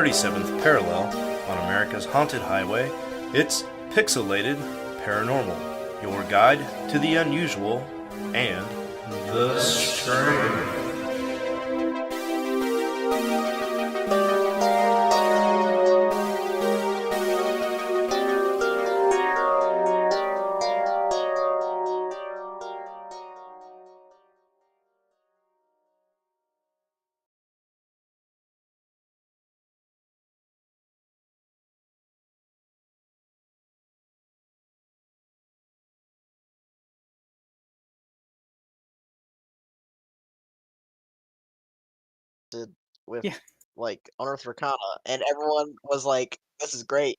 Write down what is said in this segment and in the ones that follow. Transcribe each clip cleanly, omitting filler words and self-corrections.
37th parallel on America's haunted highway, it's Pixelated Paranormal, your guide to the unusual and the strange. With Yeah. like Unearthed Arcana, and everyone was like, "This is great."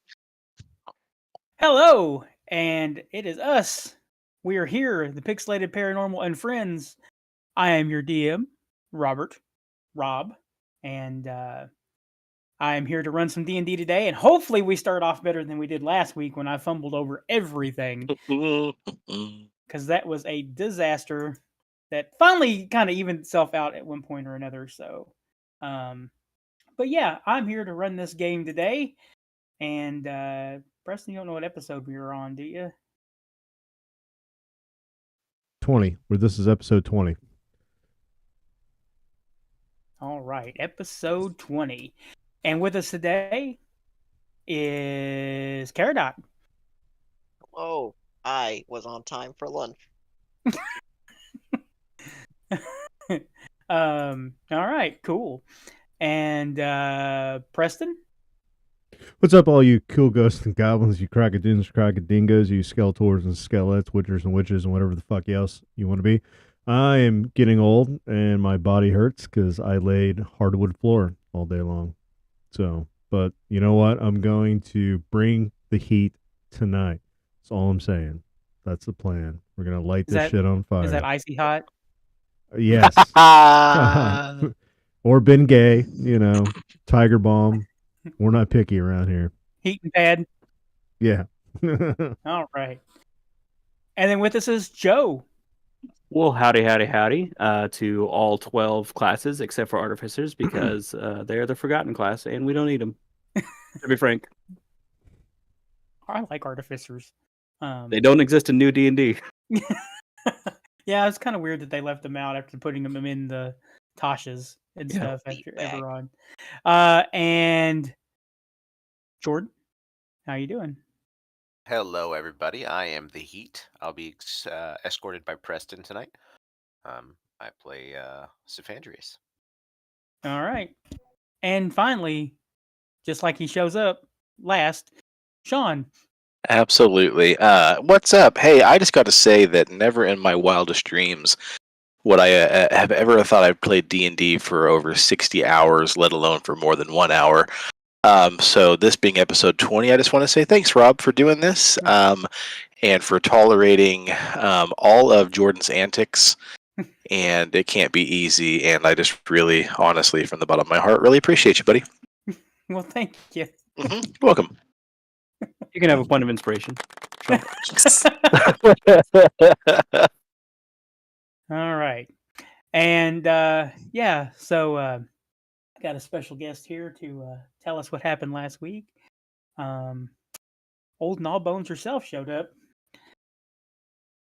Hello, and it is us. We are here, the Pixelated Paranormal and Friends. I am your DM, Rob, and I am here to run some D&D today, and hopefully we start off better than we did last week when I fumbled over everything, because that was a disaster that finally kind of evened itself out at one point or another. So, but yeah, I'm here to run this game today, and Preston, you don't know what episode we were on, do you? 20, where this is episode 20. All right, episode 20. And with us today is Caradoc. Oh, I was on time for lunch. All right, cool. And Preston? What's up, all you cool ghosts and goblins, you crocodines, crocodingos, you skeletors and skeletons, witchers and witches, and whatever the fuck else you want to be. I am getting old, and my body hurts because I laid hardwood floor all day long. So, but you know what? I'm going to bring the heat tonight. That's all I'm saying. That's the plan. We're going to light this shit on fire. Is that icy hot? Yes. Or been gay, Tiger Balm. We're not picky around here. Heating pad? Yeah. All right. And then with us is Joe. Well, howdy to all 12 classes except for artificers because they're the forgotten class and we don't need them. To be frank, I like artificers. they don't exist in new D&D. Yeah, it's kind of weird that they left them out after putting them in the Tasha's and stuff after Everon. And Jordan, how you doing? Hello, everybody. I am the Heat. I'll be escorted by Preston tonight. I play Sifandrius. All right. And finally, just like he shows up last, Sean. Absolutely. What's up? Hey, I just got to say that never in my wildest dreams would I have ever thought I'd played D&D for over 60 hours, let alone for more than 1 hour. So this being episode 20, I just want to say thanks, Rob, for doing this, and for tolerating all of Jordan's antics. And it can't be easy, and I just really, honestly, from the bottom of my heart, really appreciate you, buddy. Well, thank you. You're welcome. You can have a point of inspiration. All right. And so I got a special guest here to tell us what happened last week. Old Gnawbones herself showed up.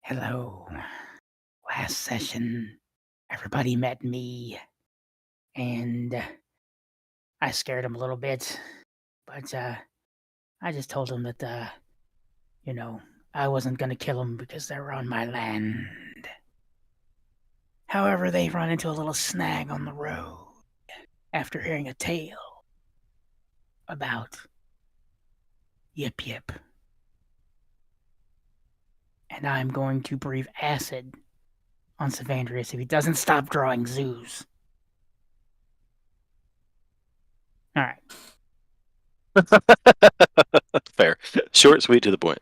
Hello. Last session, everybody met me, and I scared them a little bit, but I just told them that, I wasn't going to kill them because they were on my land. However, they run into a little snag on the road after hearing a tale about Yip Yip. And I'm going to breathe acid on Sifandrius if he doesn't stop drawing zoos. All right. Fair. Short, sweet, to the point.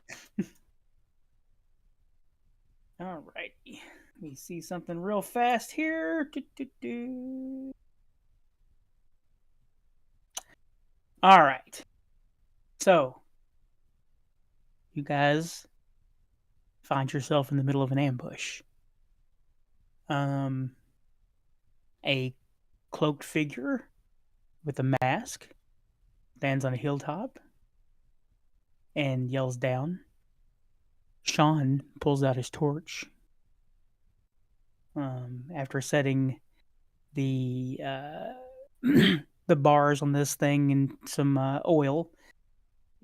All right. Let me see something real fast here. All right. So, you guys find yourself in the middle of an ambush. A cloaked figure with a mask stands on a hilltop and yells down. Sean pulls out his torch. After setting the the bars on this thing in some oil,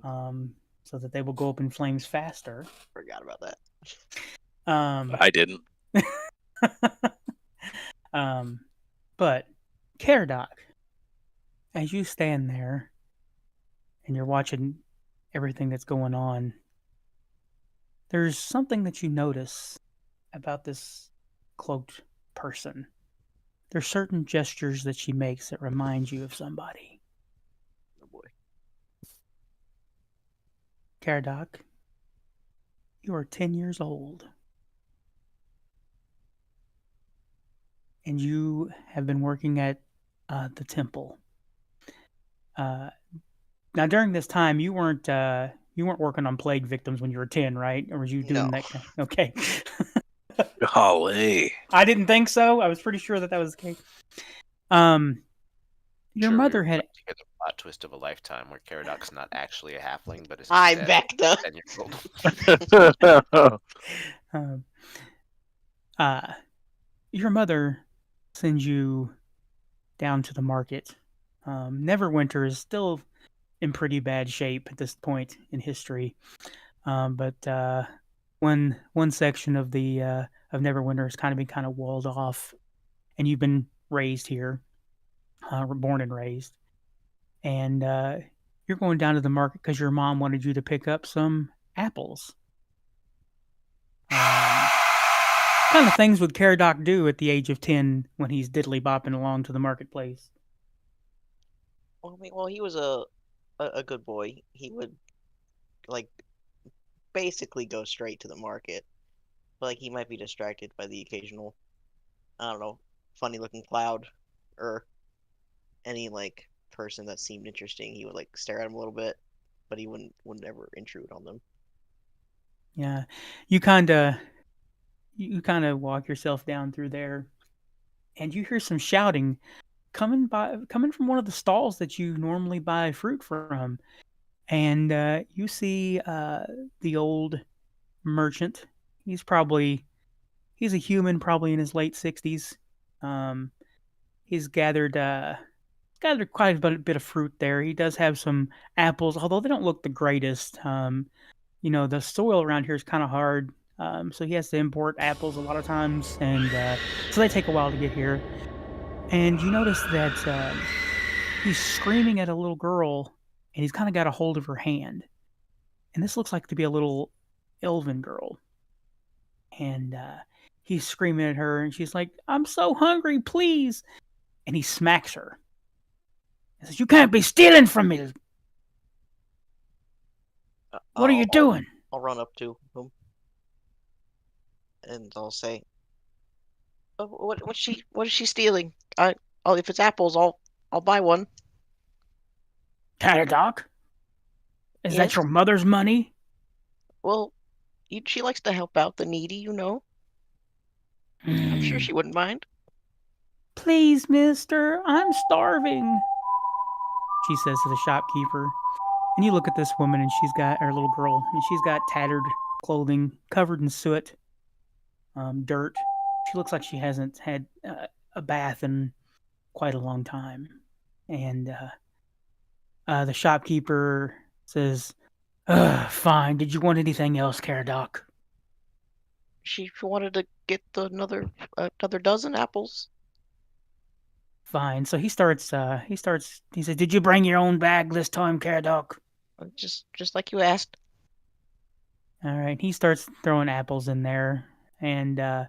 so that they will go up in flames faster. Forgot about that. I didn't. But Caradoc, as you stand there and you're watching everything that's going on, there's something that you notice about this cloaked person. There's certain gestures that she makes that remind you of somebody. Oh boy. Caradoc, you are 10 years old. And you have been working at the temple. Now, during this time, you weren't working on plague victims when you were 10, right? Or were you doing No. that? Okay. Golly. I didn't think so. I was pretty sure that was the case. Your Sure, mother we were had. putting together the plot twist of a lifetime where Caradoc's not actually a halfling, but is I'm instead back though. 10-year-old. Your mother sends you down to the market. Neverwinter is still in pretty bad shape at this point in history, but one section of the of Neverwinter has kind of been walled off, and you've been raised here, born and raised, and you're going down to the market because your mom wanted you to pick up some apples. Kind of things would Caradoc do at the age of 10 when he's diddly bopping along to the marketplace? Well, he was a good boy. He would like basically go straight to the market. But like he might be distracted by the occasional, I don't know, funny looking cloud or any like person that seemed interesting. He would like stare at him a little bit, but he wouldn't ever intrude on them. Yeah, you kind of walk yourself down through there, and you hear some shouting coming from one of the stalls that you normally buy fruit from, and you see the old merchant. He's a human, probably in his late 60s. He's gathered quite a bit of fruit there. He does have some apples, although they don't look the greatest. The soil around here is kind of hard, so he has to import apples a lot of times, and so they take a while to get here. And you notice that he's screaming at a little girl, and he's kind of got a hold of her hand. And this looks like to be a little elven girl. And he's screaming at her, and she's like, "I'm so hungry, please." And he smacks her. He says, "You can't be stealing from me. What are you doing?" I'll run up to him and I'll say, "Oh, what is she stealing? If it's apples, I'll buy one." Caradoc? Is that Yes? your mother's money? Well, she likes to help out the needy, you know. I'm sure she wouldn't mind. "Please, mister, I'm starving," she says to the shopkeeper. And you look at this woman, and she's got her little girl, and she's got tattered clothing, covered in soot, dirt. She looks like she hasn't had a bath in quite a long time. And the shopkeeper says, "Fine. Did you want anything else, Caradoc?" She wanted to get another dozen apples. Fine. So he says, "Did you bring your own bag this time, Caradoc?" Just like you asked. All right. He starts throwing apples in there, and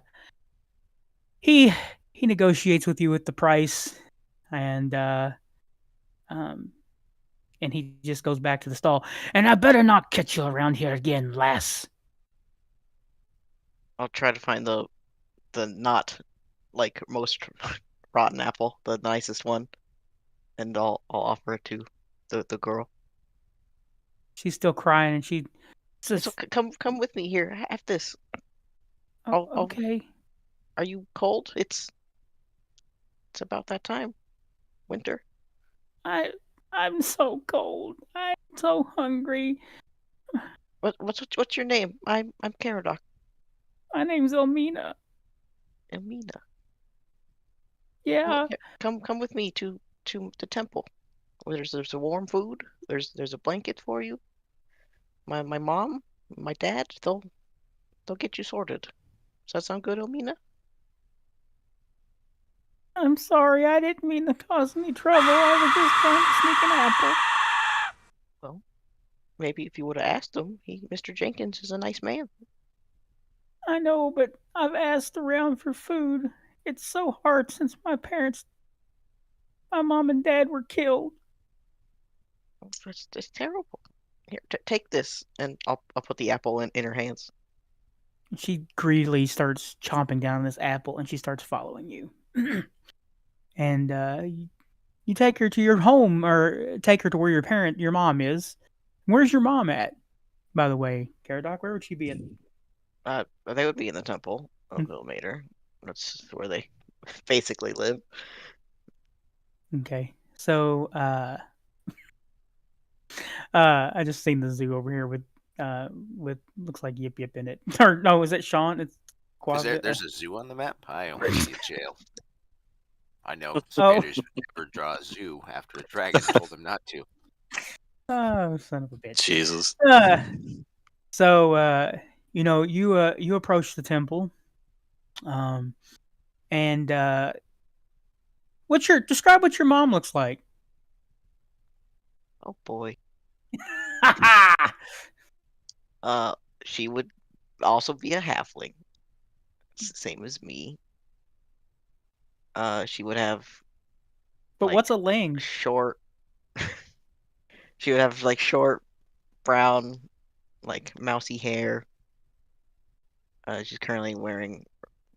he negotiates with you with the price, and he just goes back to the stall. "And I better not catch you around here again, lass." I'll try to find the not like most rotten apple, the nicest one, and I'll offer it to the girl. She's still crying, and she says, So come with me here. Have this. Okay. Are you cold? It's about that time. Winter. I I'm so cold. I'm so hungry. What's your name? I'm Caradoc. My name's Elmina. Amina. Yeah. Well, come with me to the temple. There's a warm food. There's a blanket for you. My mom, my dad, they'll get you sorted. Does that sound good, Elmina? I'm sorry. I didn't mean to cause any trouble. I was just trying to sneak an apple. Well, maybe if you would have asked him, Mr. Jenkins is a nice man. I know, but I've asked around for food. It's so hard since my mom and dad were killed. It's terrible. Here, take this, and I'll put the apple in her hands. She greedily starts chomping down this apple, and she starts following you. And you take her to your home, or take her to where your mom is. Where's your mom at, by the way, Caradoc? Where would she be at? They would be in the temple of Vilmater. That's where they basically live. Okay, so I just seen the zoo over here with looks like Yip Yip in it. Or no, is it Sean? It's There's a zoo on the map? I only see a jail. I know Oh. spiders would never draw a zoo after a dragon told them not to. Oh, son of a bitch. Jesus. So you approach the temple, and describe what your mom looks like. Oh boy. She would also be a halfling. It's the same as me. She would have But like, what's a ling? short. She would have like short, brown, like mousy hair. She's currently wearing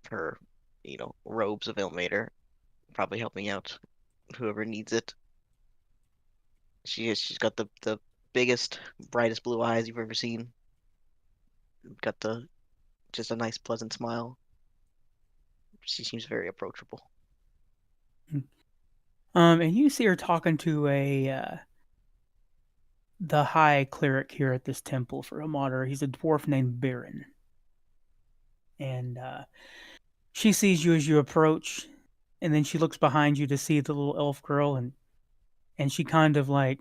her, robes of Ilmater, probably helping out whoever needs it. She's got the biggest, brightest blue eyes you've ever seen. Got just a nice, pleasant smile. She seems very approachable. And you see her talking to the high cleric here at this temple for Ilmater. He's a dwarf named Baron. And she sees you as you approach, and then she looks behind you to see the little elf girl, and she kind of like,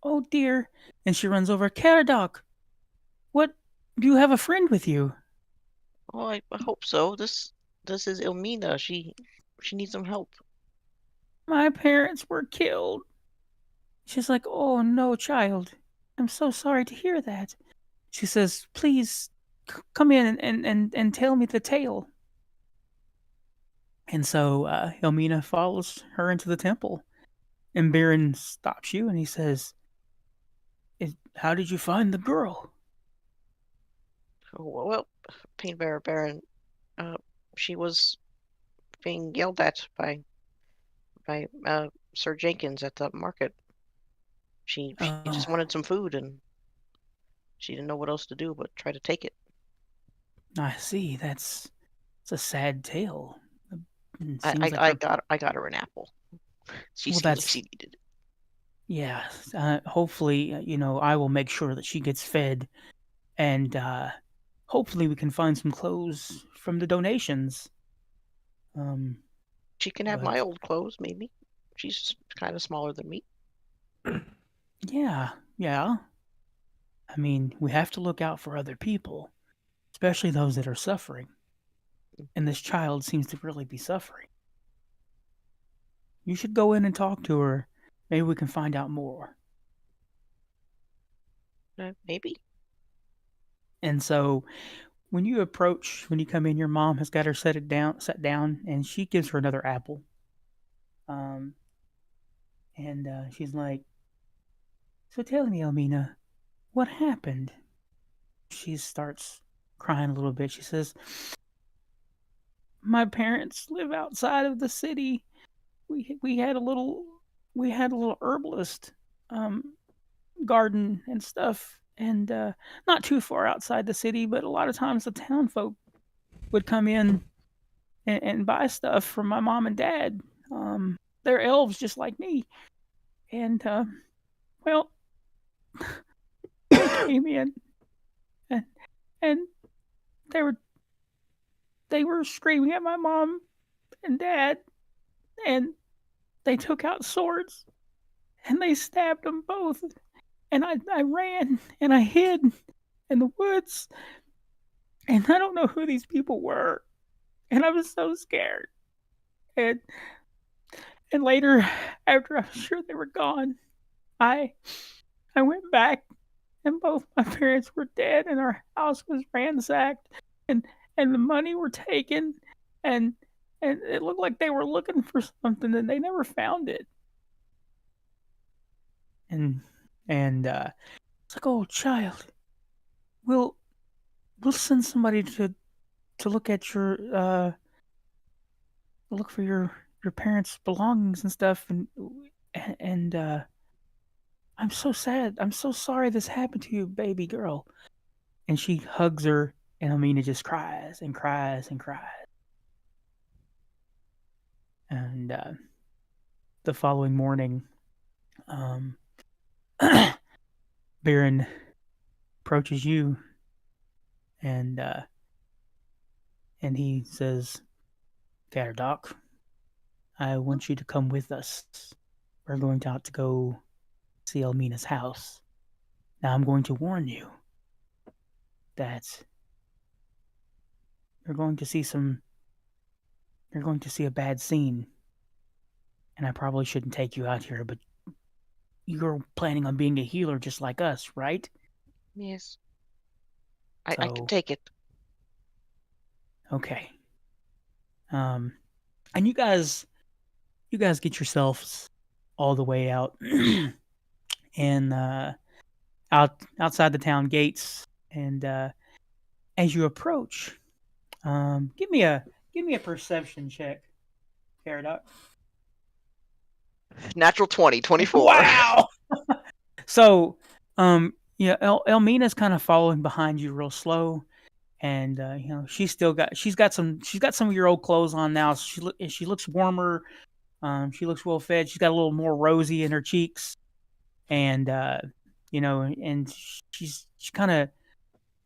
oh dear, and she runs over. Caradoc, what? Do you have a friend with you? Oh, I hope so. This is Ilmina. She needs some help. My parents were killed. She's like, oh no, child. I'm so sorry to hear that. She says, please come in and tell me the tale. And so Elmina follows her into the temple. And Baron stops you and he says, how did you find the girl? Oh, well, Painbearer Baron, she was being yelled at by Sir Jenkins at the market. She just wanted some food, and she didn't know what else to do but try to take it. I see. It's a sad tale. I got her an apple. She seemed like she needed it. Yeah. Hopefully, I will make sure that she gets fed, and hopefully we can find some clothes from the donations. She can have my old clothes, maybe. She's kind of smaller than me. Yeah. I mean, we have to look out for other people, especially those that are suffering. And this child seems to really be suffering. You should go in and talk to her. Maybe we can find out more. Maybe. And so, when you come in, your mom has got her set down, and she gives her another apple. And she's like, so tell me, Elmina, what happened? She starts crying a little bit. She says, my parents live outside of the city. We had a little herbalist garden and stuff, and not too far outside the city, but a lot of times the town folk would come in and buy stuff from my mom and dad. They're elves just like me, And well, they came in, and and they were screaming at my mom and dad, and they took out swords and they stabbed them both. And I ran and I hid in the woods, and I don't know who these people were, and I was so scared. And later, after I was sure they were gone, I went back, and both my parents were dead, and our house was ransacked, and the money were taken, and it looked like they were looking for something, and they never found it. And it's like, oh, child, we'll send somebody to look at look for your parents' belongings and stuff, and I'm so sad. I'm so sorry this happened to you, baby girl. And she hugs her, and Amina just cries and cries and cries. And the following morning, Baron approaches you, and he says, Doc, I want you to come with us. We're going to have to go see Elmina's house. Now I'm going to warn you that you're going to see a bad scene. And I probably shouldn't take you out here, but you're planning on being a healer just like us, right? Yes. I can take it. Okay. And you guys get yourselves all the way out and outside the town gates, and as you approach, give me a perception check, Paradox. Natural 20, 24. Wow. So, Elmina's kind of following behind you real slow, and she's got some of your old clothes on now. So she looks warmer. She looks well fed. She's got a little more rosy in her cheeks, and and she kind of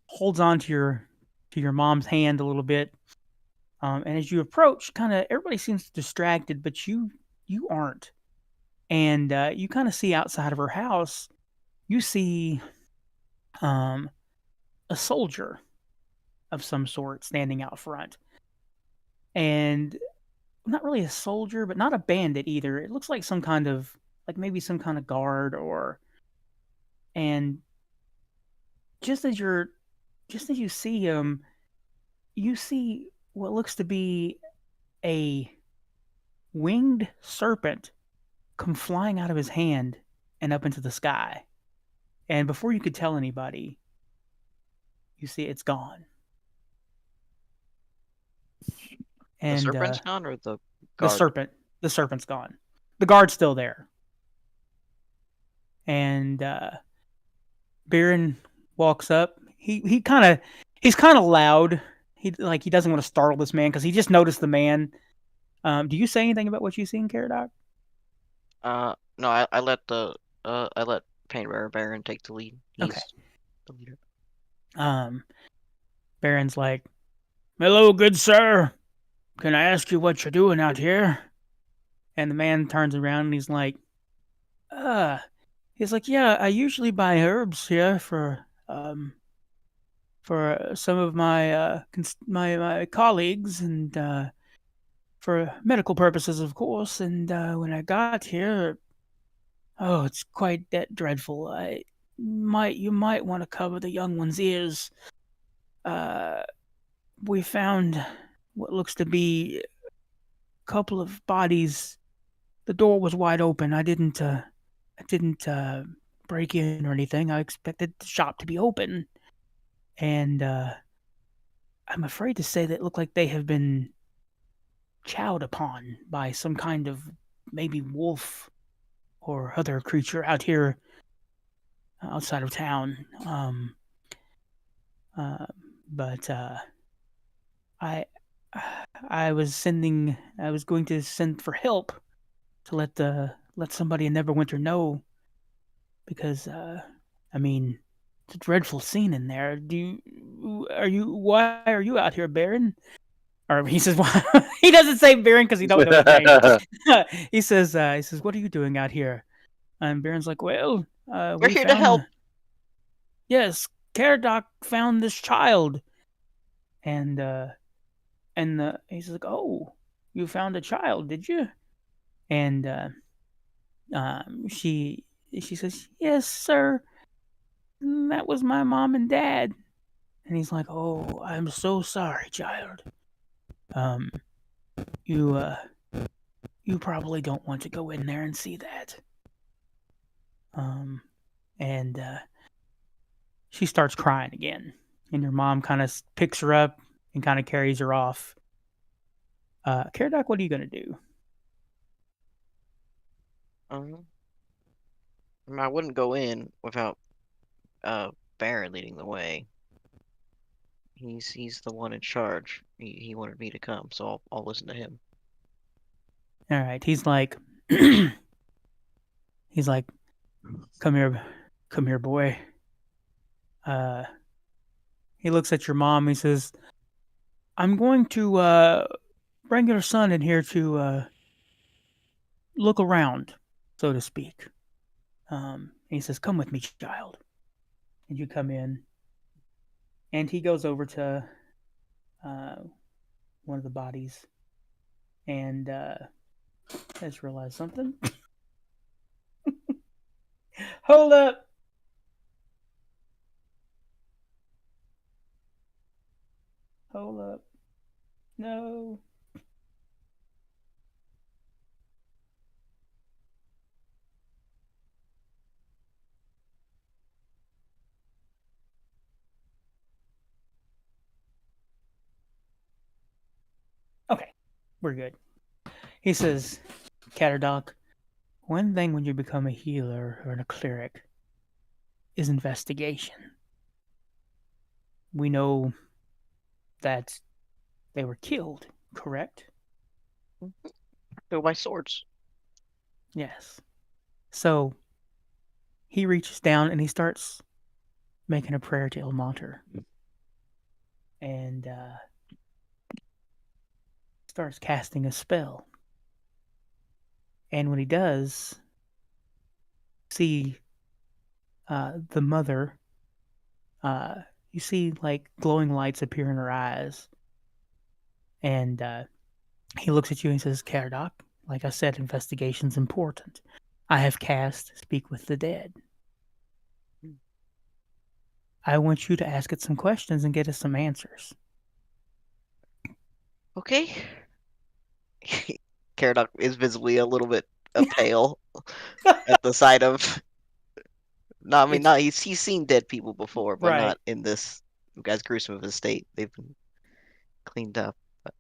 holds on to your mom's hand a little bit. And as you approach, kind of everybody seems distracted, but you aren't. And you kind of see outside of her house, you see a soldier of some sort standing out front. And not really a soldier, but not a bandit either. It looks like some kind of, maybe some kind of guard and just as you see him, you see what looks to be a winged serpent come flying out of his hand and up into the sky. And before you could tell anybody, you see it's gone. And the serpent's gone, or the guard? The serpent's gone. The guard's still there. And Baron walks up. He's kind of loud. He doesn't want to startle this man because he just noticed the man. Do you say anything about what you seen, Caradoc? No, I let Painbearer Baron take the lead. He's okay. The leader. Baron's like, "Hello, good sir. Can I ask you what you're doing out here?" And the man turns around and he's like, yeah, I usually buy herbs here for some of my my colleagues, and for medical purposes, of course. And when I got here, oh, it's quite that dreadful. You might want to cover the young one's ears. We found what looks to be a couple of bodies. The door was wide open. I didn't break in or anything. I expected the shop to be open, and I'm afraid to say that it looked like they have been chowed upon by some kind of maybe wolf or other creature out here outside of town. But I was going to send for help to let the let somebody in Neverwinter know because, I mean, it's a dreadful scene in there. Why are you out here, Baron? Or he says, why? He doesn't say Baron because he don't know his name. He says, what are you doing out here? And Baron's like, well, We're we here to found help. Yes, Caradoc found this child. And he's like, oh, you found a child, did you? And she says, yes, sir. That was my mom and dad. And he's like, oh, I'm so sorry, child. You you probably don't want to go in there and see that. And she starts crying again. And your mom kind of picks her up and kind of carries her off. Caradoc, what are you going to do? I wouldn't go in without Baron leading the way. He's the one in charge. He wanted me to come, so I'll listen to him. All right. He's like, come here, boy. He looks at your mom. He says, I'm going to bring your son in here to look around, so to speak. He says, come with me, child. And you come in. And he goes over to one of the bodies. And I just realized something. Hold up. Hold up. No. Okay, we're good. He says, Caradoc, one thing when you become a healer or a cleric is investigation. We know that they were killed, correct? Go by swords. Yes. So he reaches down and he starts making a prayer to Ilmater. And starts casting a spell. And when he does, see the mother, you see like glowing lights appear in her eyes. And he looks at you and says, Caradoc, like I said, investigation's important. I have cast Speak with the Dead. I want you to ask it some questions and get us some answers. Okay. Caradoc is visibly a little bit pale at the sight of. No, I mean, not he's seen dead people before, but Right. not in this as gruesome of a state. They've been cleaned up. But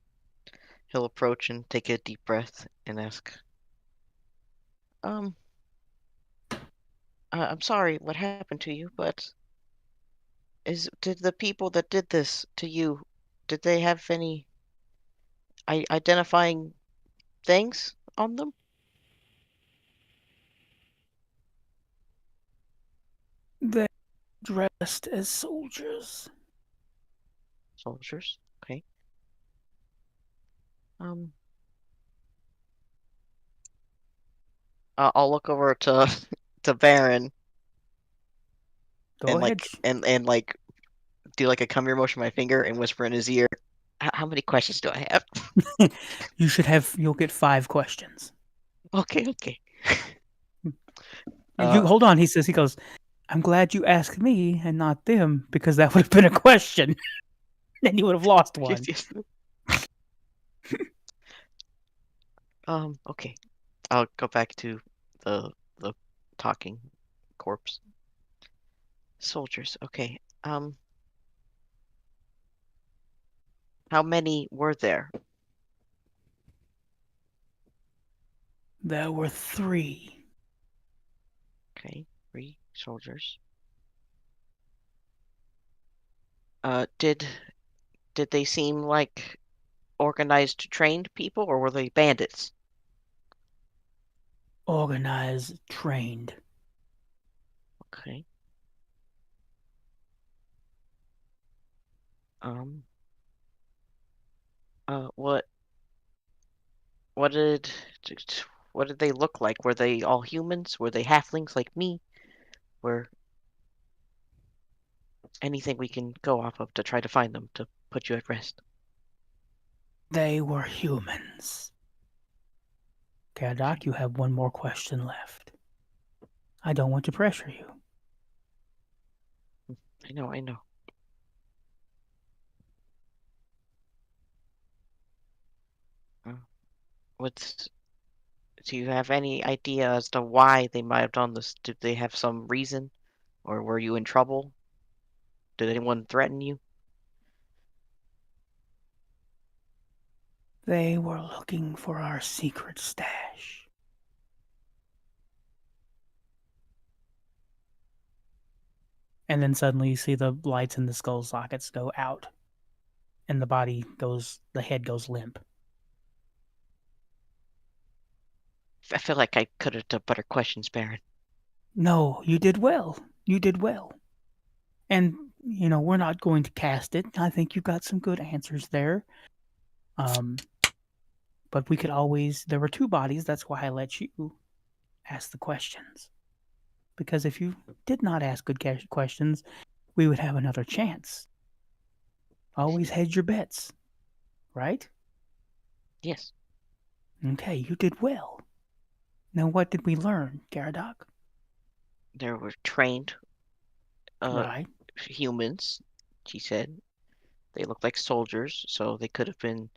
he'll approach and take a deep breath and ask, I'm sorry what happened to you, but did the people that did this to you, did they have any identifying things on them? They're dressed as soldiers. Soldiers, okay. I'll look over to to Baron Go and ahead. like do like a come here motion with my finger and whisper in his ear. How many questions do I have? You'll get 5 questions. Okay. Hold on, he goes, I'm glad you asked me and not them, because that would have been a question. Then you would have lost one. Yes. Okay. I'll go back to the talking corpse. Soldiers, okay. How many were there? There were 3. Okay, 3 soldiers. Did they seem like organized, trained people, or were they bandits? organized, trained. Okay. What what did what did they look like? Were they all humans? Were they halflings like me? Were anything we can go off of to try to find them to put you at rest? They were humans. Caradoc, you have one more question left. I don't want to pressure you. I know. What's Do you have any idea as to why they might have done this? Did they have some reason? Or were you in trouble? Did anyone threaten you? They were looking for our secret stash. And then suddenly you see the lights in the skull sockets go out. And the head goes limp. I feel like I could have done better questions, Baron. No, you did well. You did well. And, we're not going to cast it. I think you got some good answers there. But we could there were two bodies. That's why I let you ask the questions. Because if you did not ask good questions, we would have another chance. Always hedge your bets, right? Yes. Okay, you did well. Now, what did we learn, Garadoc? There were trained Right. humans, she said. They looked like soldiers, so they could have been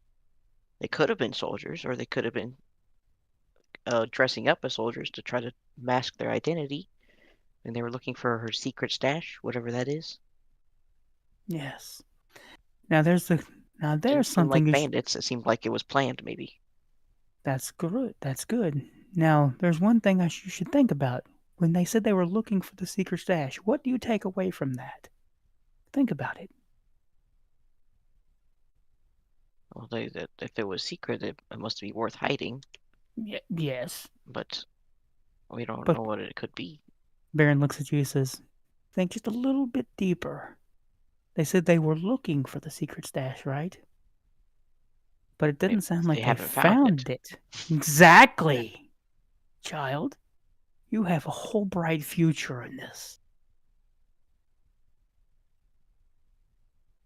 soldiers, or they could have been dressing up as soldiers to try to mask their identity. And they were looking for her secret stash, whatever that is. Yes. Now there's Didn't seem something like bandits. It seemed like it was planned, maybe. That's good. That's good. Now there's one thing you should think about. When they said they were looking for the secret stash, what do you take away from that? Think about it. Well, if it was secret, it must be worth hiding. Yes. But we don't But know what it could be. Baron looks at you and says, think just a little bit deeper. They said they were looking for the secret stash, right? But it didn't sound like they haven't found it. Exactly. Child, you have a whole bright future in this.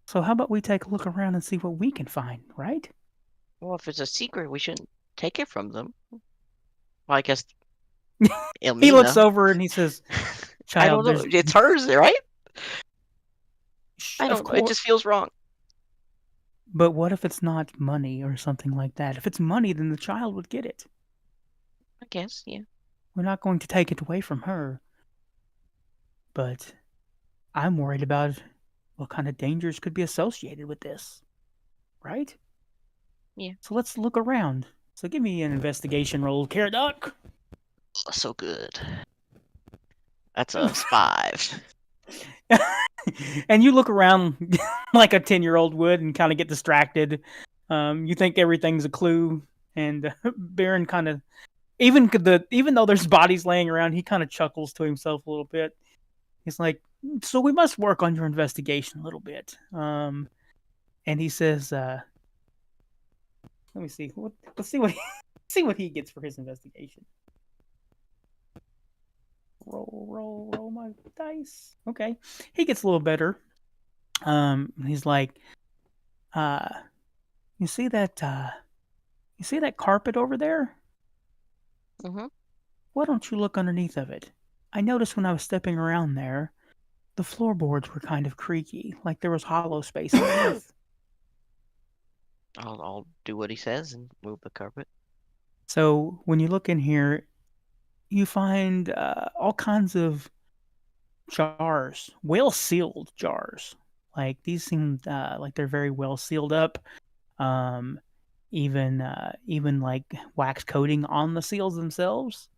So how about we take a look around and see what we can find, right? Well, if it's a secret, we shouldn't take it from them. Well, I guess He looks over and he says, I don't Child, know. It's hers, right? I of don't know. It course. just feels wrong. But what if it's not money or something like that? If it's money, then the child would get it. I guess, yeah. We're not going to take it away from her. But I'm worried about what kind of dangers could be associated with this. Right? Yeah. So let's look around. So give me an investigation roll, Caradoc. Oh, so good. That's a 5. And you look around like a 10-year-old would and kind of get distracted. You think everything's a clue, and Baron kind of, even though there's bodies laying around, he kind of chuckles to himself a little bit. He's like, "So we must work on your investigation a little bit." And he says, "Let me see. Let's see what he gets for his investigation." Roll my dice. Okay. He gets a little better. He's like, you see that carpet over there? Mm-hmm. Why don't you look underneath of it? I noticed when I was stepping around there, the floorboards were kind of creaky, like there was hollow space underneath. I'll do what he says and move the carpet. So when you look in here, you find all kinds of jars, well-sealed jars. Like these seem like they're very well sealed up. Even like wax coating on the seals themselves.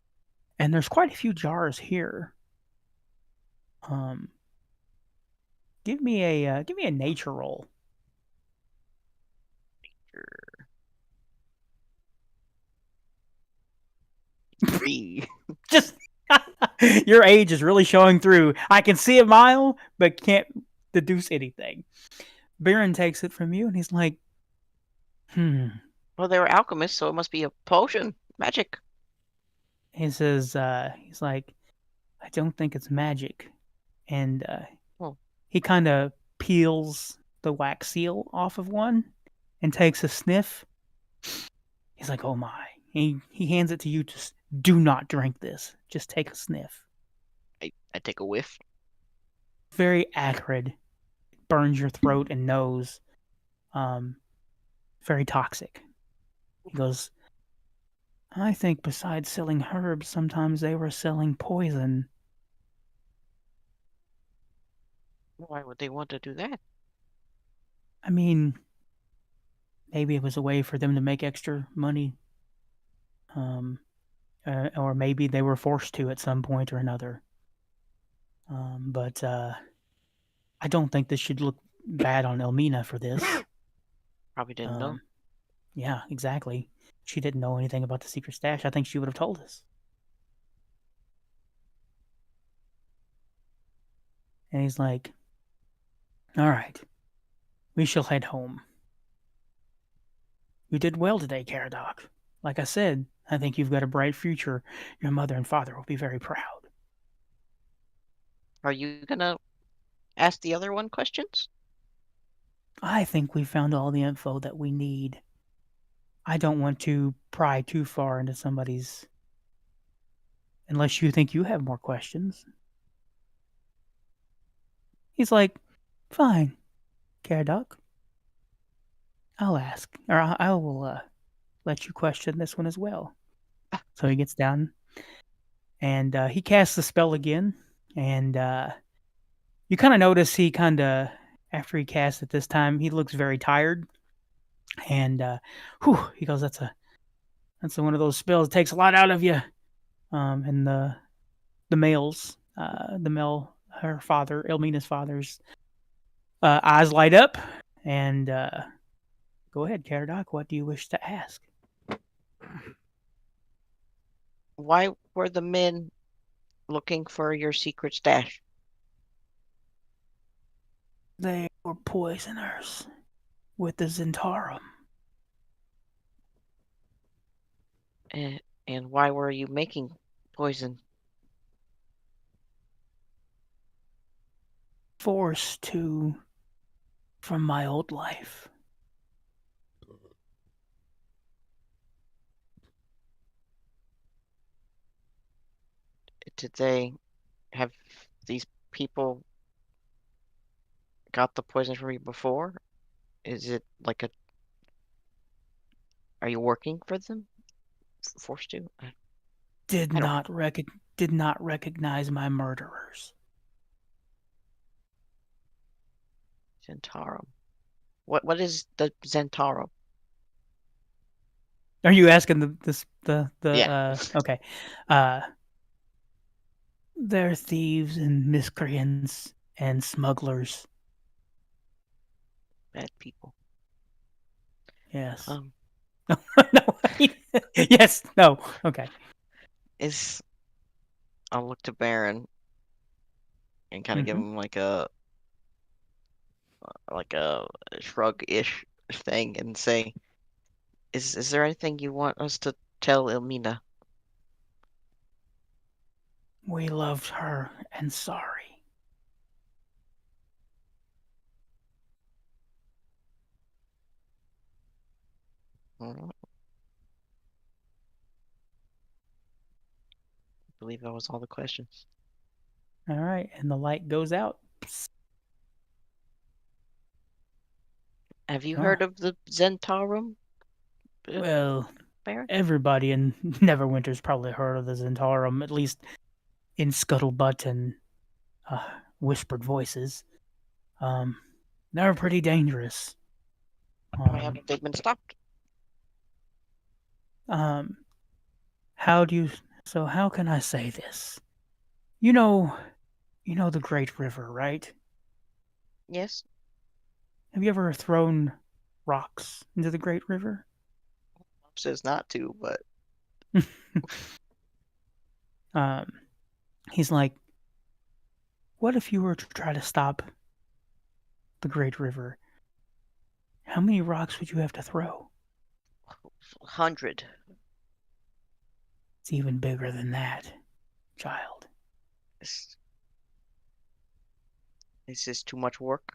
And there's quite a few jars here. Give me a nature roll. Sure. 3. Just your age is really showing through. I can see a mile, but can't deduce anything. Baron takes it from you, and he's like, Well, they were alchemists, so it must be a potion. Magic. He says, he's like, I don't think it's magic. And Oh. he kind of peels the wax seal off of one and takes a sniff. He's like, oh my. He hands it to you. Just do not drink this. Just take a sniff. I take a whiff. Very acrid. Burns your throat and nose. Very toxic. He goes, I think besides selling herbs, sometimes they were selling poison. Why would they want to do that? I mean, maybe it was a way for them to make extra money. Or maybe they were forced to at some point or another. But I don't think this should look bad on Elmina for this. Probably didn't know. Yeah, exactly. She didn't know anything about the secret stash. I think she would have told us. And he's like, all right, we shall head home. You did well today, Caradoc. Like I said, I think you've got a bright future. Your mother and father will be very proud. Are you gonna ask the other one questions? I think we found all the info that we need. I don't want to pry too far into somebody's... Unless you think you have more questions. He's like, fine, Caradoc. I'll ask. Or I will let you question this one as well. So he gets down. And he casts the spell again. And you kind of notice he after he casts it this time, he looks very tired. And he goes, that's one of those spells that takes a lot out of you. And the male, her father, Elmina's father's eyes light up. And go ahead, Caradoc, what do you wish to ask? Why were the men looking for your secret stash? They were poisoners with the Zentarum. And why were you making poison? Forced to from my old life. Did they have these people got the poison from you before? Is it like a... Are you working for them? Forced to? Did not recognize my murderers. Zentarum. What is the Zentarum? Are you asking the Yeah. Okay. They're thieves and miscreants and smugglers. Bad people. Yes. No. Yes. No. Okay. I'll look to Baron and kind of give him like a shrug-ish thing and say, "Is there anything you want us to tell Elmina?" We loved her and sorry. I believe that was all the questions. All right, and the light goes out. Have you heard of the Zentarum? Well, Baron? everybody in Neverwinter's probably heard of the Zentarum, at least in scuttlebutt and whispered voices. They're pretty dangerous. Why haven't they been stopped? How can I say this? You know the Great River, right? Yes. Have you ever thrown rocks into the Great River? Says not to, but He's like, what if you were to try to stop the Great River? How many rocks would you have to throw? 100. It's even bigger than that, child. Is this too much work?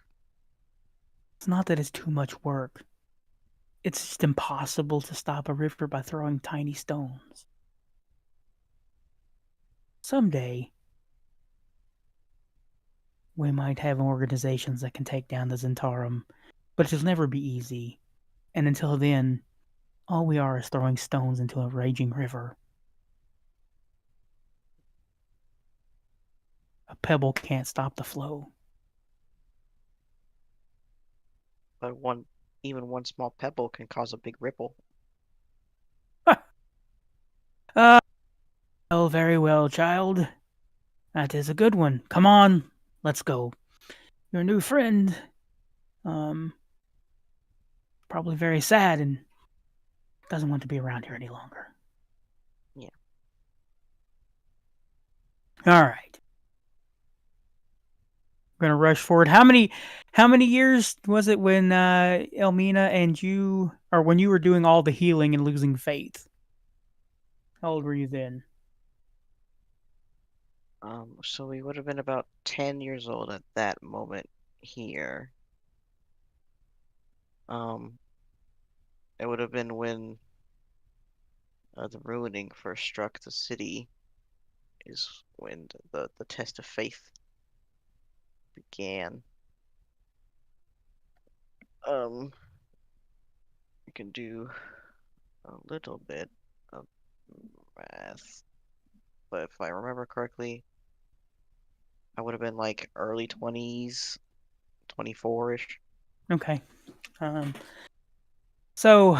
It's not that it's too much work. It's just impossible to stop a river by throwing tiny stones. Someday, we might have organizations that can take down the Zentarum, but it'll never be easy. And until then, all we are is throwing stones into a raging river. A pebble can't stop the flow. But even one small pebble can cause a big ripple. Oh, very well, child. That is a good one. Come on, let's go. Your new friend, probably very sad and doesn't want to be around here any longer. Yeah. All right. We're gonna rush forward. How many years was it when Elmina and you, or when you were doing all the healing and losing faith? How old were you then? So we would have been about 10 years old at that moment here. It would have been when the ruining first struck the city, is when the test of faith began. You can do a little bit of math, but if I remember correctly, I would have been like early 20s, 24-ish. Okay. So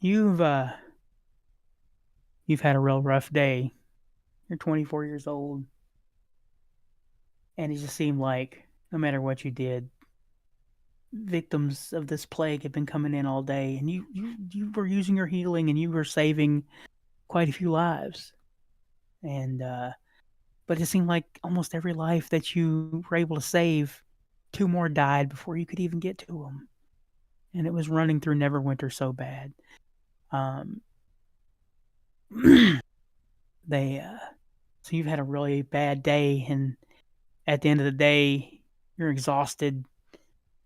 you've had a real rough day. You're 24 years old, and it just seemed like no matter what you did, victims of this plague had been coming in all day, and you were using your healing, and you were saving quite a few lives. And but it seemed like almost every life that you were able to save, 2 more died before you could even get to them, and it was running through Neverwinter so bad. So you've had a really bad day, and at the end of the day, you're exhausted.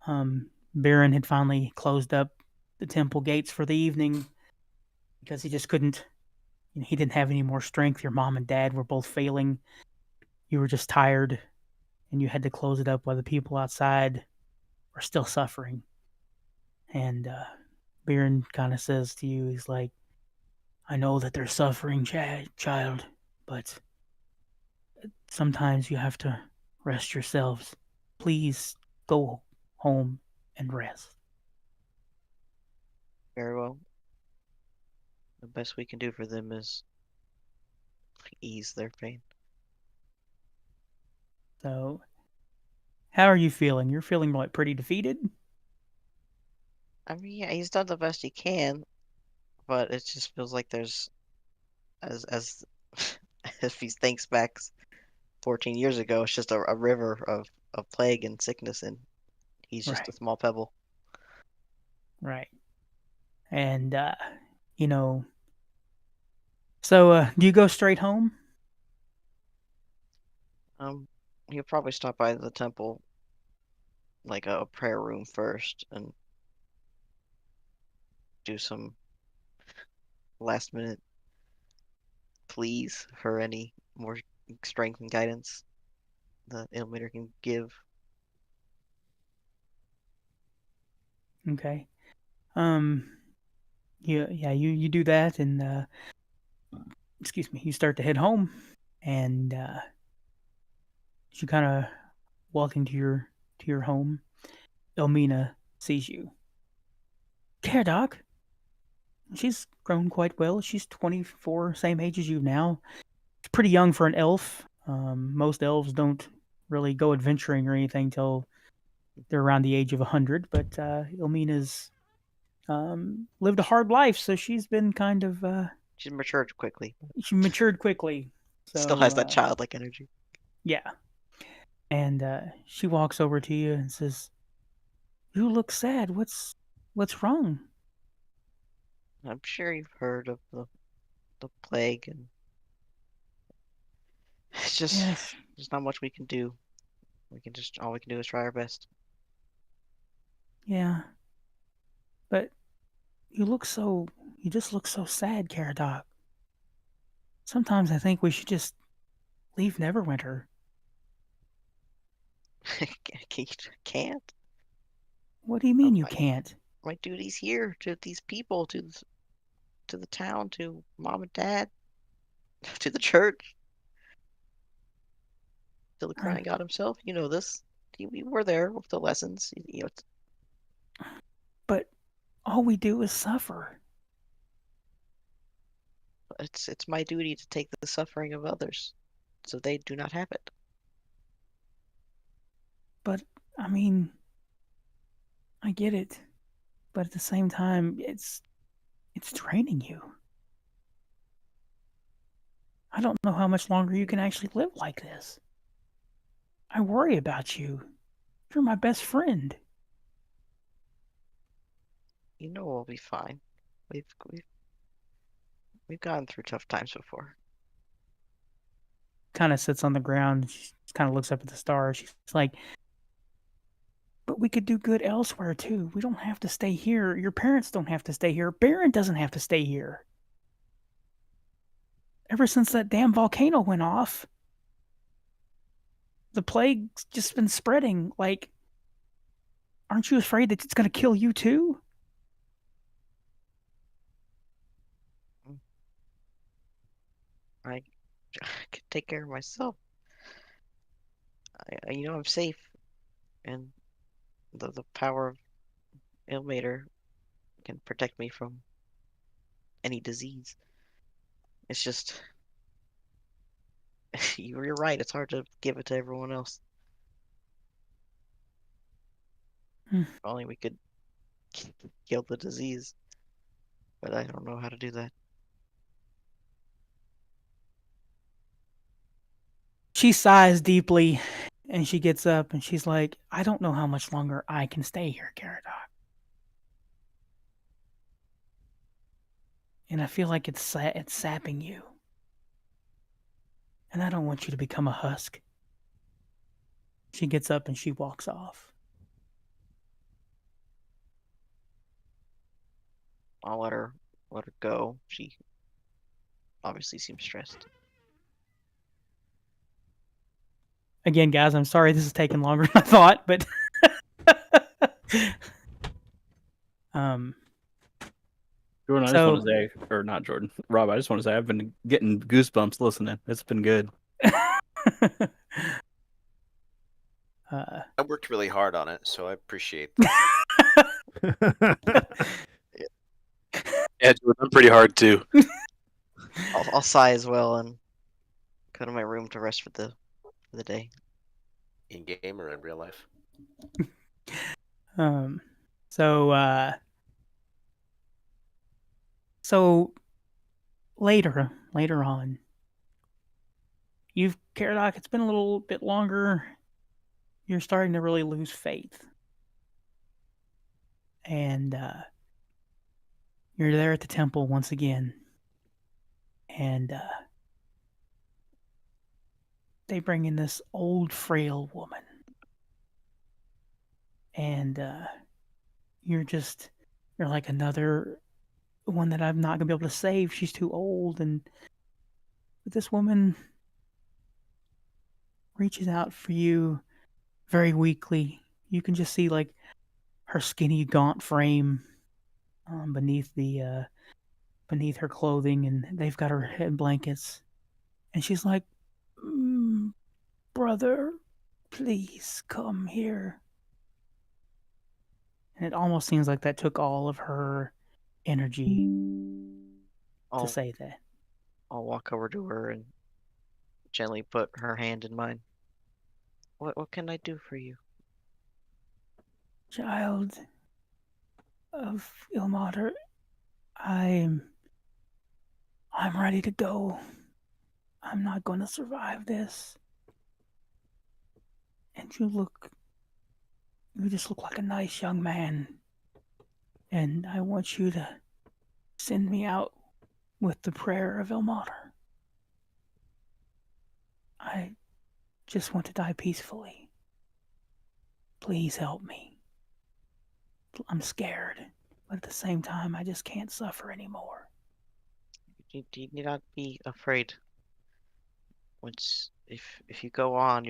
Baron had finally closed up the temple gates for the evening because he just couldn't. He didn't have any more strength. Your mom and dad were both failing. You were just tired, and you had to close it up while the people outside were still suffering. And Baron kind of says to you, he's like, I know that they're suffering, child, but sometimes you have to rest yourselves. Please go home and rest. Very well. The best we can do for them is ease their pain. So, how are you feeling? You're feeling like pretty defeated? I mean, yeah, he's done the best he can, but it just feels like there's, as if he thinks back 14 years ago, it's just a river of plague and sickness, and he's just a Right. small pebble. Right. And, so do you go straight home? He'll probably stop by the temple, like a prayer room first, and do some last minute pleas for any more strength and guidance that Ilmater can give. Okay. You do that, and excuse me, you start to head home, and as you kind of walking to your home, Elmina sees you. Caradoc, she's grown quite well. She's 24, same age as you now. She's pretty young for an elf. Most elves don't really go adventuring or anything till they're around the age of 100, but Elmina's lived a hard life, so she's been kind of She's matured quickly. she matured quickly. Still has that uh, childlike energy. Yeah. And she walks over to you and says, "You look sad. What's wrong?" I'm sure you've heard of the plague, and it's just Yes. there's not much we can do. All we can do is try our best. Yeah. But you just look so sad, Caradoc. Sometimes I think we should just leave Neverwinter. Can't. What do you mean you My, can't? my duty's here to these people, to the town, to mom and dad, to the church, to the crying God himself. You know this. We were there with the lessons. You know, But all we do is suffer. it's my duty to take the suffering of others, so they do not have it. But I mean, I get it. But at the same time, it's draining you. I don't know how much longer you can actually live like this. I worry about you. You're my best friend. You know we'll be fine. We've we've we've gone through tough times before. Kind of sits on the ground. She kind of looks up at the stars. She's like, "But we could do good elsewhere too. We don't have to stay here. Your parents don't have to stay here. Baron doesn't have to stay here. Ever since that damn volcano went off, the plague's just been spreading. Like, aren't you afraid that it's going to kill you too?" I can take care of myself. I'm safe, and the power of Ilmater can protect me from any disease. It's just you're right. It's hard to give it to everyone else. Hmm. If only we could kill the disease, but I don't know how to do that. She sighs deeply and she gets up and she's like, "I don't know how much longer I can stay here, Caradoc. And I feel like it's sapping you. And I don't want you to become a husk." She gets up and she walks off. I'll let her go. She obviously seems stressed. Again, guys, I'm sorry this is taking longer than I thought, but Jordan, I just So- want to say, or not Jordan, Rob, I just want to say I've been getting goosebumps listening. It's been good. I worked really hard on it, so I appreciate that. Yeah, Jordan, I'm pretty hard too. I'll sigh as well and go to my room to rest for the day. In game or in real life. So later on, Caradoc, it's been a little bit longer. You're starting to really lose faith. And you're there at the temple once again. And they bring in this old, frail woman. And you're like another one that I'm not going to be able to save. She's too old. But this woman reaches out for you very weakly. You can just see like her skinny, gaunt frame beneath her clothing, and they've got her head blankets. And she's like, "Brother, please come here." And it almost seems like that took all of her energy to say that. I'll walk over to her and gently put her hand in mine. What can I do for you? "Child of Ilmater, I'm ready to go. I'm not going to survive this. And you just look like a nice young man. And I want you to send me out with the prayer of Ilmater. I just want to die peacefully. Please help me. I'm scared, but at the same time, I just can't suffer anymore. You need not be afraid. If you go on,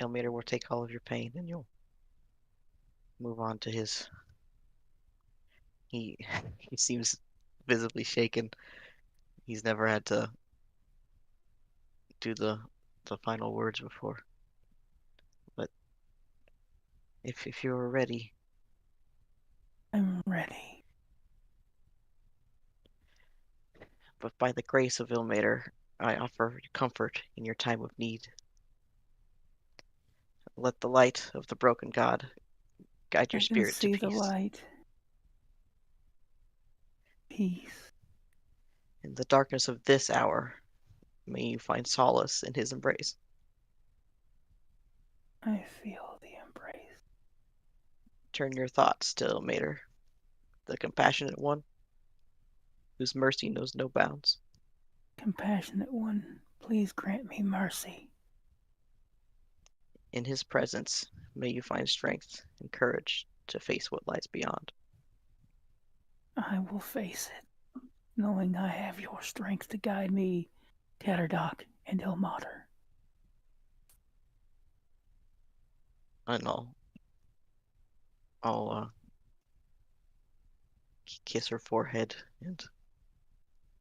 Ilmater will take all of your pain, and you'll move on to his. He he seems visibly shaken. He's never had to do the final words before. But if you were ready, I'm ready. but by the grace of Ilmater, I offer you comfort in your time of need. Let the light of the broken God guide your I can spirit to see the peace. light. Peace. In the darkness of this hour, may you find solace in his embrace. I feel the embrace. Turn your thoughts to Ilmater, the compassionate one, whose mercy knows no bounds. Compassionate one, please grant me mercy. In his presence, may you find strength and courage to face what lies beyond. I will face it, knowing I have your strength to guide me, Caradoc and Ilmater. And I'll kiss her forehead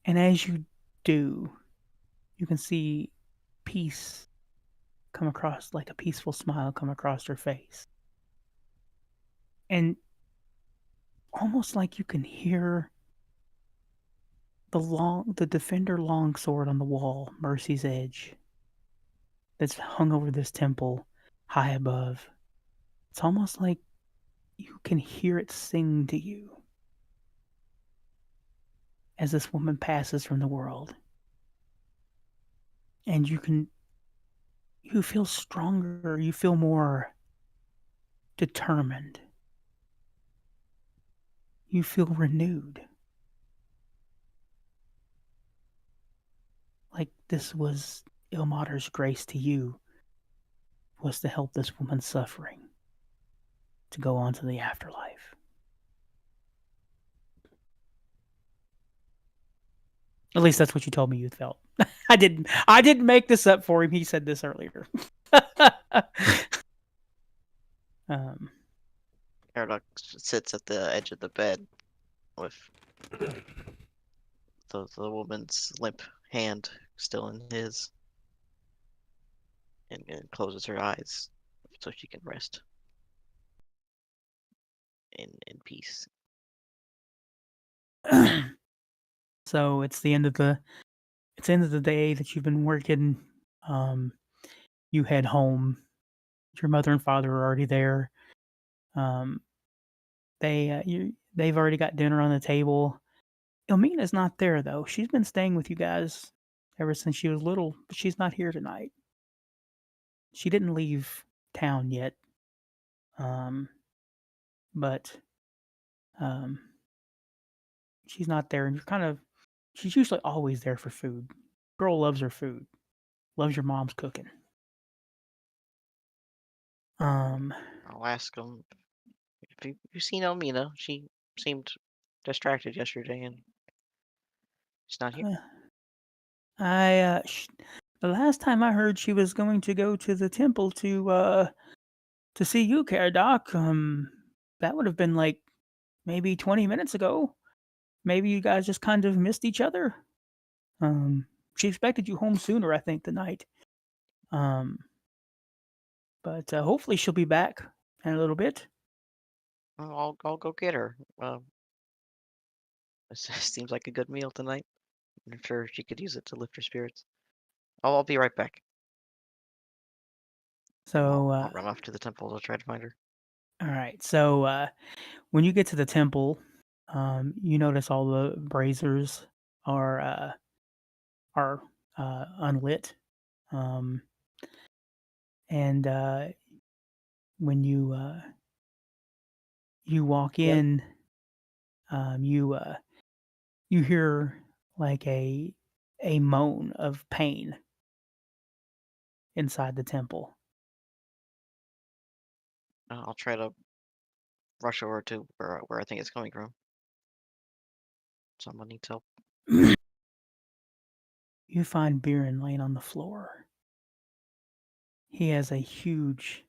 And as you do, you can see peace come across, like a peaceful smile come across her face. And almost like you can hear the defender longsword on the wall, Mercy's Edge, that's hung over this temple high above. It's almost like you can hear it sing to you as this woman passes from the world. And you feel stronger, you feel more determined. You feel renewed. Like this was Ilmater's grace to you, was to help this woman's suffering to go on to the afterlife. At least that's what you told me you felt. I didn't make this up for him. He said this earlier. Caradoc sits at the edge of the bed with the woman's limp hand still in his, and closes her eyes so she can rest in peace. So it's the end of the day that you've been working. You head home. Your mother and father are already there. They've already got dinner on the table. Ilmina's not there though. She's been staying with you guys ever since she was little, but she's not here tonight. She didn't leave town yet. But she's not there, and she's usually always there for food. Girl loves her food. Loves your mom's cooking. I'll ask him if you've seen Elmina. She seemed distracted yesterday, and she's not here. The last time I heard, she was going to go to the temple to see you, Caradoc. That would have been like maybe 20 minutes ago. Maybe you guys just kind of missed each other. She expected you home sooner, I think, tonight. But hopefully she'll be back in a little bit. I'll go get her. It seems like a good meal tonight. I'm sure she could use it to lift her spirits. I'll be right back. So I'll run off to the temple to try to find her. all right. So when you get to the temple, you notice all the braziers are are unlit. And when you walk in, you hear like a moan of pain inside the temple. I'll try to rush over to where I think it's coming from. Someone needs help. You find Biren laying on the floor. He has a huge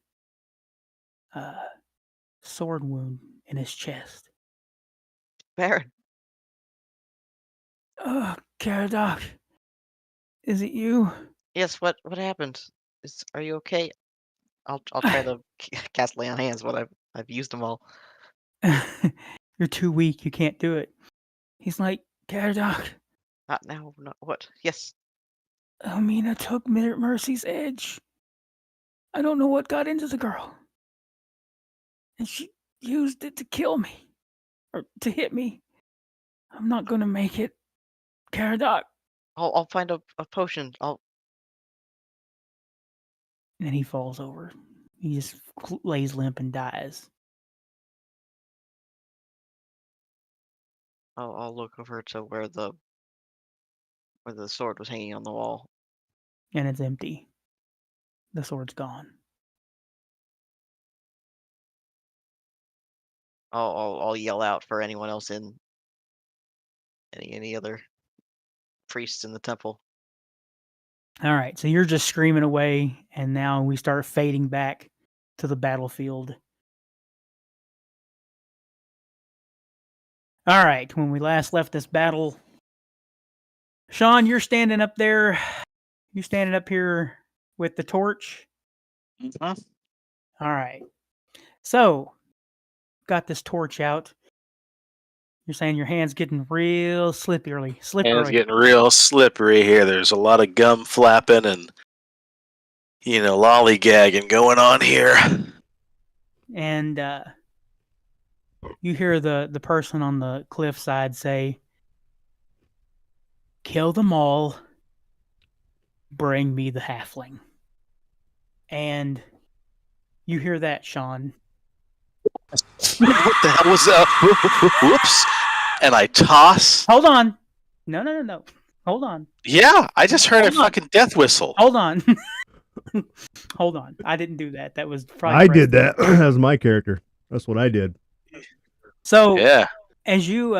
sword wound in his chest. Baron, Oh, Caradoc, is it you? yes. What happened? Are you okay? I'll try to cast lay on hands, but I've used them all. You're too weak. You can't do it. He's like, Caradoc, Not now. No, what? Yes. Elmina took Mercy's edge. I don't know what got into the girl. And she used it to kill me. Or to hit me. I'm not gonna make it. Caradoc. I'll find a potion. And then he falls over. He just lays limp and dies. I'll look over to where the sword was hanging on the wall. And it's empty. The sword's gone. I'll yell out for anyone else in any other priests in the temple. All right, so you're just screaming away, and now we start fading back to the battlefield. All right, when we last left this battle, Sean, you're standing up there. You standing up here with the torch. All right. So, got this torch out. You're saying your hand's getting real slippery. Hands getting real slippery here. There's a lot of gum flapping and, lollygagging going on here. And you hear the person on the cliffside say, "Kill them all. Bring me the halfling." And you hear that, Sean. What the hell was that? Whoops. And I toss. Hold on. No. Hold on. Yeah, I just heard a fucking death whistle. Hold on. Hold on. I didn't do that. That was probably I did that. That was my character. That's what I did. So yeah, as you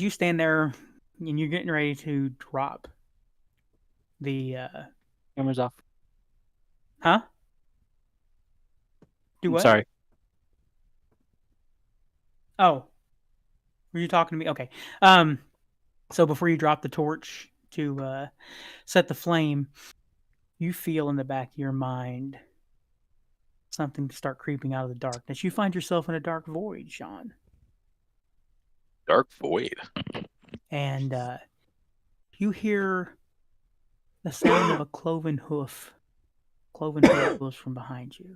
stand there and you're getting ready to drop the Camera's off. huh? Do what? Sorry. Oh. Were you talking to me? Okay. So before you drop the torch to set the flame, you feel in the back of your mind something start creeping out of the darkness. You find yourself in a dark void, Sean. dark void. And you hear the sound of a cloven hoof. Cloven hoof goes from behind you.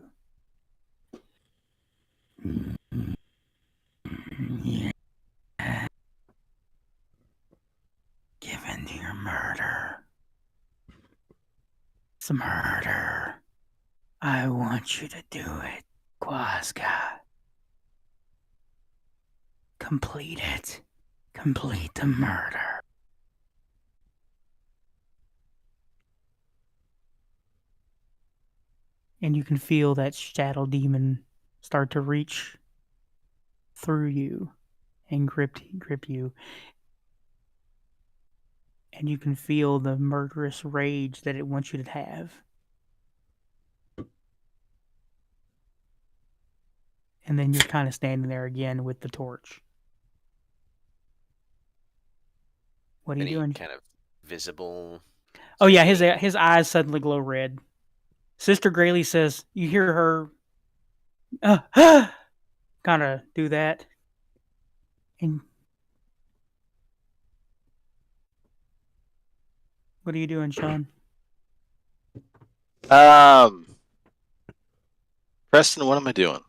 Yeah. Given your murder. It's a murder. I want you to do it, Quazga. Complete it. Complete the murder. And you can feel that shadow demon start to reach through you and grip you. And you can feel the murderous rage that it wants you to have. And then you're kind of standing there again with the torch. What are you doing? Kind of visible. Oh yeah, his eyes suddenly glow red. Sister Grayley says, you hear her kind of do that. And what are you doing, Sean? Preston, what am I doing?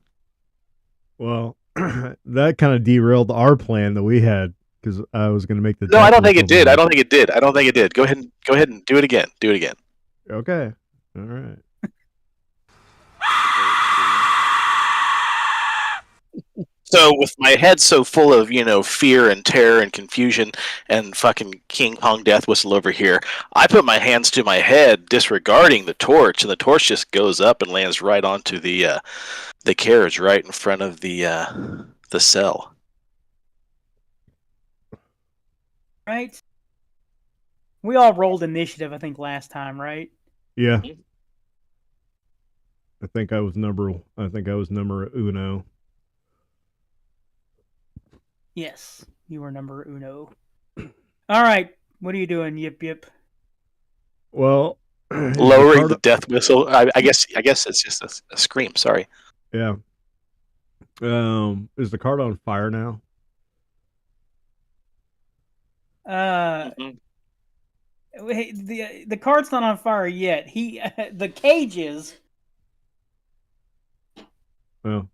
Well, that kind of derailed our plan that we had because I was going to make the. No, I don't think it technical did. I one. don't think it did. I don't think it did. Go ahead and do it again. Do it again. Okay. All right. So with my head so full of, fear and terror and confusion and fucking King Kong death whistle over here, I put my hands to my head, disregarding the torch, and the torch just goes up and lands right onto the carriage right in front of the cell. Right? We all rolled initiative, I think, last time, right? Yeah. I think I was number uno. Yes, you were number uno. All right, what are you doing? Yip yip. Well, Lowering the death whistle. I guess it's just a scream. Sorry. Yeah. Is the cart on fire now? The cart's not on fire yet. The cage is. Oh.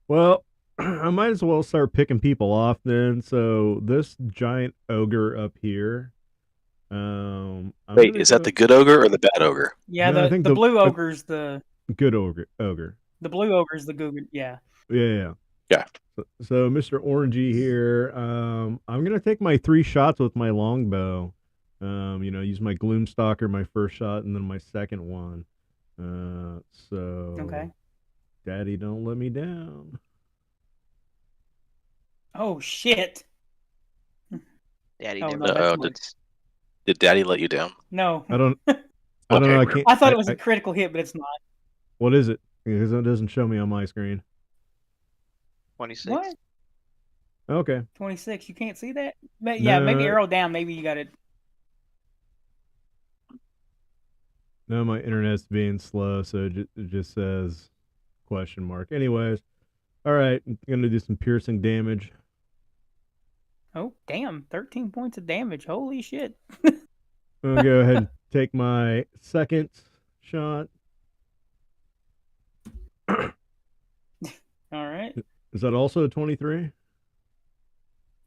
Well, I might as well start picking people off then. So this giant ogre up here. Wait, is that the good ogre or the bad ogre? Yeah, No, I the think blue ogre's the good ogre. The blue ogre's the goober. Yeah. Yeah. So Mr. Orangey here. I'm gonna take my 3 shots with my longbow. Use my Gloomstalker, my first shot, and then my second one. So Okay. Daddy, don't let me down. Oh shit. Daddy Oh, never no, that's once. Did Daddy let you down? No. I don't know. I can't. I thought it was a critical hit, but it's not. What is it? Because it doesn't show me on my screen. 26. What? Okay. 26. You can't see that? Yeah, maybe No. arrow down. Maybe you got it. No, my internet's being slow, so it just says question mark. Anyways, all right, I'm gonna do some piercing damage. Oh, damn. 13 points of damage. Holy shit. I'm gonna go ahead and take my second shot. All right. Is that also a 23?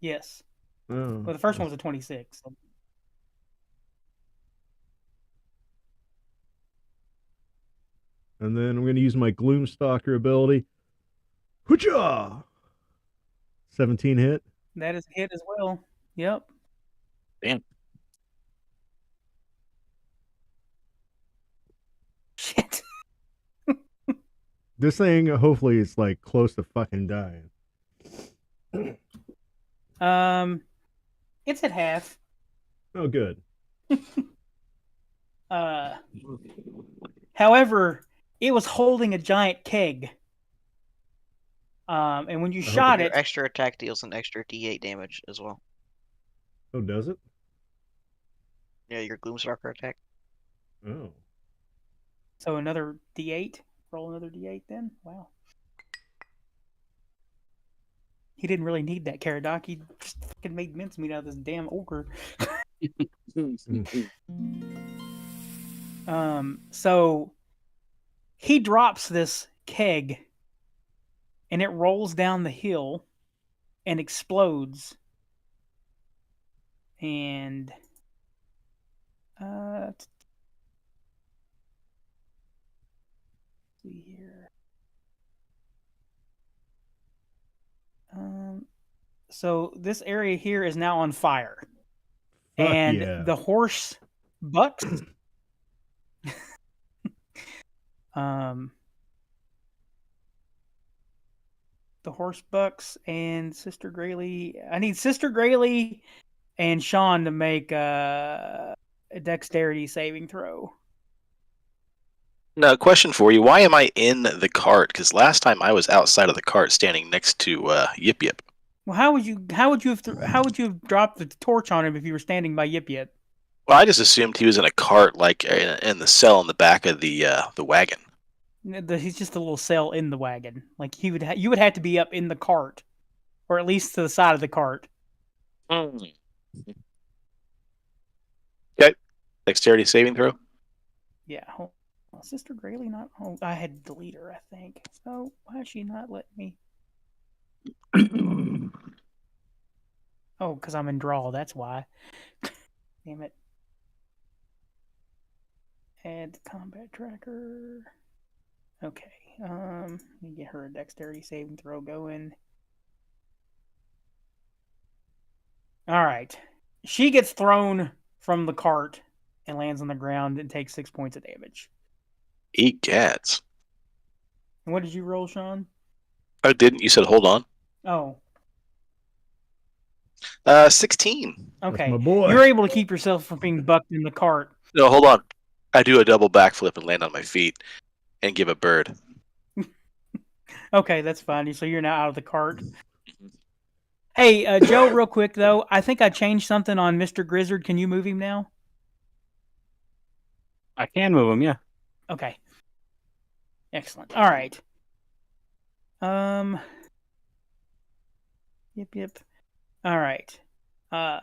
Yes. Oh. Well, the first one was a 26. So. And then I'm going to use my Gloomstalker ability. Hooja! 17 hit. That is a hit as well. Yep. Damn. Shit. This thing, hopefully, is like close to fucking dying. It's at half. Oh, good. However, it was holding a giant keg. And when you shot Your it, extra attack deals an extra D8 damage as well. Oh, does it? Yeah, your Gloomstalker attack. Oh. so another D8. Roll another D8 then. Wow. He didn't really need that Caradoc. He just fucking made mincemeat out of this damn ogre. So he drops this keg and it rolls down the hill and explodes. And let's see here. So this area here is now on fire. Fuck And yeah. the horse bucks. The horse bucks and Sister Grayley. I need Sister Grayley and Sean to make a dexterity saving throw. Now, question for you: why am I in the cart? Because last time I was outside of the cart, standing next to Yip Yip. Well, how would you have dropped the torch on him if you were standing by Yip Yip? Well, I just assumed he was in a cart, like in the cell in the back of the wagon. He's just a little cell in the wagon. Like you would have to be up in the cart, or at least to the side of the cart. Okay. Dexterity saving throw. Yeah. Sister Grayley not. Oh, I had to delete her. I think. Oh, why is she not letting me? Oh, because I'm in draw. That's why. Damn it. Add combat tracker. Okay. Let me get her a dexterity saving throw going. All right. She gets thrown from the cart and lands on the ground and takes 6 points of damage. Eat cats. And what did you roll, Sean? I didn't. You said hold on. Oh, 16. okay. my boy. You're able to keep yourself from being bucked in the cart. No, hold on. I do a double backflip and land on my feet and give a bird. Okay, that's fine. So you're now out of the cart. Hey, Joe, real quick, though. I think I changed something on Mr. Grizzard. Can you move him now? I can move him, yeah. Okay. Excellent. All right. Yep. All right. One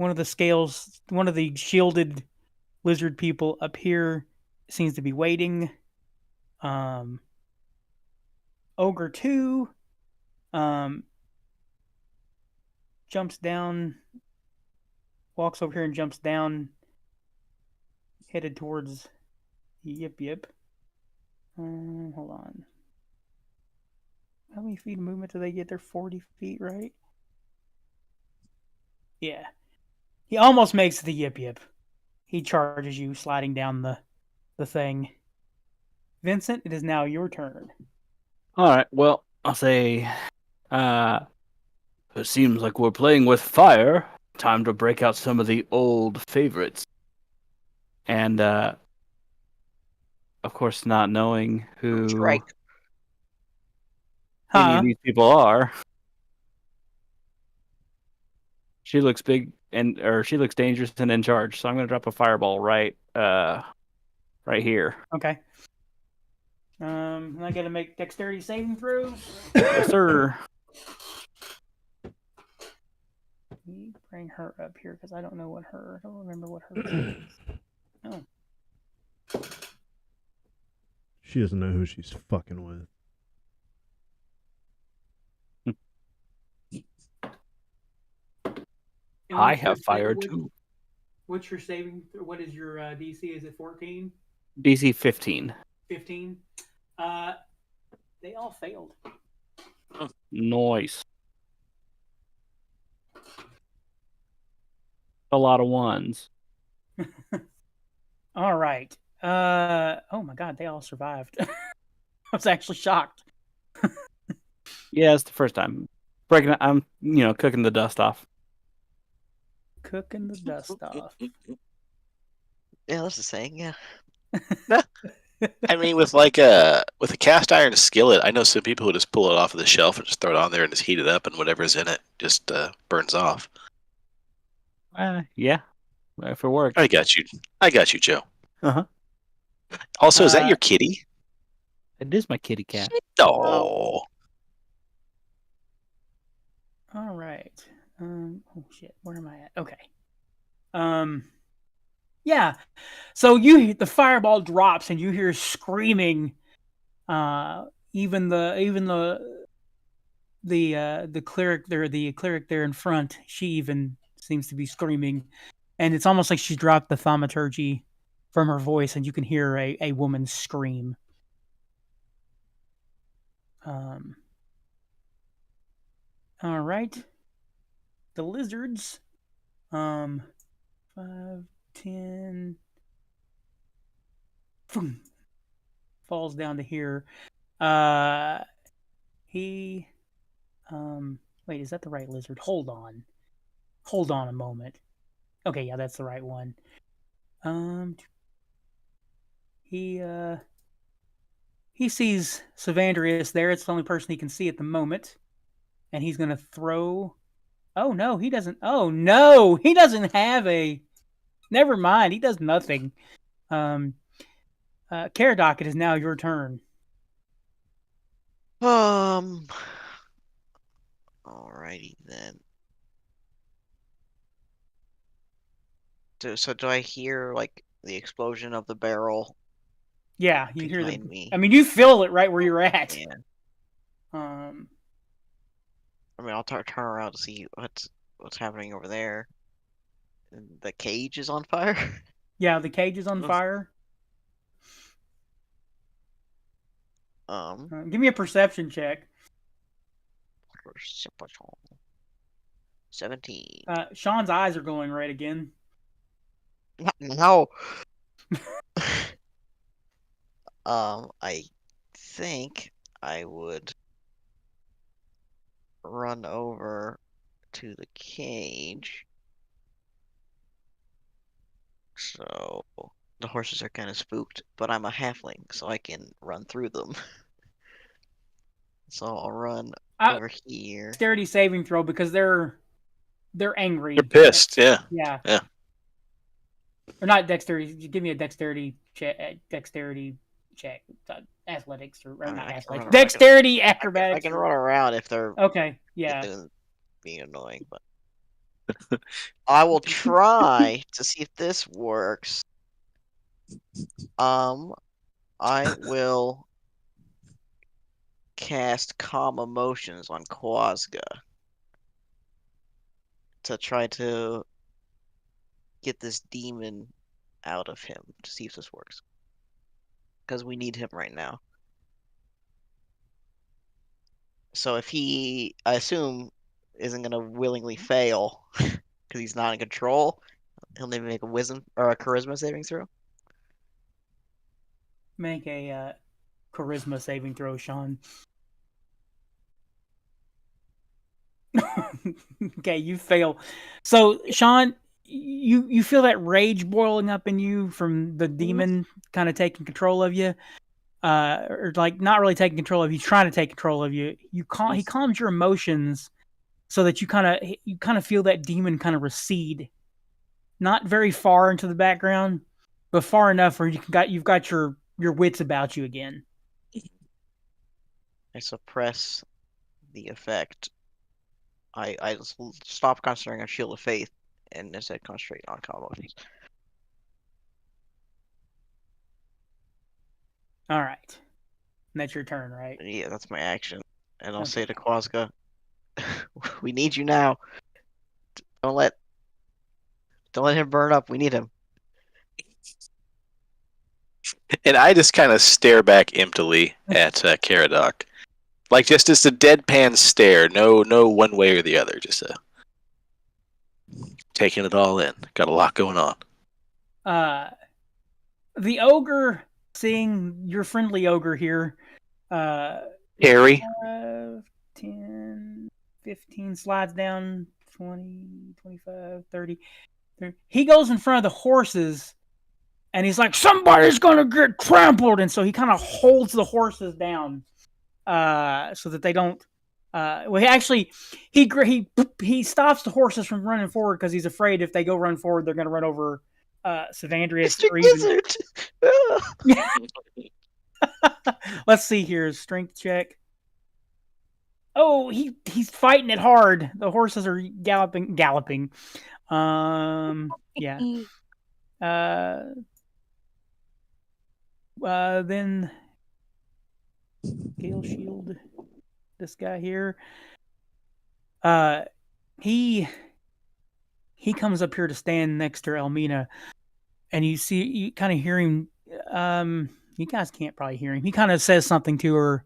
of the shielded lizard people up here seems to be waiting. Ogre 2 jumps down, walks over here and jumps down, headed towards Yip. Hold on. How many feet of movement do they get? They're 40 feet, right? Yeah. He almost makes the Yip. He charges you, sliding down the thing. Vincent, it is now your turn. All right. Well, I'll say, it seems like we're playing with fire. Time to break out some of the old favorites. And, of course, not knowing who Strike. any Huh? of these people are. She looks big or she looks dangerous and in charge. So I'm going to drop a fireball right here. Okay. I got to make dexterity saving throws. Yes, sir. Let me bring her up here because I don't remember what her is. Oh. She doesn't know who she's fucking with. I have fire too. What's your saving? What is your DC? Is it 14? DC 15. 15? They all failed. Nice. A lot of ones. All right. Oh my god, they all survived. I was actually shocked. Yeah, it's the first time. I'm cooking the dust off. Cooking the dust off. Yeah, that's the saying. Yeah. I mean, with a cast iron skillet, I know some people who just pull it off of the shelf and just throw it on there and just heat it up, and whatever's in it just burns off. Yeah, if it works. I got you, Joe. Uh-huh. Also, is that your kitty? It is my kitty cat. No. All right. Oh shit, where am I at? Okay. Yeah. So the fireball drops and you hear screaming. Even the cleric there, in front, she even seems to be screaming, and it's almost like she dropped the thaumaturgy from her voice, and you can hear a woman scream. All right. The lizards. 5, 10. Falls down to here. Wait, is that the right lizard? Hold on a moment. Okay, yeah, that's the right one. He sees Savandrius there. It's the only person he can see at the moment. And he's gonna throw. Oh no, he doesn't. Oh no, he doesn't have a. Never mind, he does nothing. Caradoc, it is now your turn. Alrighty then. So do I hear like the explosion of the barrel? Yeah, you hear behind me? I mean, you feel it right where you're at. Yeah. I mean, I'll turn around to see what's happening over there. The cage is on fire. Yeah, the cage is on Mm. fire. Um, Give me a perception check. 17. Sean's eyes are glowing red again. No. I think I would run over to the cage. So the horses are kind of spooked, but I'm a halfling, so I can run through them. So I'll run over here. Dexterity saving throw because they're angry. You're pissed, yeah. Yeah. Yeah. Or not dexterity. Just give me a dexterity check. Athletics or I not can athletics. run around. Dexterity I acrobatics. can run around if they're Okay. Yeah. being annoying, but I will try to see if this works. I will cast Calm Emotions on Quazga to try to get this demon out of him to see if this works. Because we need him right now. So if he, I assume, isn't going to willingly fail because he's not in control, he'll maybe make a wisdom or a charisma saving throw. Make a charisma saving throw, Sean. Okay, you fail. So, Sean, you feel that rage boiling up in you from the demon kind of taking control of you, or like not really taking control of you, trying to take control of you. He calms your emotions so that you kind of feel that demon kind of recede, not very far into the background, but far enough where you've got your wits about you again. I suppress the effect. I just stop concentrating on Shield of Faith and instead concentrate on Calm Emotions. All right. And that's your turn, right? Yeah, that's my action. And I'll say to Quazga, we need you now. Don't let him burn up. We need him. And I just kind of stare back emptily at Caradoc. Like just a deadpan stare, no one way or the other, just taking it all in. Got a lot going on. The ogre, seeing your friendly ogre here, Harry, 10, 15 slides down, 20, 25, 30. He goes in front of the horses, and he's like, somebody's going to get trampled. And so he kind of holds the horses down so that they don't. He stops the horses from running forward because he's afraid if they go run forward, they're going to run over Savandrius. Mr. Gizzard! Let's see here. Strength check. Oh, he's fighting it hard. The horses are galloping. Yeah. Then Gale Shield. This guy here. He comes up here to stand next to Elmina, and you kind of hear him. You guys can't probably hear him. He kind of says something to her.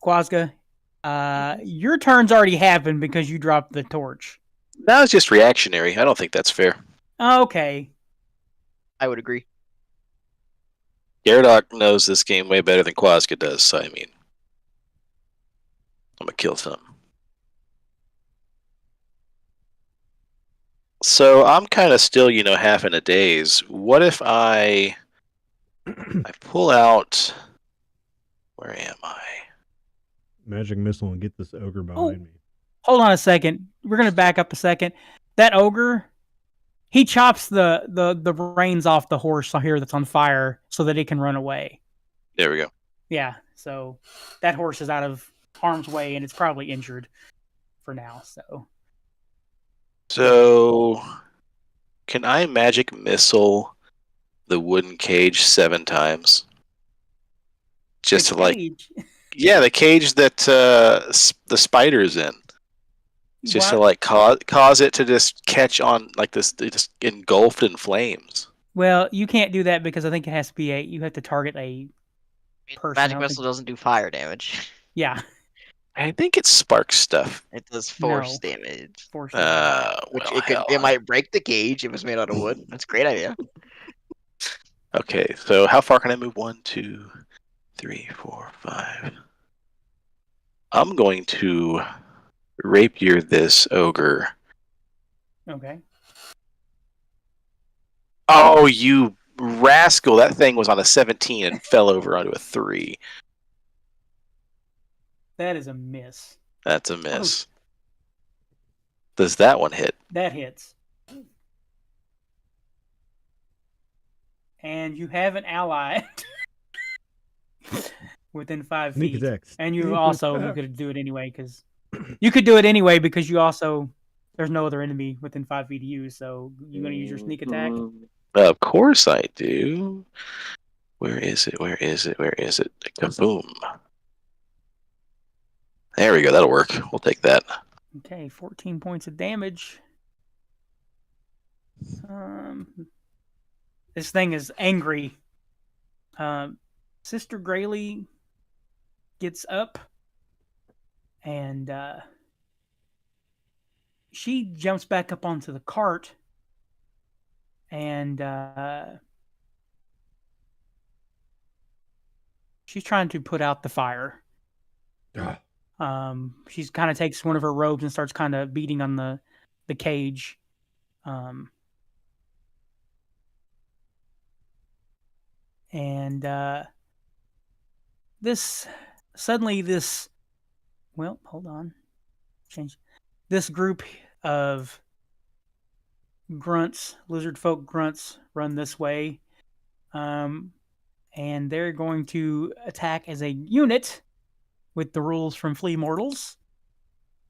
Quazga, your turn's already happened because you dropped the torch. that was just reactionary. I don't think that's fair. Okay. I would agree. Gyaradoc knows this game way better than Quazga does, so I mean, I'm gonna kill something. So I'm kind of still, half in a daze. What if I pull out? Where am I? Magic missile and get this ogre behind me. Hold on a second. We're gonna back up a second. That ogre, he chops the reins off the horse here that's on fire so that it can run away. There we go. Yeah, so that horse is out of harm's way and it's probably injured for now. So, can I magic missile the wooden cage 7 times? Just The to like, cage. the cage that the spider's in. Just to Why- like cause it to just catch on like this, just engulfed in flames. Well, you can't do that because I think it has to be you have to target a person. I Magic don't missile think- doesn't do fire damage. Yeah, I think it sparks stuff. It does force No. damage. force. Which Well, hell. it might break the cage if it's made out of wood. That's a great idea. Okay, so how far can I move? 1, 2, 3, 4, 5. I'm going to rapier this ogre. Okay. Oh, you rascal! That thing was on a 17 and fell over onto a 3. That is a miss. That's a miss. Does that one hit? That hits. And you have an ally within 5 Sneak feet. attack. And you Sneak also attack. could do it anyway because you could do it anyway because you also there's no other enemy within 5 feet of you, so you're gonna use your sneak attack. Of course I do. Where is it? Where is it? Where is it? Kaboom. There we go. That'll work. We'll take that. Okay, 14 points of damage. This thing is angry. Sister Grayley gets up and she jumps back up onto the cart and she's trying to put out the fire. She's kind of takes one of her robes and starts kind of beating on the cage. And this well, hold on. This group of grunts, lizard folk grunts, run this way. And they're going to attack as a unit with the rules from Flea Mortals.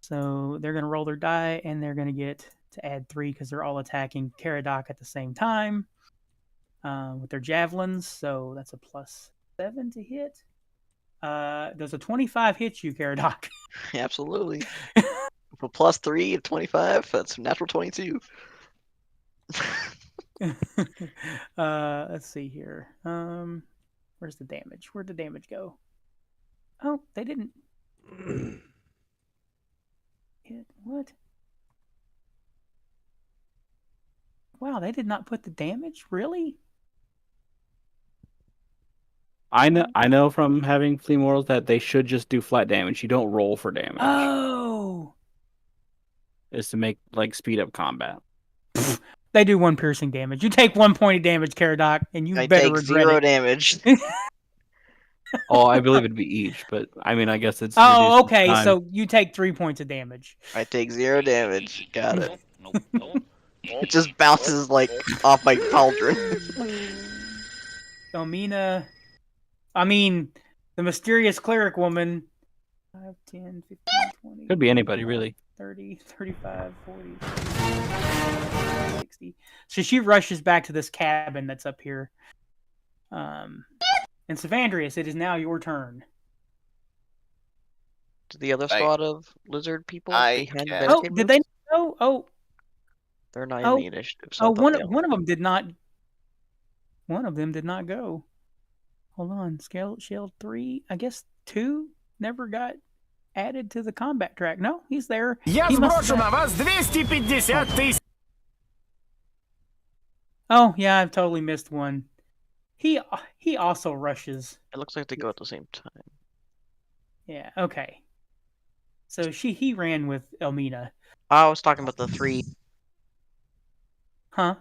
So they're going to roll their die, and they're going to get to add 3 because they're all attacking Caradoc at the same time with their javelins. So that's a +7 to hit. Does a 25 hit you, Caradoc? Absolutely. For +3 of 25, that's a natural 22. Let's see here. Where's the damage? Where'd the damage go? Oh, they didn't hit. What? Wow, they did not put the damage? Really? I know from having Flea Mortals that they should just do flat damage. You don't roll for damage. Oh, Is to make like speed up combat. they do 1 piercing damage. You take 1 point of damage, Caradoc, and you I better take regret 0 it. damage. Oh, I believe it'd be each, but I mean, I guess it's. Oh, reduced okay. time. So you take 3 points of damage. I take 0 damage. Got it. It just bounces like off my pauldron. Elmina, the mysterious cleric woman. 5, 10, 15, 20. Could be anybody, really. 30, 35, 40, 60. So she rushes back to this cabin that's up here. And Savandrius, it is now your turn. To the other squad of lizard people I behind the can- barricade Did they? moves? Oh, They're not oh, in the initiative. So I thought they all one of were. them did not. One of them did not go. Hold on, shield 3. I guess 2 never got added to the combat track. No, he's there. Я He must сброшу have- на вас 250 тысяч. Oh yeah, I've totally missed one. He also rushes. It looks like they go at the same time. Yeah. Okay. So he ran with Elmina. I was talking about the 3. Huh?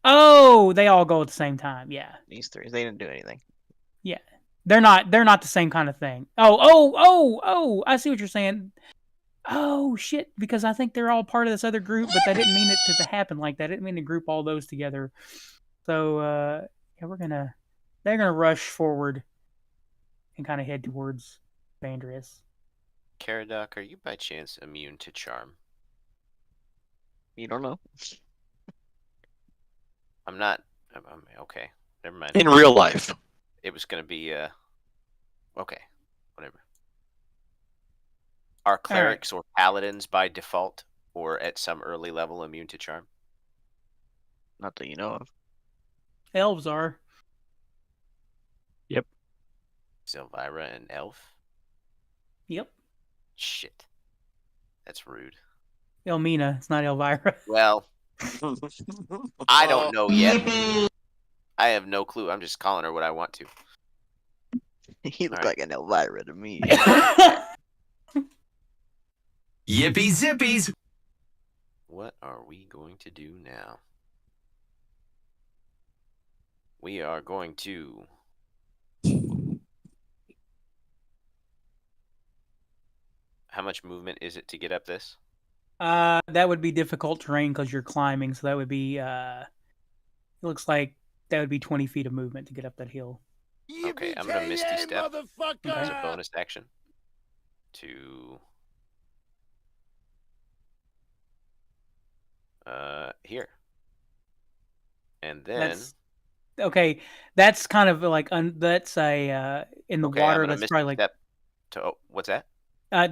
Oh, they all go at the same time. Yeah. These 3. They didn't do anything. Yeah. They're not the same kind of thing. Oh, I see what you're saying. Oh shit, because I think they're all part of this other group, but that didn't mean it to happen like that. I didn't mean to group all those together. So yeah, they're gonna rush forward and kind of head towards Vandrius. Caradoc, are you by chance immune to charm? You don't know. I'm not. Okay, never mind. In real life. It was gonna be okay, whatever. Are clerics or paladins by default or at some early level immune to charm? Not that you know of. Elves are. Is Elvira an elf? Yep. Shit. That's rude. Elmina. It's not Elvira. Well, I don't know yet. I have no clue. I'm just calling her what I want to. He looked Alright. like an Elvira to me. Yippee zippies! What are we going to do now? We are going to... How much movement is it to get up this? That would be difficult terrain because you're climbing, so that would be it looks like that would be 20 feet of movement to get up that hill. Okay, I'm gonna Misty Step as Okay. a bonus action to here. And then Okay, that's kind of like that's a in the okay, I'm water. gonna That's Misty probably like Step to what's that?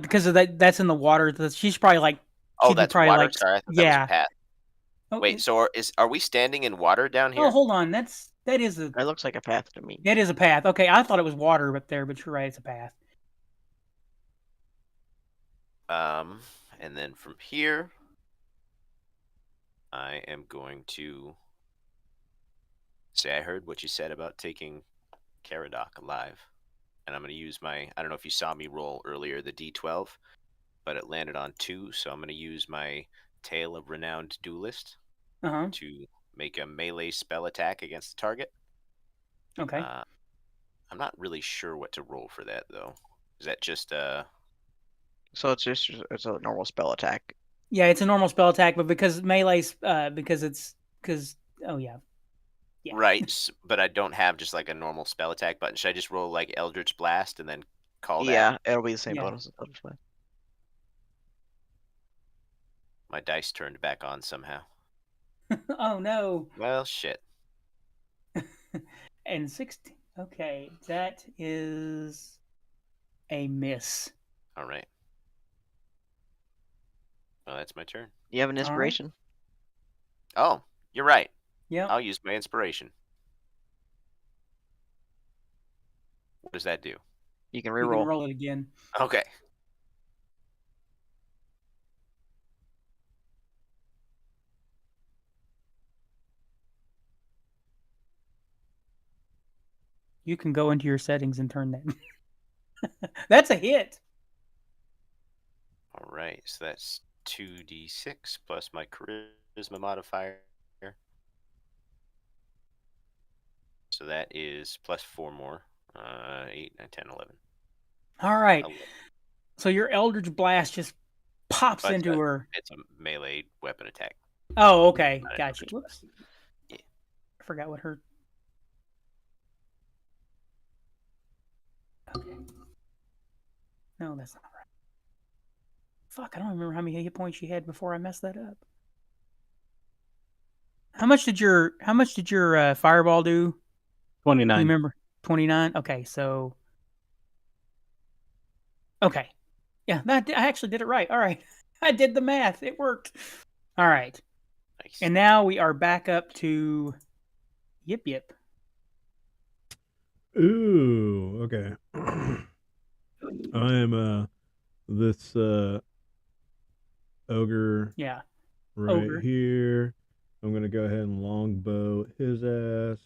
because of that. That's in the water. She's probably like Oh, she'd be that's probably water. like Sorry, I thought yeah. that was a path. Oh, Wait, so are we standing in water down here? oh, hold on. That is a That looks like a path to me. that is a path. Okay, I thought it was water up there, but you're right. It's a path. And then from here, I am going to say I heard what you said about taking Caradoc alive. And I'm going to use I don't know if you saw me roll earlier, the D12, but it landed on 2, so I'm going to use my Tale of Renowned Duelist to make a melee spell attack against the target. Okay. I'm not really sure what to roll for that, though. Is that just So it's a normal spell attack. Yeah, it's a normal spell attack, but because melee's oh yeah. Yeah. right? But I don't have just like a normal spell attack button. Should I just roll like Eldritch Blast and then call that? Yeah, it'll be the same Yeah. bonus as Eldritch Blast. My dice turned back on somehow. Oh no. Well, shit. And 16. Okay, that is a miss. All right. Well, that's my turn. You have an All right. inspiration. Oh, you're right. Yeah. I'll use my inspiration. What does that do? You can You can reroll. roll it again. Okay. You can go into your settings and turn that. That's a hit. All right. So that's 2d6 plus my charisma modifier. So that is plus 4 more. 8, 9, 10, 11. All right. 11. So your Eldritch Blast just pops But into her. It's a melee weapon attack. Oh, okay. Not an Gotcha. Eldritch Whoops. Yeah. I forgot what her. Okay. No, that's not right. Fuck, I don't remember how many hit points she had before I messed that up. How much did your fireball do? Do 29. you remember? 29? Okay, so okay. Yeah, I actually did it right. All right. I did the math. It worked. All right. Nice. And now we are back up to Yip Yip. Ooh, okay. I am this ogre Yeah. right ogre. here. I'm gonna go ahead and longbow his ass.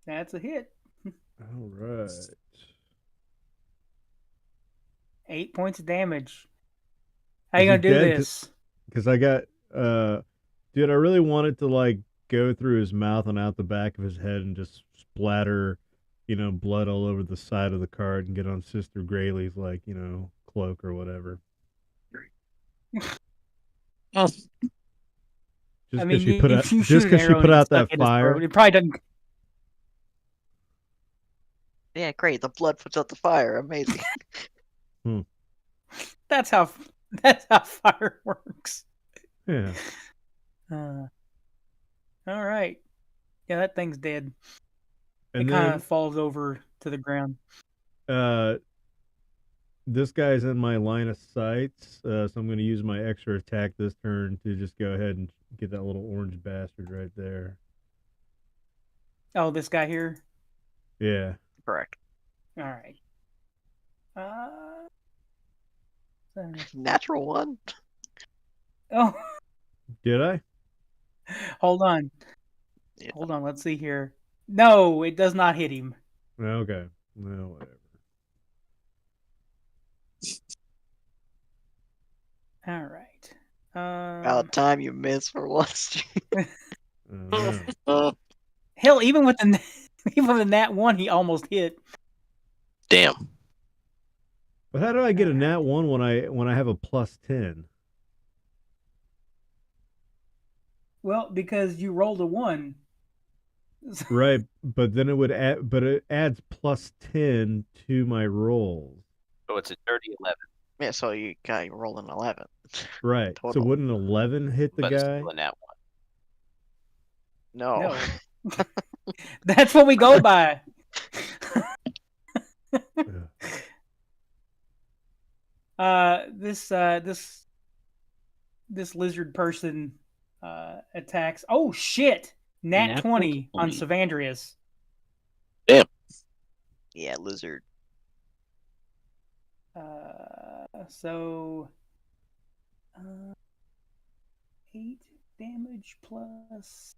That's a hit. All right. 8 points of damage. How you gonna do this? Because I got dude, I really wanted to like go through his mouth and out the back of his head and just splatter, blood all over the side of the cart and get on Sister Grayley's like, cloak or whatever. Just I because mean, she put out, if you just shoot an because she arrow put and out it's stuck that in his fire. throat, it probably doesn't. Yeah, great. The blood puts out the fire. Amazing. That's how fire works. Yeah. All right. Yeah, that thing's dead. And it kind then of falls over to the ground. this guy's in my line of sight, so I'm going to use my extra attack this turn to just go ahead and get that little orange bastard right there. Oh, this guy here? Yeah. Correct. All right. Natural one. Oh, Did I? hold on. Yeah. Hold on. Let's see here. No, it does not hit him. Okay. No, whatever. All right. About time you missed for once. No. Hell, even with the even with that one, he almost hit. Damn. But how do I get a nat 1 when I have a +10? Well, because you rolled a 1. Right, but then it adds +10 to my rolls. So it's a dirty 11, Yeah, so you got rolling 11. Right. So Total. wouldn't 11 hit the but it's guy? still a nat 1. No. No. That's what we go by. This lizard person attacks. Oh shit! Nat 20 on 20. Savandrius. Damn. Yeah, lizard. So 8 damage plus.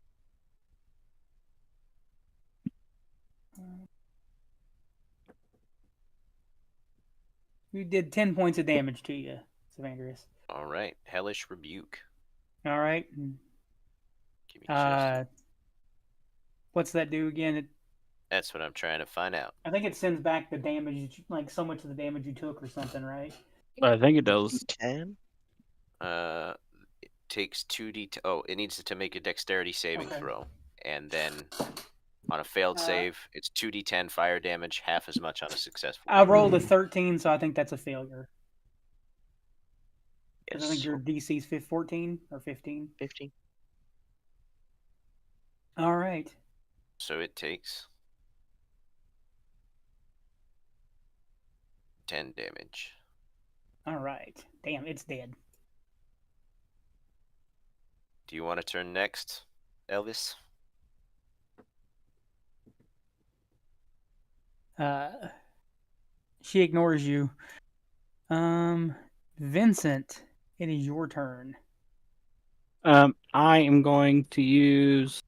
We did 10 points of damage to you, Savandrius. All right, hellish rebuke. All right. Give me just. What's that do again? That's what I'm trying to find out. I think it sends back the damage, like so much of the damage you took or something, right? I think it does. 10? It takes 2d. Oh, it needs to make a dexterity saving Okay. throw, and then on a failed save, it's 2d10 fire damage, half as much on a successful. I rolled a 13, so I think that's a failure. 'Cause Yes. I think your DC's 14 or 15. 15. All right. So it takes 10 damage. All right. Damn, it's dead. Do you want to turn next, Elvis? She ignores you. Vincent, it is your turn. I am going to use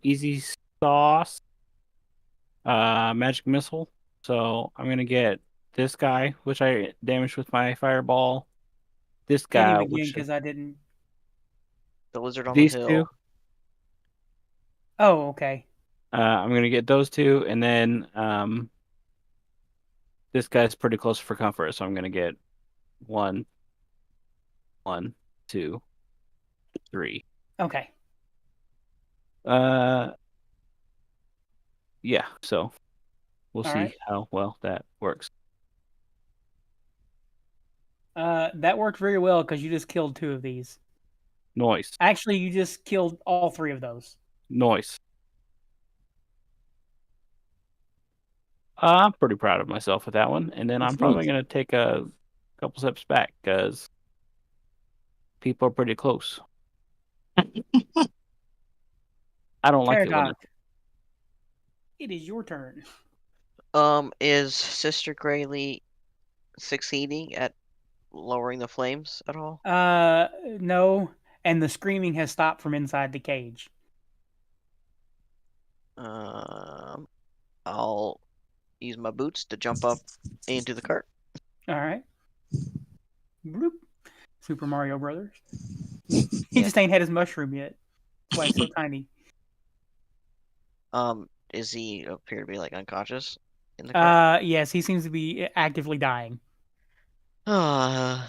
Easy Sauce, Magic Missile. So I'm gonna get this guy, which I damaged with my fireball. This Hit guy, him again which because I didn't. The lizard on these the hill. two. Oh, okay. I'm gonna get those two, and then this guy's pretty close for comfort, so I'm gonna get 1, 2, 3. Okay. Yeah. So we'll All see right. how well that works. That worked very well because you just killed 2 of these. Noise. Actually, you just killed all 3 of those. Noise. I'm pretty proud of myself with that one, and then I'm probably gonna take a couple steps back because people are pretty close. I don't like it when Caradoc, it is your turn. Is Sister Graylee succeeding at lowering the flames at all? No, and the screaming has stopped from inside the cage. I'll use my boots to jump up into the cart. All right. Bloop. Super Mario Brothers. He just ain't had his mushroom yet. That's why he's so tiny. Is he appear to be like unconscious in the cart? Yes, he seems to be actively dying. Is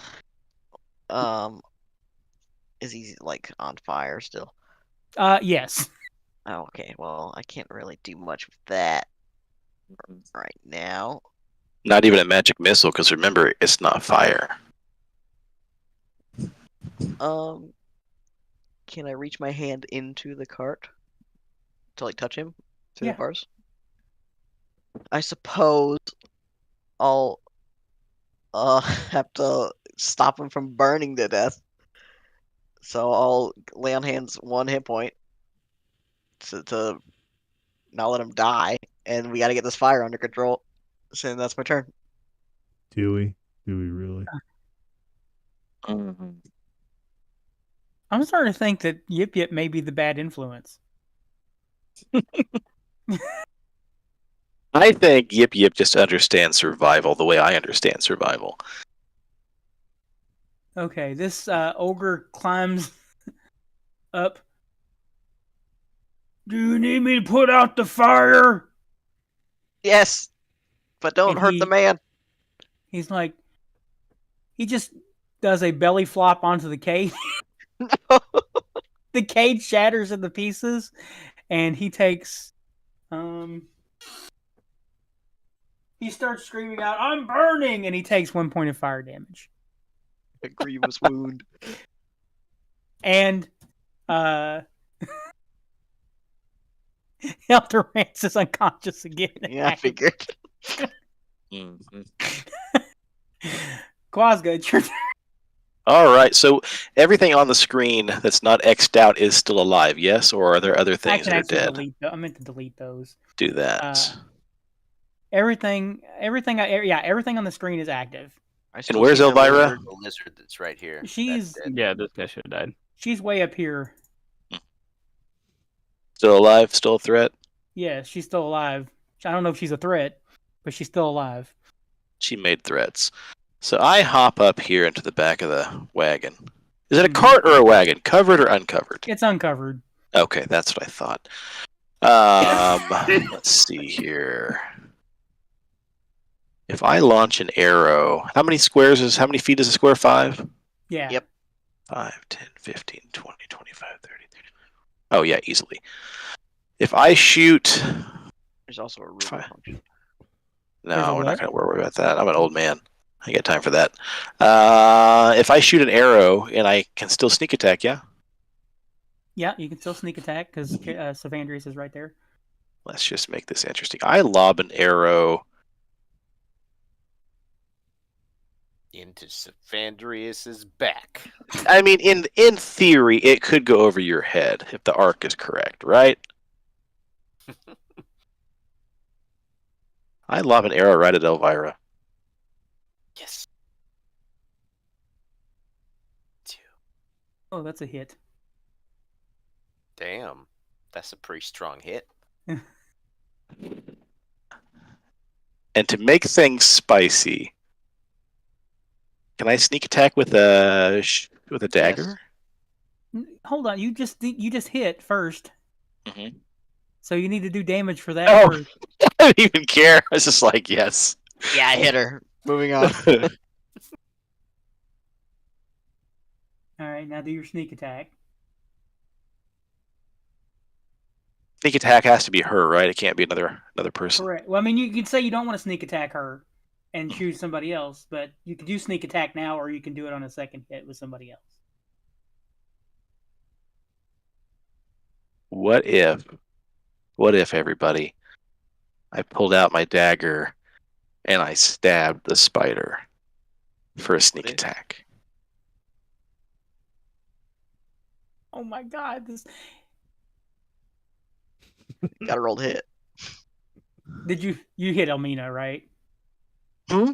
he like on fire still? Yes. Oh, okay. Well, I can't really do much with that right now. Not even a magic missile, because remember, it's not fire. Can I reach my hand into the cart to like touch him through Yeah. the bars? I suppose I'll have to stop him from burning to death. So I'll lay on hands 1 hit point to not let him die, and we got to get this fire under control. So that's my turn. Do we? Do we really? Mhm. I'm starting to think that Yip Yip may be the bad influence. I think Yip Yip just understands survival the way I understand survival. Okay, this ogre climbs up. Do you need me to put out the fire? Yes, but don't And hurt the man. He's like, he just does a belly flop onto the cage. The cage shatters into pieces, and he takes, he starts screaming out, "I'm burning!" And he takes 1 point of fire damage. A grievous wound. And, Elder Rance is unconscious again. Yeah, I figured. Mhm. Quasga, it's your turn. All right, so everything on the screen that's not X'd out is still alive, yes? Or are there other I things can that are actually dead? delete those. I meant to delete those. Do that. Everything on the screen is active. I And still where's see the Elvira? lizard. The lizard that's right here. She's That's dead. Yeah, this guy should have died. she's way up here. Still alive? Still a threat? Yeah, she's still alive. I don't know if she's a threat, but she's still alive. She made threats. So I hop up here into the back of the wagon. Is it a Mhm. cart or a wagon? Covered or uncovered? It's uncovered. Okay, that's what I thought. Let's see here. If I launch an arrow, how many feet is a square? 5? Yeah. Yep. 5, 10, 15, 20, 25, 30, 30. Oh, yeah, easily. If I shoot... There's also a ruler Fine. function. There's a No, we're not what? going to worry about that. I'm an old man. I ain't got time for that. If I shoot an arrow and I can still sneak attack, yeah? Yeah, you can still sneak attack because Savandrius is right there. Let's just make this interesting. I lob an arrow. Into Savandrius's back. I mean, in theory, it could go over your head if the arc is correct, right? I lob an arrow right at Elvira. Yes. 2. Oh, that's a hit. Damn. That's a pretty strong hit. And to make things spicy, can I sneak attack with a dagger? Hold on, you just hit first, Mhm. so you need to do damage for that. Oh. First. I didn't even care. I was just like, yes. Yeah, I hit her. Moving on. All right, now do your sneak attack. Sneak attack has to be her, right? It can't be another person. Correct. Well, I mean, you could say you don't want to sneak attack her and choose somebody else, but you could do sneak attack now, or you can do it on a second hit with somebody else. What if everybody, I pulled out my dagger and I stabbed the spider for a sneak if? attack? Oh my god! Gotta roll to hit. Did you hit Elmina, right? Hmm?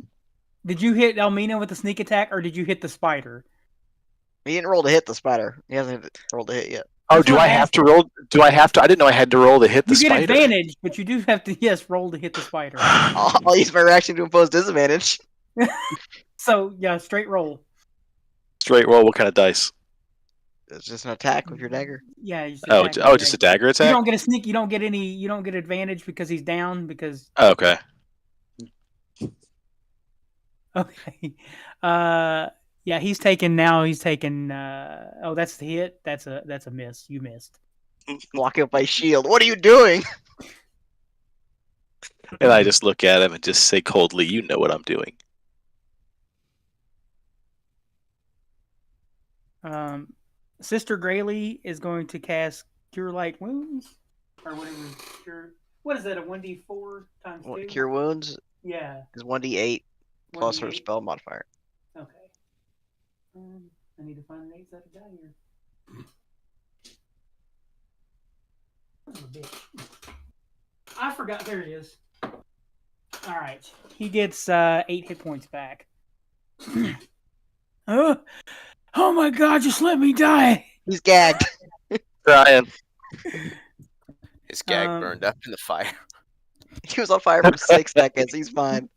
Did you hit Elmina with the sneak attack, or did you hit the spider? He didn't roll to hit the spider. He hasn't rolled to hit yet. Oh, That's do what I I have asked. to roll? Do I have to? I didn't know I had to roll to hit the You get spider. advantage, but you do have to roll to hit the spider. I'll use my reaction to impose disadvantage. So yeah, straight roll. Straight roll. What kind of dice? It's just an attack with your dagger. Yeah. You just Oh, attack oh, with just a your- dagger You attack. don't get a sneak. You don't get any. You don't get advantage because he's down. Because Oh, okay. okay. Yeah, he's taken now. He's taken. Oh, that's the hit. That's a miss. You missed. Blocking up my shield. What are you doing? And I just look at him and just say coldly, "You know what I'm doing." Sister Grayley is going to cast Cure Light Wounds, or whatever. Cure. What is that? A 1d4 times 2? Cure wounds Yeah. is 1d8. plus her 1d8. spell modifier. Okay. I need to find an 8-sided die here. Son of a bitch. I forgot. There it is. All right. He gets 8 hit points back. Oh my god, just let me die. He's gagged. Ryan. His gag burned up in the fire. He was on fire for 6 seconds. He's fine.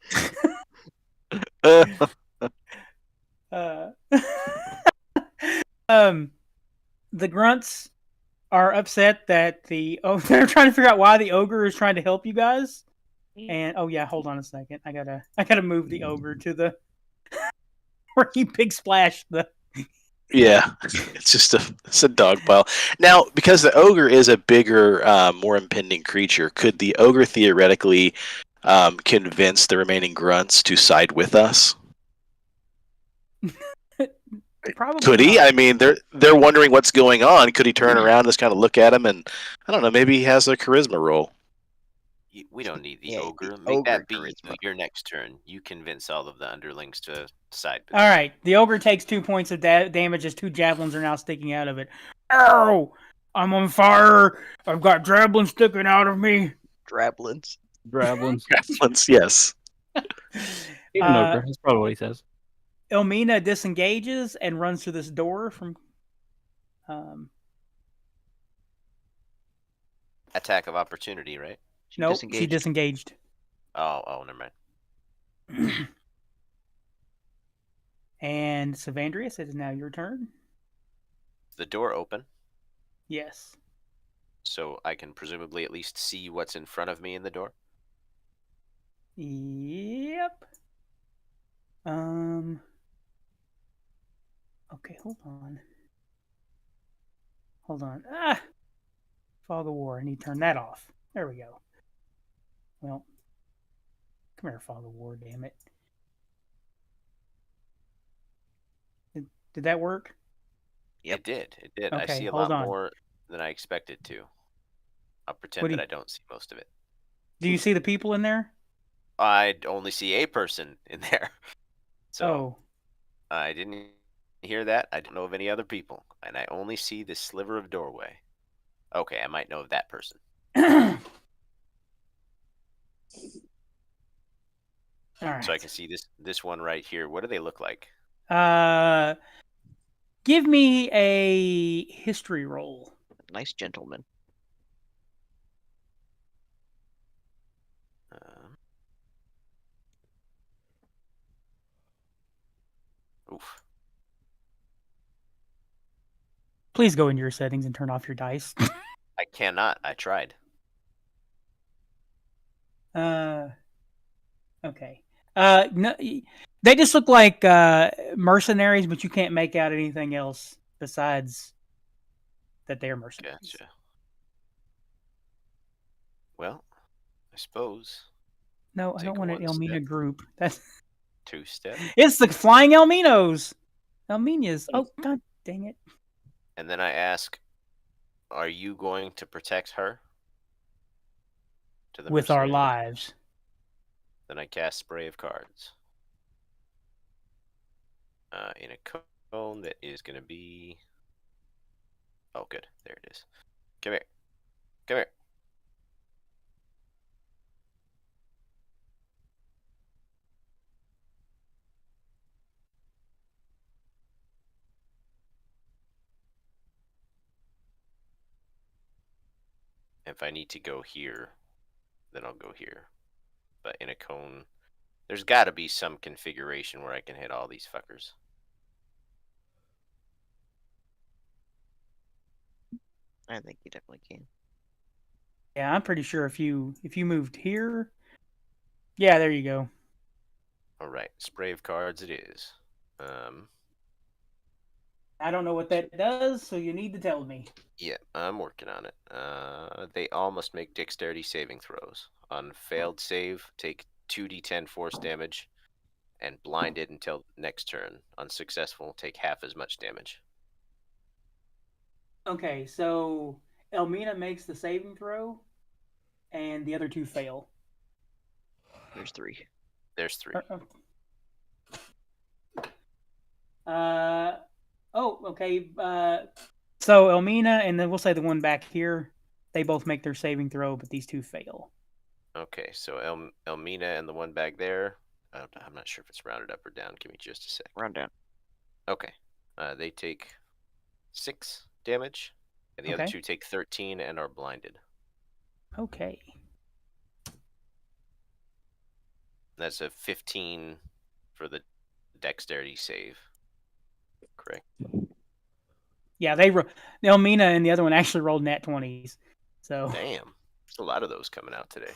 The grunts are upset that they're trying to figure out why the ogre is trying to help you guys. And hold on a second. I gotta move the ogre to the where he big splashed the. Yeah, it's a dog pile. Now, because the ogre is a bigger, more impending creature, could the ogre theoretically convince the remaining grunts to side with us? Probably Could he? not. I mean, they're wondering what's going on. Could he turn around and just kind of look at him and, I don't know, maybe he has a charisma roll. We don't need the Yeah, ogre. the Make ogre that be charisma. your next turn. You convince all of the underlings to side. All right, the ogre takes 2 points of damage as 2 javelins are now sticking out of it. Ow! I'm on fire. I've got javelins sticking out of me. Drablins. Grablins. Grablins, yes. He's an ogre. That's probably what he says. Elmina disengages and runs through this door from. Attack of opportunity, right? Nope, she disengaged. Oh, never mind. And Savandrius, it is now your turn. The door open, Yes. so I can presumably at least see what's in front of me in the door. Yep. Okay, hold on. Fog of War. I need to turn that off. There we go. Well, come here, Fog of War, damn it. Did that work? Yep. It did. I Okay, see a hold lot on. more than I expected to. I'll pretend that I don't see most of it. Do you see the people in there? I only see a person in there. So Oh. I didn't hear that. I don't know of any other people. And I only see this sliver of doorway. Okay, I might know of that person. All right. So I can see this one right here. What do they look like? Give me a history roll. Nice gentleman. Oof. Please go into your settings and turn off your dice. I cannot. I tried. Okay. No, they just look like mercenaries, but you can't make out anything else besides that they are mercenaries. Gotcha. Well, I suppose. No, I don't want an Elmina group. That's 2-step. It's the flying Elminos. Elminas. Oh, god dang it. And then I ask, are you going to protect her? With our mercenary? lives. Then I cast Spray of Cards. In a cone that is going to be... Oh, good. There it is. Come here. Come here. If I need to go here, then I'll go here. But in a cone, there's got to be some configuration where I can hit all these fuckers. I think you definitely can. Yeah, I'm pretty sure if you moved here. Yeah, there you go. All right, Spray of Cards it is. I don't know what that does, so you need to tell me. Yeah, I'm working on it. They all must make dexterity saving throws. On failed save, take 2d10 force damage, and blinded until next turn. Unsuccessful, take half as much damage. Okay, so Elmina makes the saving throw, and the other two fail. There's 3. There's 3. Okay. So Elmina and then we'll say the one back here, they both make their saving throw, but these two fail. Okay, so Elmina and the one back there. I'm not sure if it's rounded up or down. Give me just a sec. Round down. Okay. They take 6 damage, and the other Okay. 2 take 13 and are blinded. Okay. That's a 15 for the dexterity save. Correct. Yeah, Elmina and the other one actually rolled nat 20s. So Damn. There's a lot of those coming out today.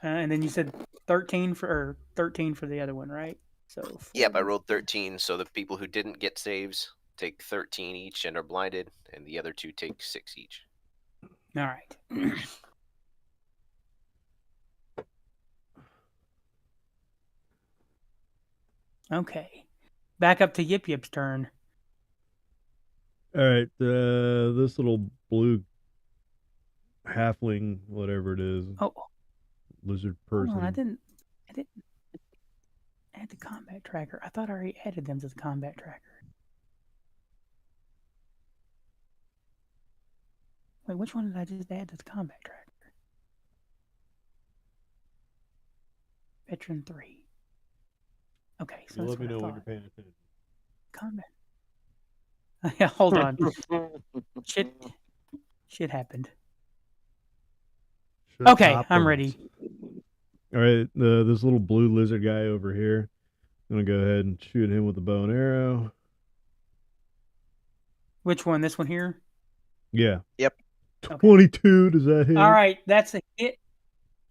and then you said 13 for the other one, right? So Yep, I rolled 13, so the people who didn't get saves take 13 each and are blinded, and the other 2 take 6 each. All right. Okay. Back up to Yip Yip's turn. All right, this little blue halfling, whatever it is, Oh, lizard hold person. on. I didn't add the combat tracker. I thought I already added them to the combat tracker. Wait, which one did I just add to the combat tracker? Veteran 3. Okay, so You that's let me what I know when thought. you're paying attention. Combat. Yeah, hold on. Shit happened. Shit Okay, I'm happens. ready. All right, this little blue lizard guy over here. I'm gonna go ahead and shoot him with a bow and arrow. Which one? This one here? Yeah. Yep. 22. Does that hit? All right, that's a hit.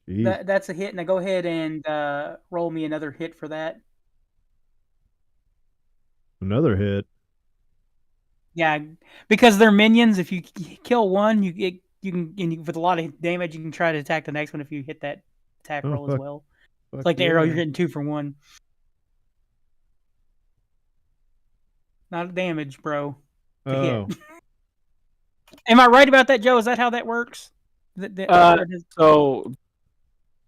Jeez. That's a hit. Now go ahead and roll me another hit for that. Another hit. Yeah, because they're minions. If you kill one, you can with a lot of damage, you can try to attack the next one if you hit that attack Oh, roll as fuck. well. Fuck It's like the arrow, yeah. you're getting 2 for 1. Not damage, bro. To Oh, hit. Am I right about that, Joe? Is that how that works? So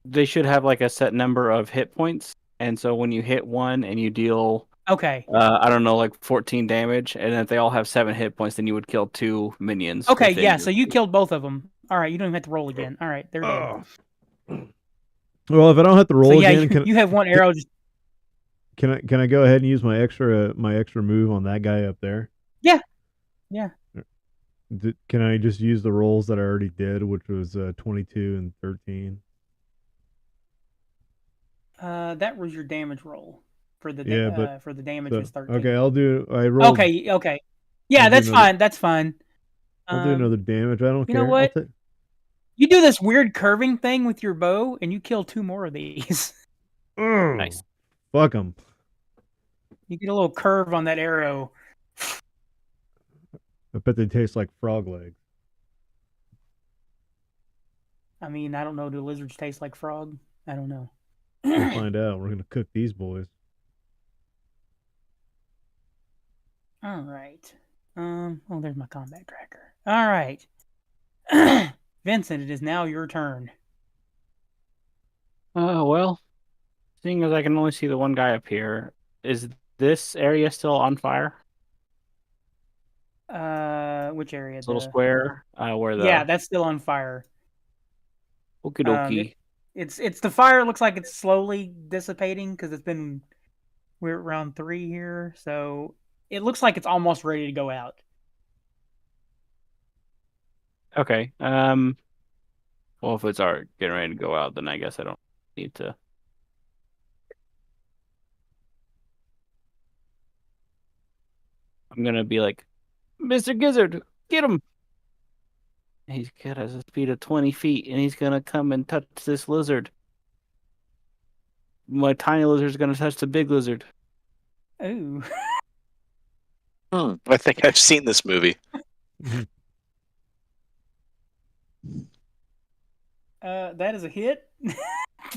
they should have like a set number of hit points, and so when you hit one and you deal, Okay. I don't know, like 14 damage, and if they all have 7 hit points, then you would kill 2 minions. Okay, within yeah. your- So you killed both of them. All right, you don't even have to roll again. All right, they're dead. oh. Well, if I don't have to roll So yeah, again, you have one arrow. Just can I go ahead and use my extra move on that guy up there? Yeah. Can I just use the rolls that I already did, which was 22 and 13? That was your damage roll for the Yeah, but for the damage So, was 13. okay, I'll do. I rolled. Okay. Yeah, I'll do that's another- fine. That's fine. I'll do another damage. I don't you care. know what? I'll You do this weird curving thing with your bow, and you kill 2 more of these. Nice. Fuck them. You get a little curve on that arrow. I bet they taste like frog legs. I mean, I don't know. Do lizards taste like frog? I don't know. We'll find out. We're gonna cook these boys. All right. Oh, there's my combat tracker. All right. Vincent, it is now your turn. Well, seeing as I can only see the one guy up here, is this area still on fire? Which area? This little square, where the Yeah, that's still on fire. okie dokie. It's the fire looks like it's slowly dissipating because we're at round 3 here, so it looks like it's almost ready to go out. Okay. Well, if it's already getting ready to go out, then I guess I don't need to. I'm gonna be like, Mr. Gizzard, get him! He's got a speed of 20 feet, and he's gonna come and touch this lizard. My tiny lizard's gonna touch the big lizard. Ooh. I think I've seen this movie. That is a hit.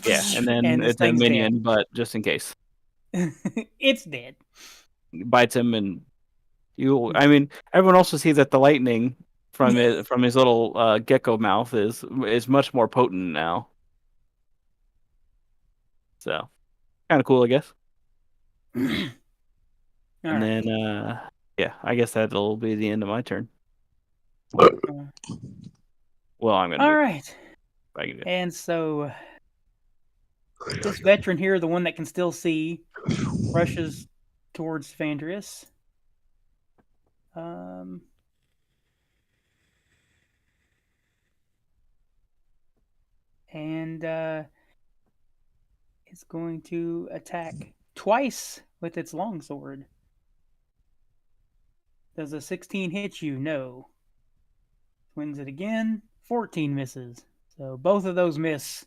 Yeah, and then this it's a thing's minion, but just in case. dead. It's dead. Bites him, and I mean, everyone also sees that the lightning from his little gecko mouth is much more potent now. So, kind of cool, I guess. And right. then, yeah, I guess that'll be the end of my turn. Uh, Well, I'm gonna all move. right. I can do it. And so this veteran here, the one that can still see, rushes towards Vandrius. And it's going to attack twice with its longsword. Does a 16 hit you? No. Swings it again. 14 misses. So both of those miss.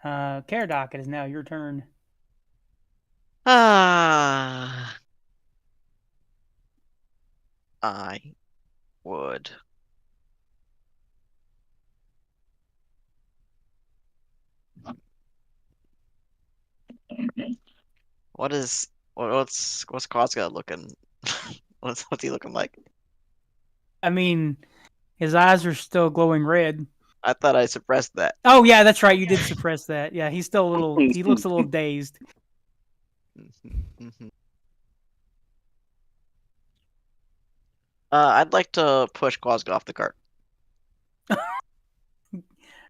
Caradoc, it is now your turn. I would. What's Quasga looking? what's he looking like? I mean, his eyes are still glowing red. I thought I suppressed that. Oh yeah, that's right. You did suppress that. Yeah, he's still a little. He looks a little dazed. I'd like to push Quasga off the cart.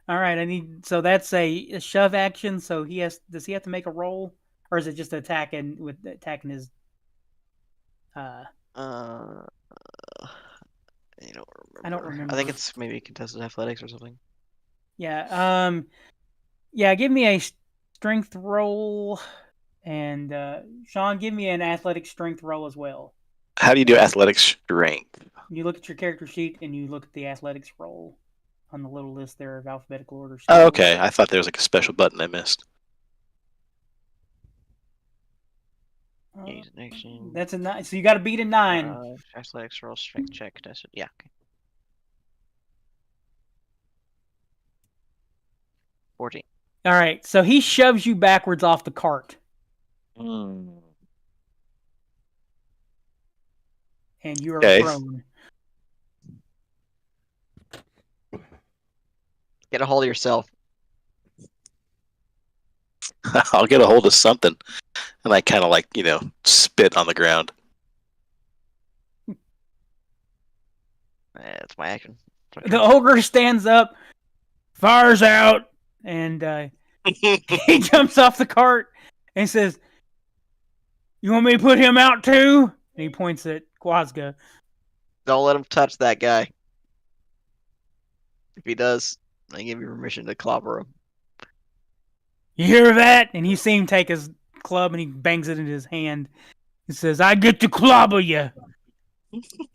All right, I need. So that's a shove action. So he has. Does he have to make a roll, or is it just attacking attacking his? I don't remember. I don't remember. I think it's maybe contested athletics or something. Yeah. Yeah. Give me a strength roll, and Sean, give me an athletic strength roll as well. How do you do athletic strength? You look at your character sheet and you look at the athletics roll on the little list there of alphabetical order. Oh, okay. I thought there was like a special button I missed. That's a 9. So you got to beat a 9. Athletics roll, strength check, contested. Yeah. Okay. 14. All right. So he shoves you backwards off the cart. And you are prone. Get a hold of yourself. I'll get a hold of something. And I kind of spit on the ground. That's my action. The ogre stands up, fires out, and he jumps off the cart and says, "You want me to put him out too?" And he points at Quasga. Don't let him touch that guy. If he does, I give you permission to clobber him. You hear that? And you see him take his club and he bangs it in his hand. He says, "I get to clobber you.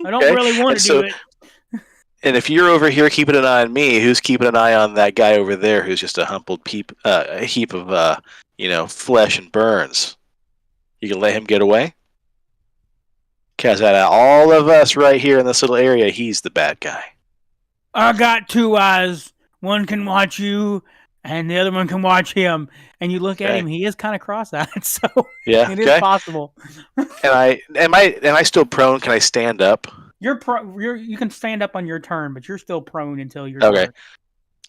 I don't really want to do it." And if you're over here keeping an eye on me, who's keeping an eye on that guy over there who's just a humbled heap of flesh and burns? You can let him get away? Because out of all of us right here in this little area, he's the bad guy. I got 2 eyes. One can watch you, and the other one can watch him. And you look at him; he is kind of cross-eyed, so yeah, it is possible. And am I still prone? Can I stand up? You can stand up on your turn, but you're still prone until you're okay. Turn.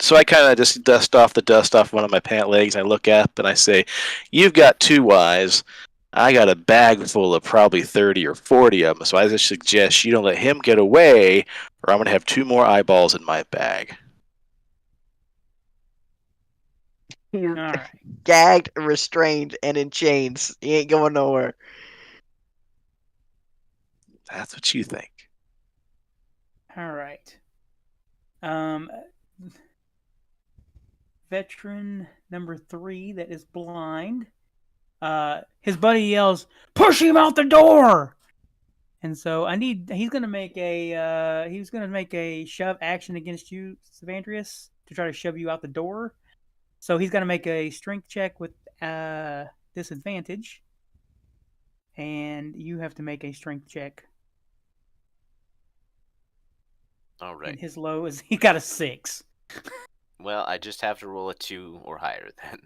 So I kind of just dust off one of my pant legs. And I look up and I say, "You've got 2 eyes. I got a bag full of probably 30 or 40 of them. So I just suggest you don't let him get away, or I'm going to have 2 more eyeballs in my bag." He's gagged, restrained, and in chains. He ain't going nowhere. That's what you think. All right. Veteran number 3 that is blind. His buddy yells, "Push him out the door!" And so he's gonna make a shove action against you, Savandrius, to try to shove you out the door. So he's gonna make a strength check with disadvantage. And you have to make a strength check. All right. And his low is he got a 6. Well, I just have to roll a 2 or higher then.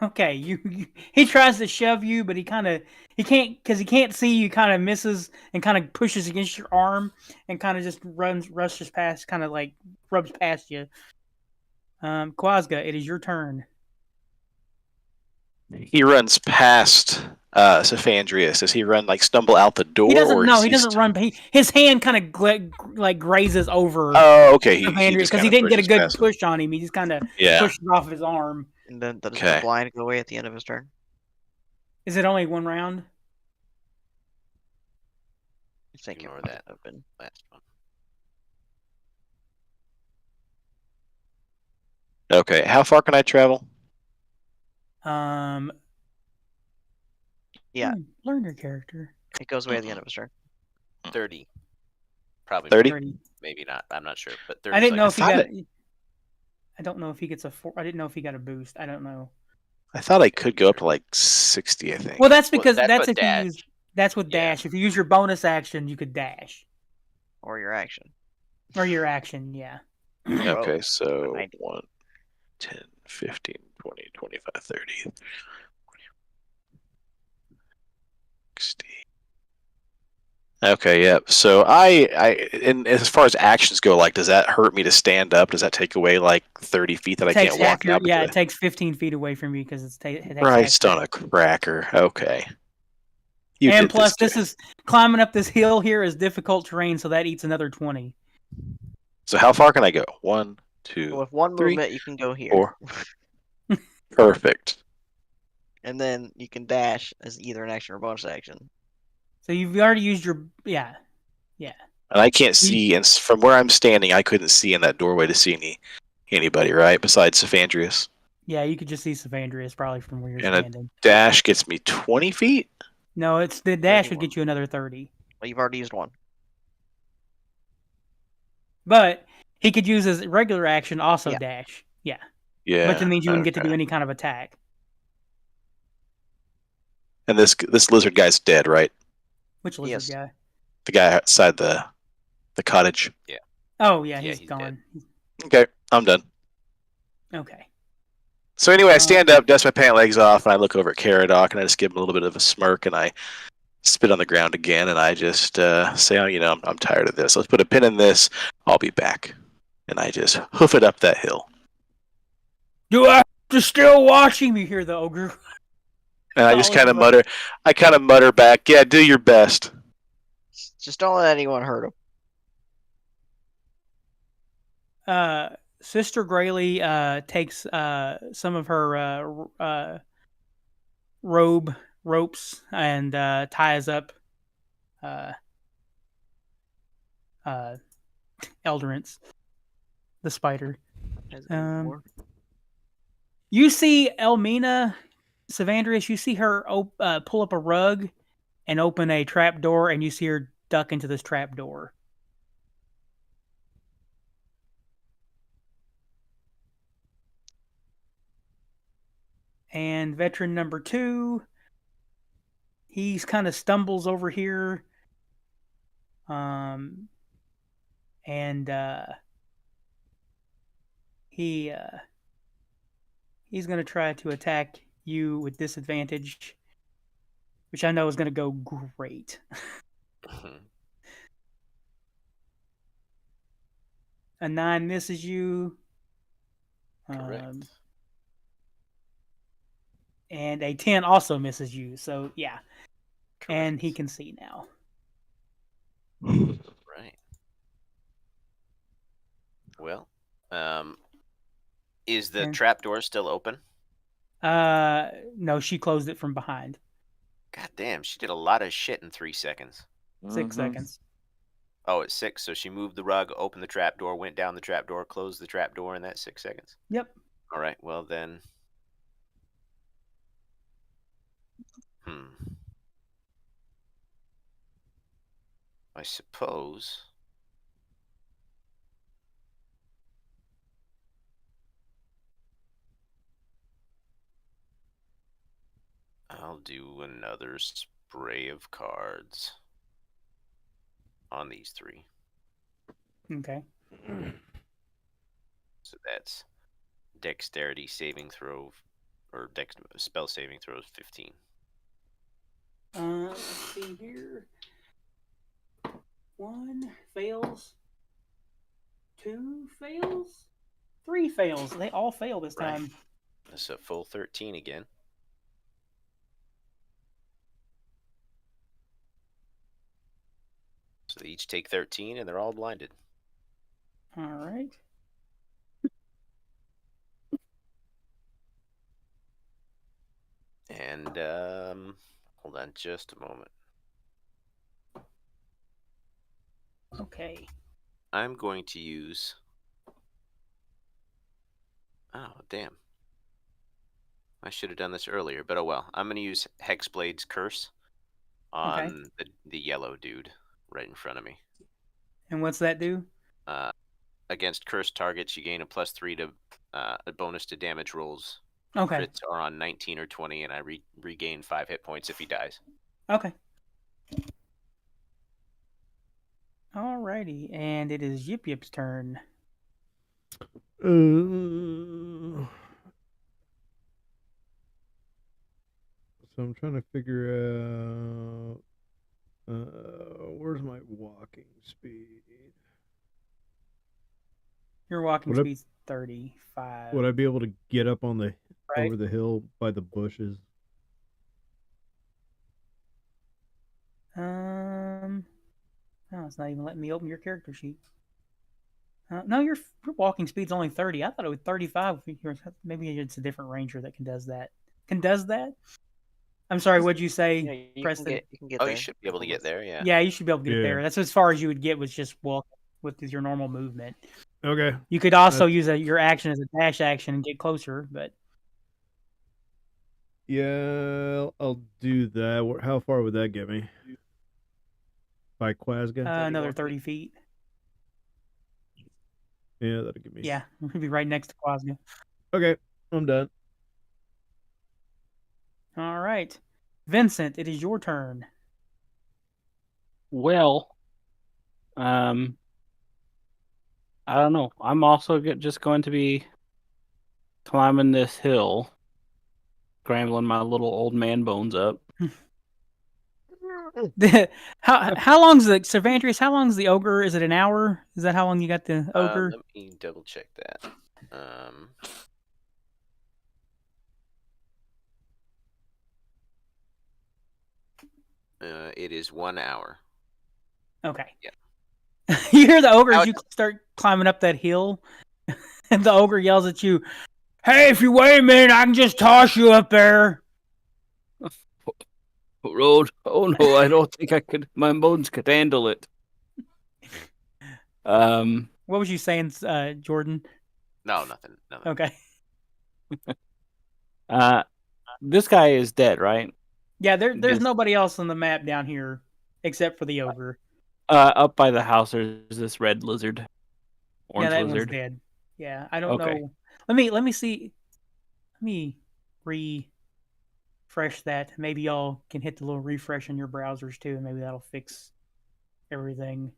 Okay, he tries to shove you, but he can't because he can't see you. Kind of misses and kind of pushes against your arm and kind of just rushes past, kind of like rubs past you. Quazga, it is your turn. He runs past Sophandrius. Does he run stumble out the door? He doesn't. Or No, he doesn't run. His hand kind of grazes over. Oh, okay. He Sophandrius just because he kinda didn't get a pushes good past him. push on him. He just kind of pushed it off his arm. And then does Okay. the blind go away at the end of his turn? Is it only one round? I think it Ignore might that. have been. Last one. Okay. How far can I travel? Yeah, Learn your character. it goes away at the end of his turn. 30. Probably 30? 30. Maybe not. I'm not sure. But 30 I didn't know if he got. it- I don't know if he gets a. I didn't know if he got a boost. I don't know. I thought I could go up to 60, I think. Well, that's because that's that's with if you dash. use. That's with Yeah. dash. If you use your bonus action, you could dash. Or your action. Or your action, yeah. Okay, so 90. 1, 10, 15, 20, 25, 30, 60. Okay, yeah. So and as far as actions go, does that hurt me to stand up? Does that take away 30 feet that I can't walk out? Yeah, it takes 15 feet away from you because it takes Christ on a cracker. Okay. And plus, this is climbing up this hill here is difficult terrain, so that eats another 20. So how far can I go? 1, 2, So with one 3, movement, you can go here. 4. Perfect. And then you can dash as either an action or bonus action. So you've already used your yeah. And I can't see, and from where I'm standing, I couldn't see in that doorway to see anybody, right? Besides Sophandrius. Yeah, you could just see Sophandrius probably from where you're And standing. a dash gets me 20 feet? No, it's the dash would 31. get you another 30. Well, you've already used one. But he could use his regular action also Yeah. dash. Yeah. Yeah. But that means you wouldn't get to do okay. any kind of attack. And this lizard guy's dead, right? Which lizard Yes. guy? The guy outside the cottage. Oh yeah, Yeah, he's he's gone. Okay, I'm done. Okay. So anyway, I stand up, dust my pant legs off, and I look over at Caradoc, and I just give him a little bit of a smirk, and I spit on the ground again, and I just say, oh, I'm tired of this. Let's put a pin in this. I'll be back. And I just hoof it up that hill. Do I have to still watch him? You hear the ogre. And I just Oh, kind of everybody. mutter back, yeah, do your best. Just don't let anyone hurt him. Sister Grayley takes some of her ropes and ties up Eldrance, the spider. As before. You see Elmina, Sophandrius, you see her pull up a rug and open a trap door, and you see her duck into this trap door. And veteran number 2, he's kind of stumbles over here. And he's going to try to attack you with disadvantage, which I know is going to go great. A 9 misses you. Correct. And a 10 also misses you. So, yeah. Correct. And he can see now. Right. Well, is the Okay. trapdoor still open? No, she closed it from behind. God damn, she did a lot of shit in 3 seconds. 6 seconds. Oh, it's 6. So she moved the rug, opened the trapdoor, went down the trapdoor, closed the trapdoor in that 6 seconds. Yep. All right. Well then. I suppose. I'll do another spray of cards on these 3. Okay. So that's dexterity saving throw, or spell saving throws 15. Let's see here. 1 fails. 2 fails. 3 fails. They all fail this Right. time. That's a full 13 again. So they each take 13, and they're all blinded. All right. And hold on just a moment. Okay. I'm going to use. Oh, damn. I should have done this earlier, but oh well. I'm going to use Hexblade's Curse on the yellow dude right in front of me. And what's that do? Against cursed targets, you gain a +3 to a bonus to damage rolls. Okay. Crits are on 19 or 20, and I regain 5 hit points if he dies. Okay. Alrighty, and it is Yip Yip's turn. So I'm trying to figure out where's my walking speed. Your walking Would I- speed's 35. Would I be able to get up on the Right. over the hill by the bushes? No, it's not even letting me open your character sheet. No, your walking speed's only 30. I thought it was 35. Maybe it's a different ranger that can does that. I'm sorry, what'd you say, Yeah, you Preston? can get Oh, there. you should be able to get there, yeah. Yeah, you should be able to get Yeah. there. That's as far as you would get was just walk with your normal movement. Okay. You could also use your action as a dash action and get closer, but Yeah, I'll do that. How far would that get me? By Quasga? another 30 feet. Yeah, that'll give me. Yeah, we'll be right next to Quasga. Okay, I'm done. All right. Vincent, it is your turn. Well, I don't know. I'm also just going to be climbing this hill, scrambling my little old man bones up. How long's the Cervantes? How long's the ogre? Is it an hour? Is that how long you got the ogre? Let me double check that. It is 1 hour. Okay. Yeah. You hear the ogre as you start climbing up that hill, and the ogre yells at you, "Hey, if you wait a minute, I can just toss you up there." Road. Oh no, I don't think I could. My bones could handle it. What was you saying, Jordan? No, nothing. Okay. This guy is dead, right? Yeah, there's nobody else on the map down here except for the ogre. Up by the house, there's this red lizard, orange Yeah, that lizard. one's dead. Yeah, I don't Okay. know. Let me see. Let me refresh that. Maybe y'all can hit the little refresh in your browsers too, and maybe that'll fix everything.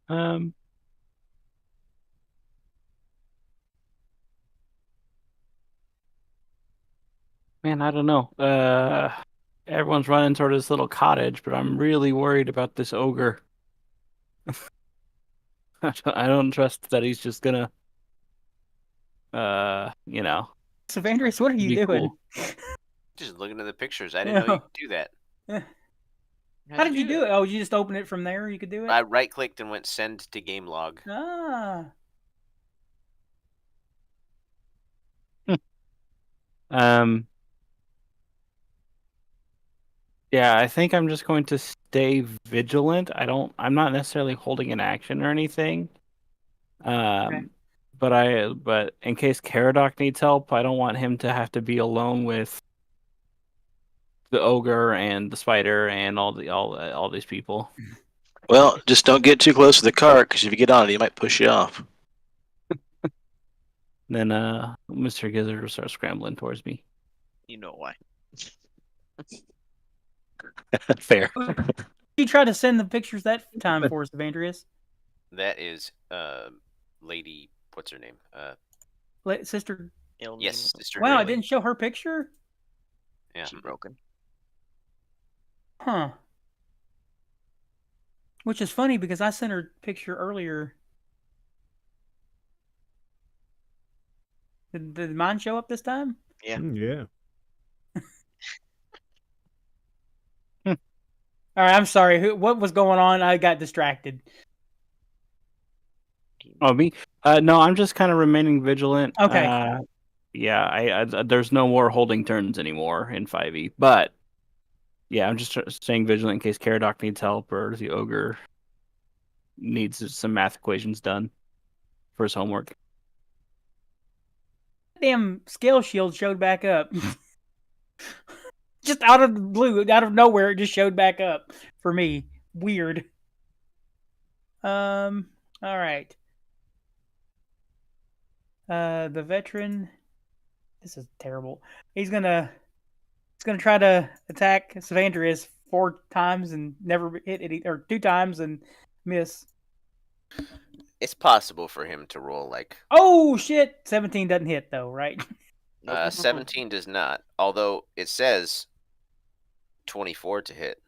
Man, I don't know. Everyone's running toward this little cottage, but I'm really worried about this ogre. I don't trust that he's just gonna, you know. Savandris, what are you Be doing? cool. Just looking at the pictures. I didn't know you could do that. How did you do it? Oh, you just open it from there? You could do it? I right-clicked and went send to game log. Ah. Yeah, I think I'm just going to stay vigilant. I'm not necessarily holding an action or anything. Okay. But in case Caradoc needs help, I don't want him to have to be alone with the ogre and the spider and all these people. Well, just don't get too close to the cart, because if you get on it, he might push you off. Then Mr. Gizzard will start scrambling towards me. You know why. Fair. You tried to send the pictures that time for us, Evandrius. That is Lady. What's her name? Sister. Yes, Sister. Wow, I Gurley. didn't show her picture? Yeah. She broken. Huh. Which is funny because I sent her a picture earlier. Did mine show up this time? Yeah. Yeah. All right, I'm sorry. What was going on? I got distracted. Oh, me? No, I'm just kind of remaining vigilant. Okay. Yeah, I there's no more holding turns anymore in 5e, but yeah, I'm just staying vigilant in case Caradoc needs help or the ogre needs some math equations done for his homework. Damn scale shield showed back up. Just out of the blue, out of nowhere, it just showed back up for me. Weird. All right. The veteran. This is terrible. He's gonna try to attack Savandrius 4 times and never hit it, or 2 times and miss. It's possible for him to roll like Oh shit! 17 doesn't hit though, right? 17 does not. Although it says 24 to hit.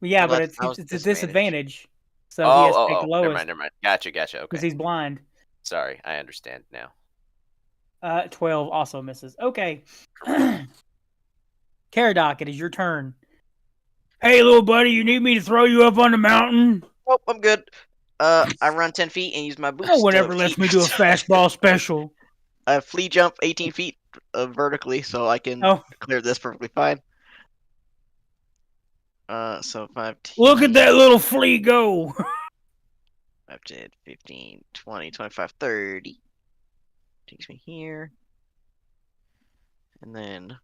Yeah, Well, but that was it's a disadvantage. So he Oh, has to take the never lowest mind. Gotcha. because Okay. he's blind. Sorry, I understand now. 12 also misses. Okay. Caradoc, it is your turn. Hey, little buddy, you need me to throw you up on the mountain? Oh, I'm good. I run 10 feet and use my boots. No one to ever lets me keep- do a fastball special. I flea jump 18 feet vertically, so I can Oh, clear this perfectly fine. So 5, 10, look at that little flea go. 5, 10, 15, 20, 25, 30. Takes me here. And then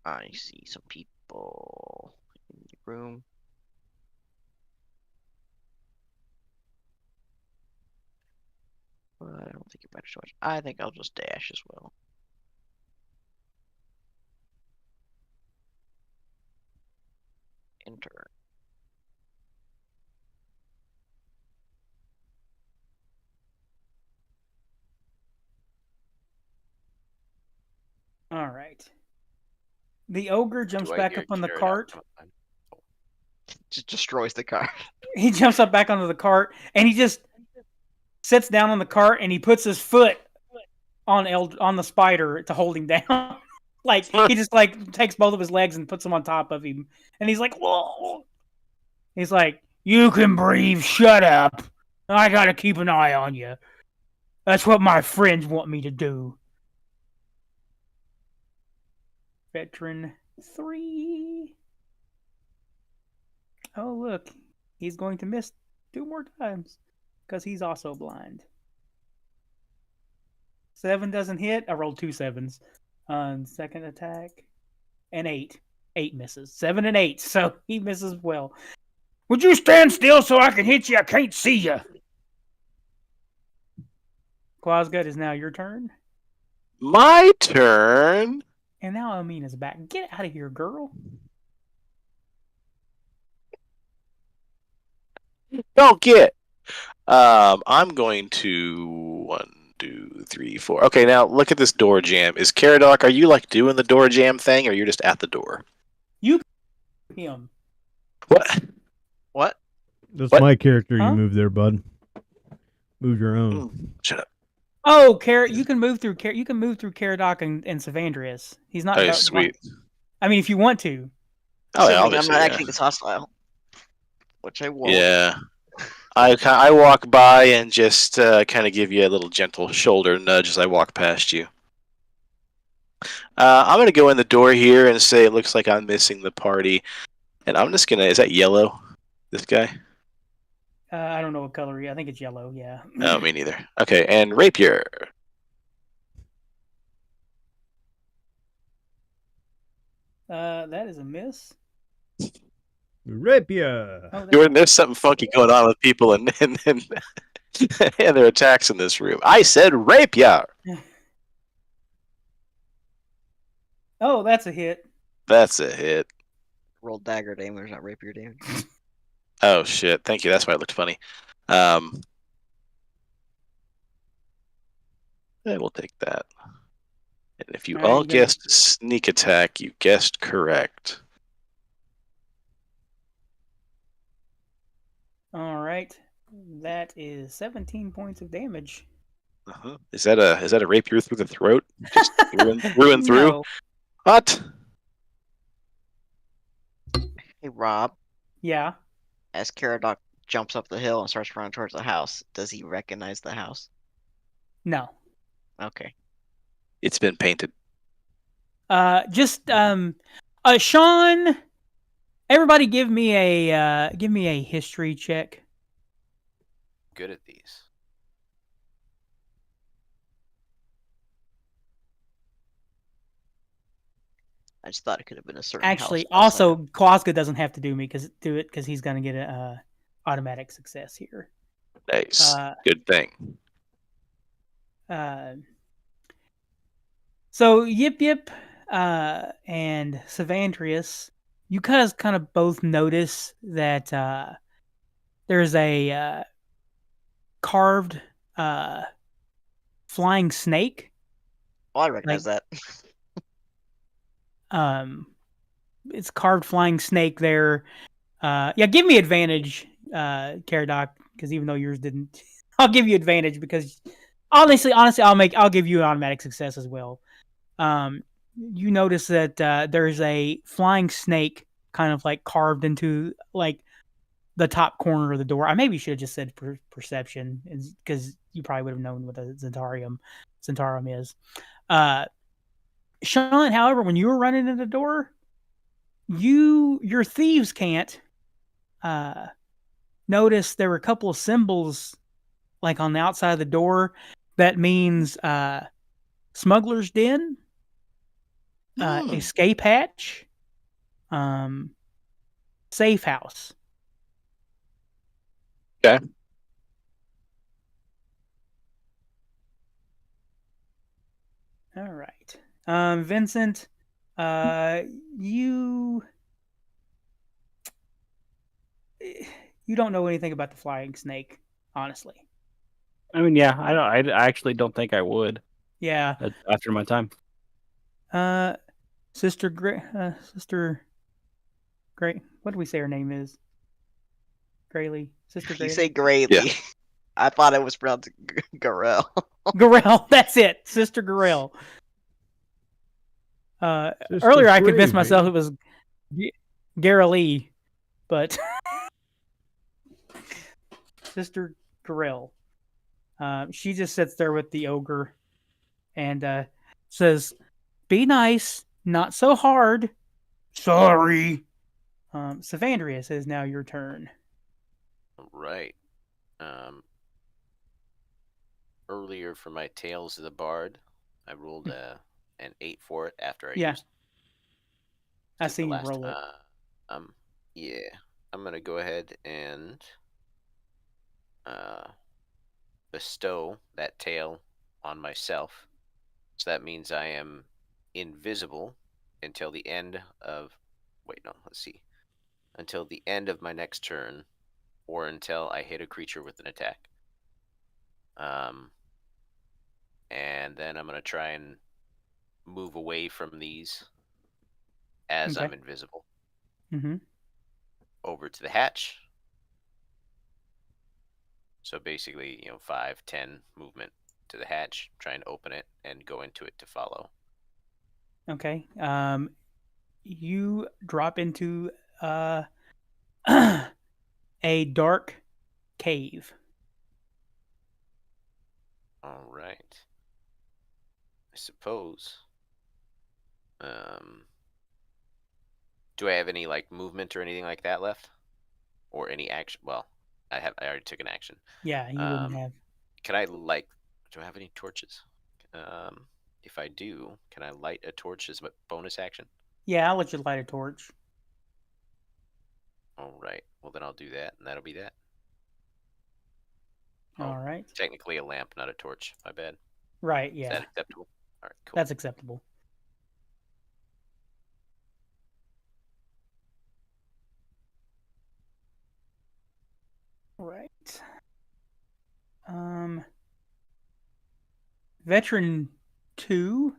I see some people in the room. But I don't think it matters so much. I think I'll just dash as well. Enter. All right. The ogre jumps Do I back hear up on the Caradoc cart. come up? Just destroys the car. He jumps up back onto the cart and he just sits down on the cart and he puts his foot on the spider to hold him down. Like he just like takes both of his legs and puts them on top of him, and he's like, "Whoa!" He's like, "You can breathe. Shut up. I gotta keep an eye on you. That's what my friends want me to do." Veteran 3. Oh look, he's going to miss 2 more times because he's also blind. 7 doesn't hit. I rolled 2 7s on second attack, and 8. 8 misses. 7 and 8, so he misses well. Would you stand still so I can hit you? I can't see you. Quasgut, is now your turn, My turn. and now Amina's back. Get out of here, girl. Don't get. I'm going to 1, 2, 3, 4. Okay, now look at this door jam. Is Caradoc, are you like doing the door jam thing, or you're just at the door? Him. What? What? That's What? my character Huh? you moved there, bud. Move your own. Shut up. Oh, you can move through Caradoc and Savandrius. He's not. Oh, sweet. I mean, if you want to. Oh, yeah, Assuming I'm obviously, not yeah. acting as hostile. Which I won't. Yeah. I walk by and just kind of give you a little gentle shoulder nudge as I walk past you. I'm going to go in the door here and say it looks like I'm missing the party. And I'm just going to... Is that yellow? This guy? I don't know what color he. I think it's yellow. Yeah. No, me neither. Okay, and rapier. That is a miss. Rapier. Oh, Jordan, there's something funky going on with people and their attacks in this room. I said rapier. Oh, that's a hit. That's a hit. Roll dagger damage, not rapier damage. Oh shit! Thank you. That's why it looked funny. Yeah, we'll take that. And if you All right, all you gotta- guessed sneak attack, you guessed correct. All right. That is 17 points of damage. Uh-huh. Is that a rapier through the throat? Just through and through? No. What? Hey, Rob, Yeah. as Caradoc jumps up the hill and starts running towards the house, does he recognize the house? No. Okay. It's been painted. Sean, everybody give me a history check. Good at these. I just thought it could have been a certain Actually, house outside also of- Klaska doesn't have to do it because he's gonna get a automatic success here. Nice. Good thing. So Yip Yip and Savandrius, you guys kind of both notice that there's a carved flying snake. Oh, I recognize that. It's carved flying snake there. Yeah, give me advantage, Caradoc, because even though yours didn't, I'll give you advantage because honestly, I'll give you an automatic success as well. You notice that there's a flying snake kind of like carved into like the top corner of the door. I maybe should have just said perception because you probably would have known what a Zentarum is. Sean, however, when you were running in the door, your thieves can't notice there were a couple of symbols like on the outside of the door that means smuggler's den, escape hatch, safe house. Okay. All right. Vincent, you don't know anything about the flying snake, honestly. I mean, yeah, I actually don't think I would. Yeah. After my time. Sister Gray. What do we say her name is? Grayly. Sister You Grayly. say greatly. Yeah. I thought it was pronounced Garel. Garel. That's it. Sister Garel. Sister Earlier I convinced Gravy. myself it was Garely, but Sister Garel. She just sits there with the ogre and says, "Be nice, not so hard." Sorry. Savandrius, is now your turn. Right. Earlier for my Tales of the Bard, I rolled an 8 for it after I Yeah. used. I took the seen you last, roll it. Yeah, I'm gonna go ahead and bestow that tail on myself. So that means I am invisible until the end of. Wait, no. Let's see. Until the end of my next turn, or until I hit a creature with an attack. And then I'm gonna try and move away from these as Okay. I'm invisible. Mm-hmm. Over to the hatch. So basically, 5, 10 movement to the hatch, try and open it and go into it to follow. Okay. You drop into a dark cave. All right. I suppose. Do I have any like movement or anything like that left, or any action? Well, I already took an action. Yeah, you wouldn't have. Can I do I have any torches? If I do, can I light a torch as a bonus action? Yeah, I'll let you light a torch. All right. Well, then I'll do that, and that'll be that. All right. Technically a lamp, not a torch. My bad. Right, Is yeah. that acceptable? All right, cool. That's acceptable. Right. Veteran 2.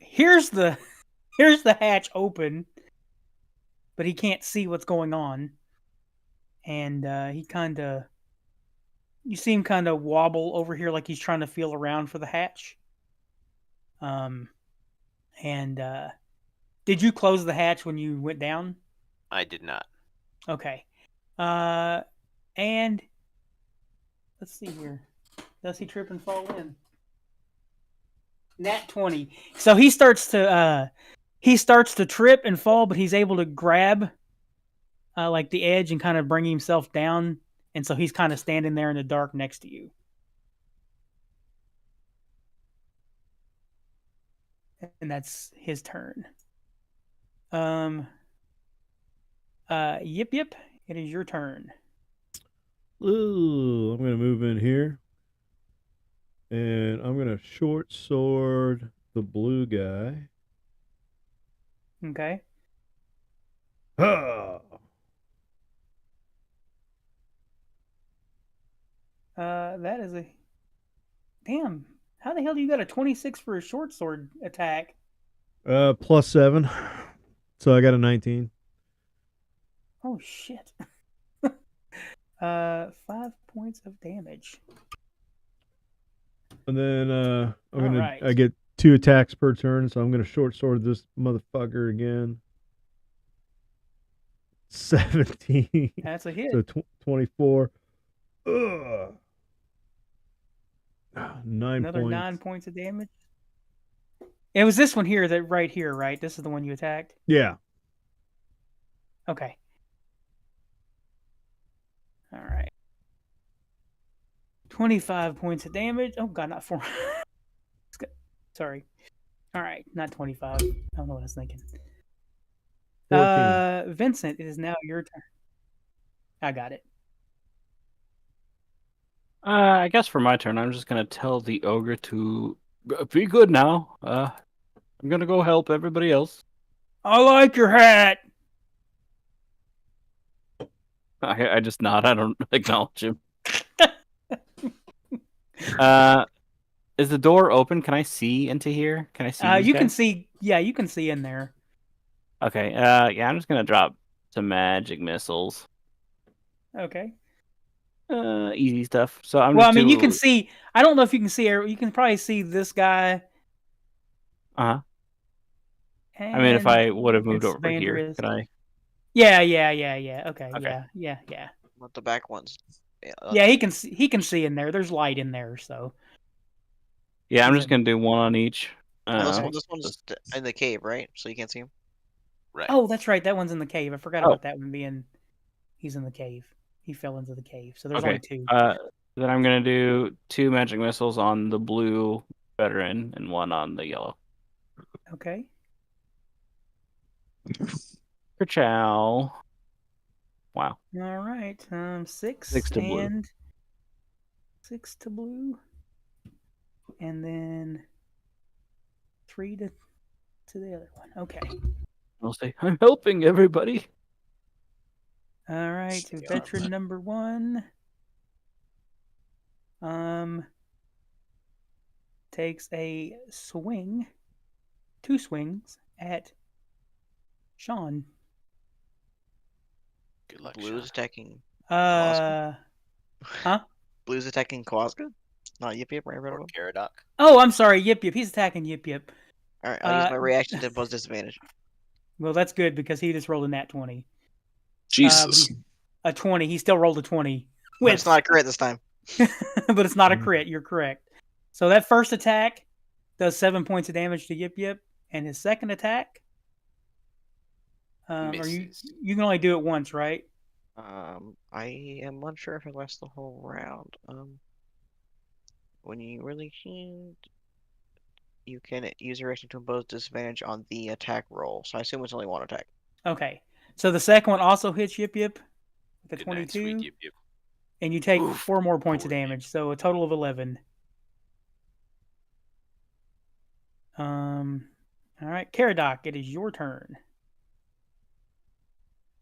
Here's the hatch open, but he can't see what's going on. and you see him kind of wobble over here like he's trying to feel around for the hatch. And did you close the hatch when you went down? I did not. Okay. And let's see here. Does he trip and fall in? Nat 20. So he starts to trip and fall, but he's able to grab like the edge and kind of bring himself down, and so he's kind of standing there in the dark next to you. And that's his turn. Yip Yip, it is your turn. Ooh, I'm gonna move in here, and I'm gonna short sword the blue guy. Okay. Ha! That is a damn. How the hell do you got a 26 for a short sword attack? +7, so I got a 19. Oh shit. 5 points of damage. And then Alright. I get 2 attacks per turn, so I'm gonna short sword this motherfucker again. 17. That's a hit. So 24. Ugh. 9 Another points. 9 points of damage. It was this one here, that right here, right? This is the one you attacked? Yeah. Okay. All right. 25 points of damage. Oh, God, not 4. Sorry. All right, not 25. I don't know what I was thinking. 14. Vincent, it is now your turn. I got it. I guess for my turn, I'm just gonna tell the ogre to be good now. I'm gonna go help everybody else. I like your hat. I just nod. I don't acknowledge him. Is the door open? Can I see into here? Can I see? These You guys? can see. Yeah, you can see in there. Okay. Yeah, I'm just gonna drop some magic missiles. Okay. Easy stuff. So I'm Well, just I mean, you can see. I don't know if you can see. You can probably see this guy. I mean, if I would have moved over here, could I? Yeah. Okay. Okay. Yeah. What the back ones? Yeah, he can see. He can see in there. There's light in there, so. Yeah, I'm He's just gonna do one on each. This one's in the cave, right? So you can't see him. Right. Oh, that's right. That one's in the cave. I forgot Oh. about that one being. He's in the cave. He fell into the cave. So there's only 2. Then I'm gonna do 2 magic missiles on the blue veteran and 1 on the yellow. Okay. Ka-chow. Wow. All right. 6 6 to blue. and 6 to blue, and then 3 to the other one. Okay. I'll say I'm helping everybody. All right. Veteran number 1. Takes a swing, 2 swings at Sean. Good luck, Blue's Sean. attacking. Huh? Blue's attacking Kowalska? Not Yip Yip, right? Or Caradoc. Oh, I'm sorry. Yip Yip. He's attacking Yip Yip. Alright, I'll use my reaction to impose disadvantage. Well, that's good because he just rolled a nat 20. Jesus. A 20. He still rolled a 20. It's not a crit this time. But it's not a crit. You're correct. So that first attack does 7 points of damage to Yip Yip, and his second attack, you can only do it once, right? I am unsure if it lasts the whole round. When you really shoot, you can use your reaction to impose disadvantage on the attack roll. So I assume it's only one attack. Okay. So the second one also hits Yip Yip with a Good night, 22, sweet Yip Yip. and you take Oof, 4 more points of poor damage, so a total of 11. All right, Caradoc, it is your turn.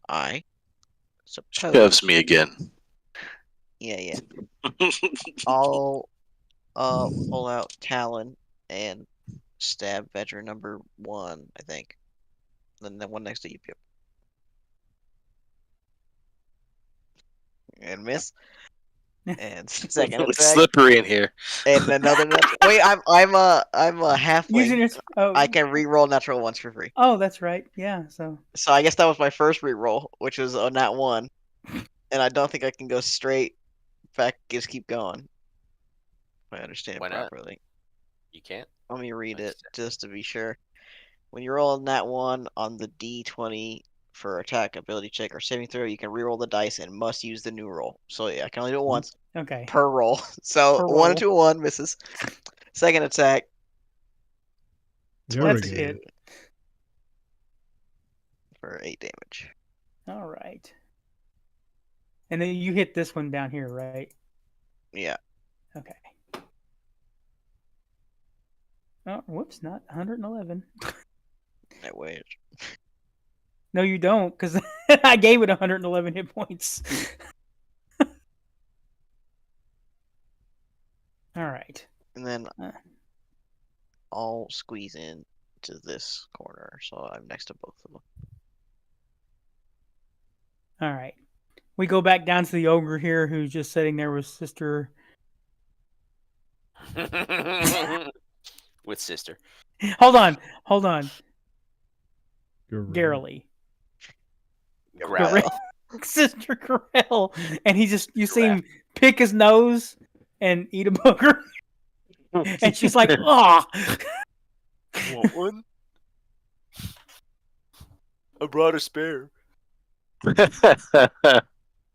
I suppose. Shoves me again. Yeah. I'll pull out Talon and stab veteran number 1, I think. Then the one next to Yip Yip. and miss. And second It's attack, slippery in here. and another natural. Wait, I'm a Using halfling. your I can re-roll natural ones for free. Oh, that's right. Yeah. So So I guess that was my first re-roll, which was a nat 1. And I don't think I can go straight back, just keep going. If I understand Why not? properly. You can't? Let me read Nice. it just to be sure. When you roll a nat 1 on the d20 for attack, ability check, or saving throw, you can re-roll the dice and must use the new roll. So yeah, I can only do it once okay. per roll. So Per 1 roll. into 1 misses. Second attack, There we That's a go. hit. for 8 damage. All right. And then you hit this one down here, right? Yeah. Okay. Oh, whoops, not 111. That way. No, you don't, because I gave it 111 hit points. All right. And then Uh. I'll squeeze in to this corner, so I'm next to both of them. All right. We go back down to the ogre here, who's just sitting there with Sister. With sister. Hold on. Garrett. Garrel. Sister Garrel. And you see him pick his nose and eat a booger. And she's like, oh. Want one? I brought a spare.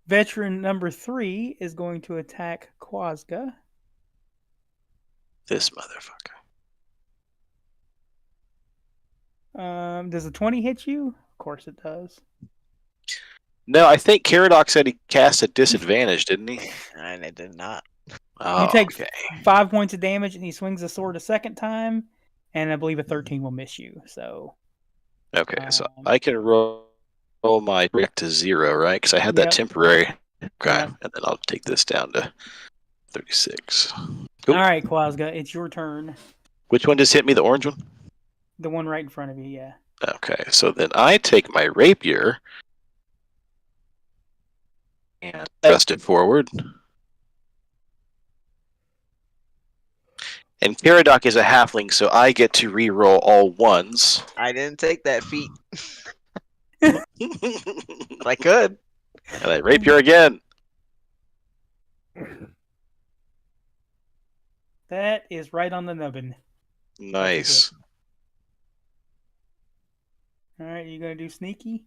Veteran number 3 is going to attack Quazga. This motherfucker. Does a 20 hit you? Of course it does. No, I think Caradoc said he cast at disadvantage, didn't he? And it did not. Oh, You take okay. 5 points of damage, and he swings the sword a second time, and I believe a 13 will miss you. So Okay, so I can roll my break to 0, right? Because I had that Yep. temporary. Okay, Yep. and then I'll take this down to 36. Cool. All right, Quazga, it's your turn. Which one just hit me? The orange one? The one right in front of you, yeah. Okay, so then I take my rapier and thrust it forward. And Caradoc is a halfling, so I get to re-roll all ones. I didn't take that feat. But I could. And I rapier again. That is right on the nubbin. Nice. All right, you going to do sneaky?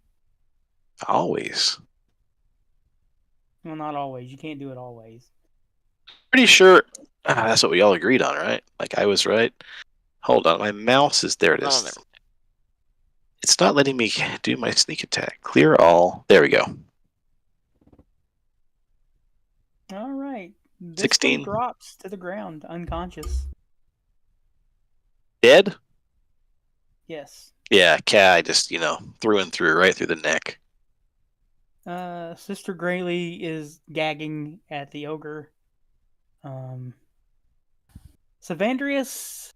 Always. Well, not always. You can't do it always. Pretty sure that's what we all agreed on, right? Like I was right. Hold on, my mouse is there. It Oh, is. never. It's not letting me do my sneak attack. Clear all. There we go. All right. This 16. one drops to the ground, unconscious. Dead? Yes. Yeah, cat. I just through and through, right through the neck. Sister Grayley is gagging at the ogre. Savandrius,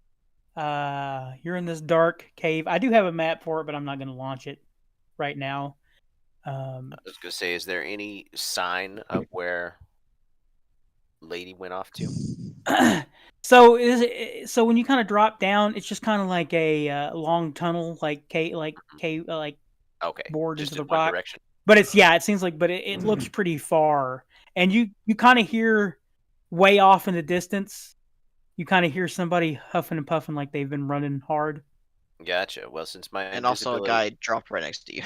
you're in this dark cave. I do have a map for it, but I'm not going to launch it right now. I was gonna say, is there any sign of where Lady went off to? So when you kind of drop down, it's just kind of like a long tunnel, like cave, Okay, bored just into in the one rock. direction. But it seems like, but it looks pretty far, and you kind of hear way off in the distance. You kind of hear somebody huffing and puffing like they've been running hard. Gotcha. Well, since my And also a invisibility... guy dropped right next to you.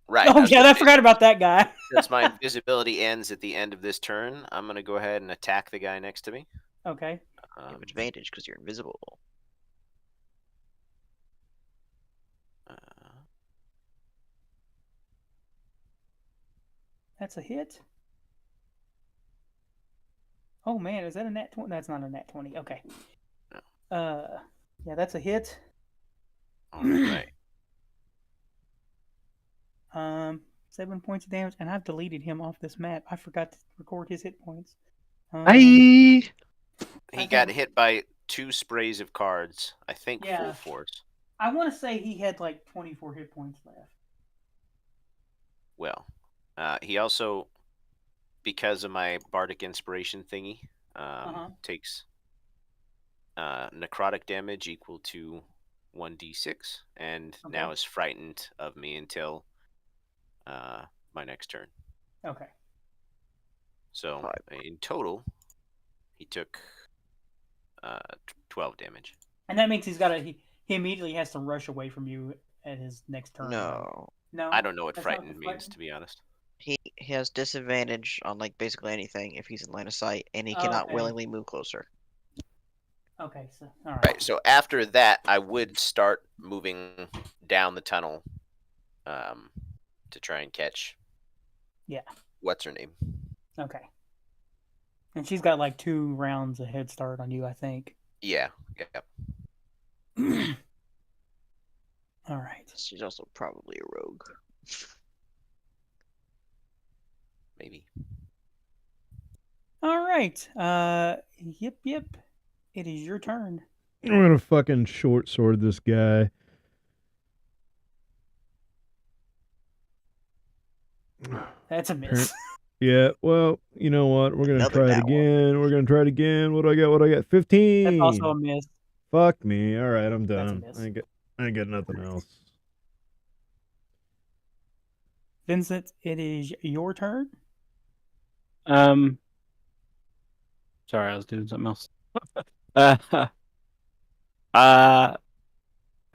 Right. Oh yeah, I forgot about that guy. Since my invisibility ends at the end of this turn, I'm gonna go ahead and attack the guy next to me. Okay. You have advantage because you're invisible. That's a hit. Oh man, is that a nat 20? That's not a nat 20. Okay. Yeah, that's a hit. All right. 7 points of damage, and I've deleted him off this map. I forgot to record his hit points. Aye. He got hit by 2 sprays of cards. I think Yeah. full force. I want to say he had like 24 hit points left. Well, he also because of my bardic inspiration thingy, takes necrotic damage equal to 1d6, and now is frightened of me until my next turn. Okay. So in total, he took 12 damage. And that means he immediately has to rush away from you at his next turn. No. No. I don't know what that's not frightened the means, frightened? to be honest. He has disadvantage on like basically anything if he's in line of sight, and he cannot Okay. willingly move closer. Okay, so all right. Right. So after that, I would start moving down the tunnel, to try and catch. Yeah. What's her name? Okay. And she's got like 2 rounds of head start on you, I think. Yeah. Yeah. All right. She's also probably a rogue. Maybe. All right. Yep. It is your turn. I'm gonna fucking short sword this guy. That's a miss. Yeah, well, you know what? We're gonna Another try it nat one. again. We're gonna try it again. What do I got? 15. That's also a miss. Fuck me. All right, I'm That's a done. miss. I ain't got nothing else. Vincent, it is your turn. Sorry, I was doing something else. I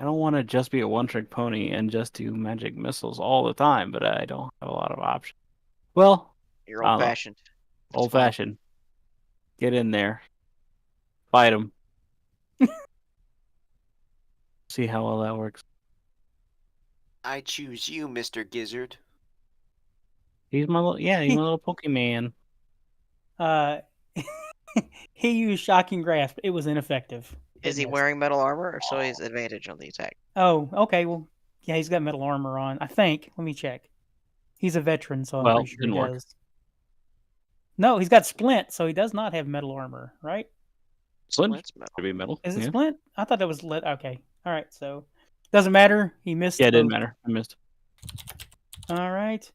don't want to just be a one-trick pony and just do magic missiles all the time, but I don't have a lot of options. Well, You're I don't know. old-fashioned. It's Old-fashioned. Get in there. Fight him. See how well that works. I choose you, Mr. Gizzard. He's my little Pokemon. He used shocking grasp. It was ineffective. fine. Is he It missed. wearing metal armor, or so he's advantage on the attack? Oh, okay. Well, yeah, he's got metal armor on. I think. Let me check. He's a veteran, so I'm Well, pretty sure he didn't work. does. No, he's got splint, so he does not have metal armor, right? Splint Splint's metal. should be metal. Is it yeah. splint? I thought that was lit. Okay. All right. So doesn't matter. He missed. Yeah, it didn't both. matter. I missed. All right.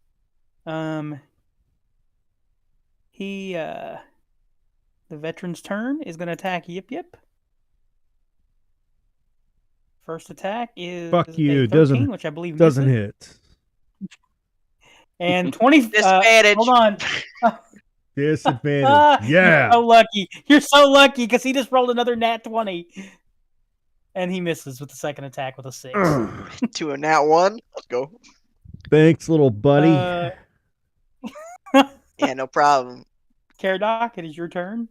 The veteran's turn is going to attack Yip. First attack is Fuck you. a 13, Doesn't which I believe doesn't misses. hit. And 20. Disadvantage. Hold on. Disadvantage. Yeah. You're so lucky. You're so lucky because he just rolled another nat 20. And he misses with the second attack with a 6. To a nat 1. Let's go. Thanks, little buddy. Yeah, no problem. Caradoc, it is your turn.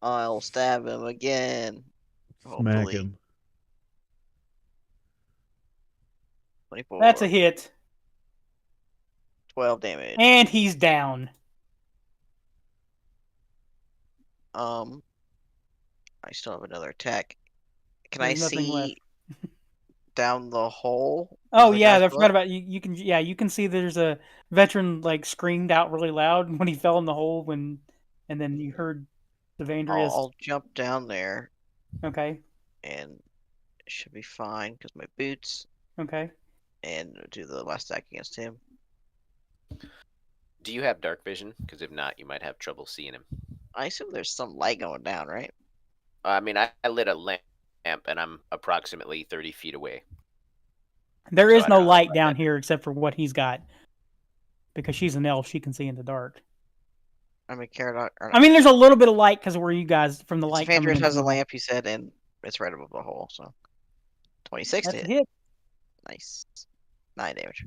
I'll stab him again. Smack Hopefully. him. 24. That's a hit. 12 damage. And he's down. I still have another attack. Can There's I nothing see left. down the hole? Oh As the yeah, guy I forgot fell? about you. You can see there's a veteran like screamed out really loud when he fell in the hole and then you heard Devandrius. I'll jump down there Okay, and it should be fine because my boots, okay. and do the last attack against him. Do you have dark vision? Because if not, you might have trouble seeing him. I assume there's some light going down, right? I mean, I lit a lamp, and I'm approximately 30 feet away. There So is I no don't know light about down that. here except for what he's got, because she's an elf. She can see in the dark. I mean, Caradoc. I mean, there's a little bit of light because where you guys from the light. coming Devandrius in has a from the- lamp, you said, and it's right above the hole. So 26 That's to a hit. hit. Nice. 9 damage.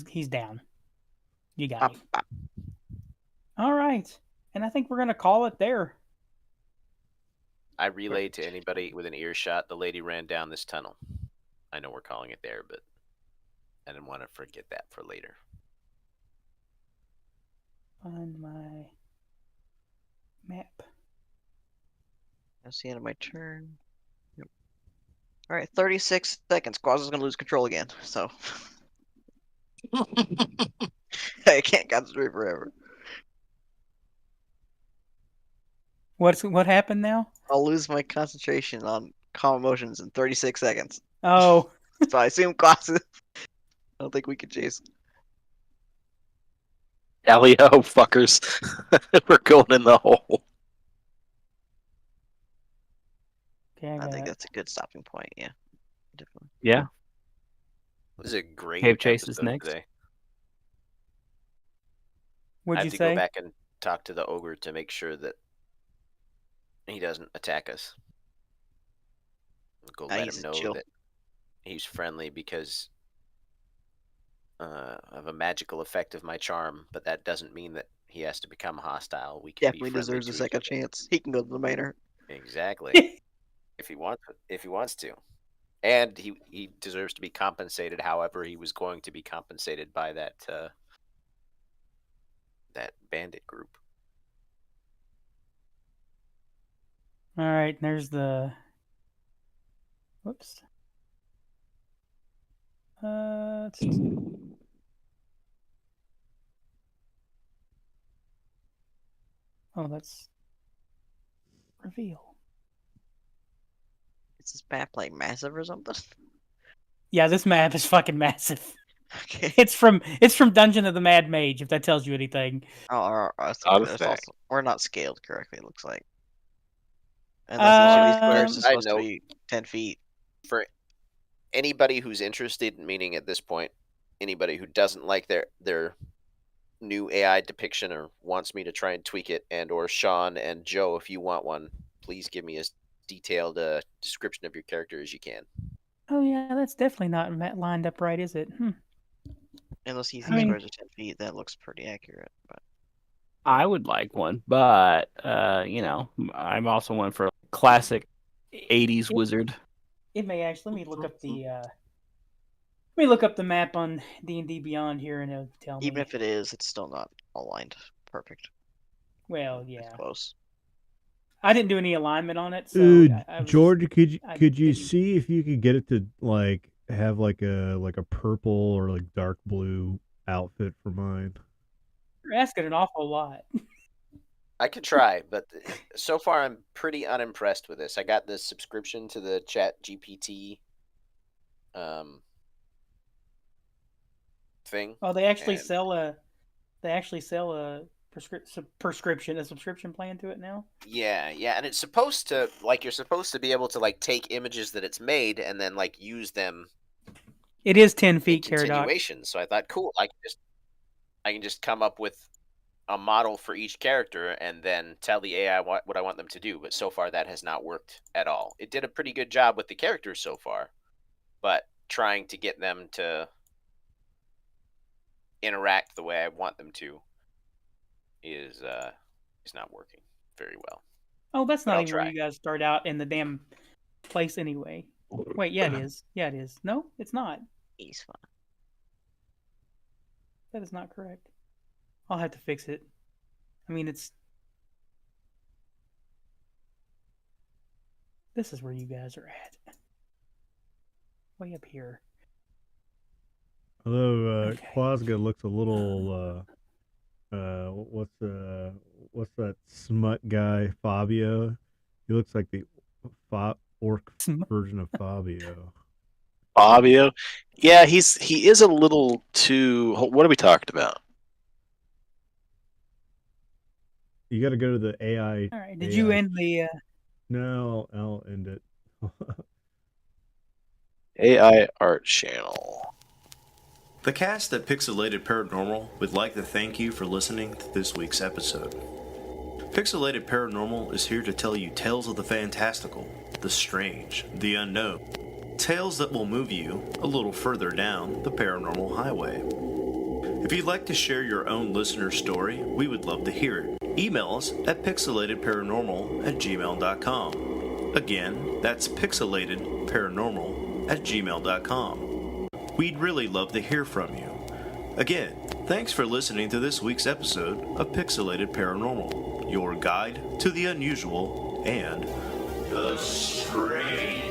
He's down. You got Bop, him. bop. All right, and I think we're gonna call it there. I relayed to anybody with an earshot, the lady ran down this tunnel. I know we're calling it there, but I didn't want to forget that for later. Find my map. That's the end of my turn. Yep. All right, 36 seconds. Quaz is going to lose control again, so I can't concentrate forever. What happened now? I'll lose my concentration on calm emotions in 36 seconds. Oh, So I assume Quaz I don't think we can chase. Alley-o, fuckers. We're going in the hole. Okay, I think got- that's a good stopping point. Yeah, definitely. Yeah. This is a great Cave Chase is episode next. today. I What'd have you to say? go back and talk to the ogre to make sure that he doesn't attack us. Go let he's him know chill. that he's friendly because of a magical effect of my charm, but that doesn't mean that he has to become hostile. We can Definitely be friendly deserves a to each second other. chance. He can go to the manor. Exactly. if he wants to. And he deserves to be compensated however he was going to be compensated by that bandit group. All right, there's the. Whoops. Oh, that's reveal. Is this map like massive or something? Yeah, this map is fucking massive. Okay. It's from Dungeon of the Mad Mage, if that tells you anything. I think Not a there's fact. also we're not scaled correctly. It looks like. Unless each of these squares is I supposed to know. be 10 feet. For anybody who's interested, meaning at this point, anybody who doesn't like their new AI depiction or wants me to try and tweak it, and or Sean and Joe, if you want one, please give me as detailed description of your character as you can. Oh yeah, that's definitely not lined up right, is it? Unless these I mean- squares are 10 feet, that looks pretty accurate. But I would like one, but I'm also one for a classic 80s wizard. It may actually. Let me look up the. Let me look up the map on D&D Beyond here, and it'll tell me. even if it is, it's still not aligned perfect. Well, It's yeah, close. I didn't do any alignment on it, so I was, George, could I you didn't- see if you could get it to like have like a purple or like dark blue outfit for mine? You're asking an awful lot. I could try, but so far I'm pretty unimpressed with this. I got this subscription to the Chat GPT thing. Oh, they actually And- sell a. They actually sell a subscription plan to it now. Yeah, and it's supposed to you're supposed to be able to take images that it's made and then use them It is 10 in feet, Caradoc. continuation. So I thought, cool, I can just come up with a model for each character and then tell the AI what I want them to do. But so far that has not worked at all. It did a pretty good job with the characters so far, but trying to get them to interact the way I want them to is not working very well. Oh, that's But not I'll even where try. you guys start out in the damn place anyway. Wait, yeah, it is. Yeah, it is. No, it's not. He's fine. That is not correct. I'll have to fix it. I mean, it's. This is where you guys are at. Way up here. Although Okay. Quasga looks a little what's that smut guy Fabio? He looks like the orc version of Fabio. Fabio. Yeah, he is a little too. What are we talking about? You got to go to the AI. All right. Did you end the? No, I'll end it. AI art channel. The cast at Pixelated Paranormal would like to thank you for listening to this week's episode. Pixelated Paranormal is here to tell you tales of the fantastical, the strange, the unknown. Tales that will move you a little further down the paranormal highway. If you'd like to share your own listener story, we would love to hear it. Email us at pixelatedparanormal@gmail.com. Again, that's pixelatedparanormal@gmail.com. We'd really love to hear from you. Again, thanks for listening to this week's episode of Pixelated Paranormal, your guide to the unusual and the strange.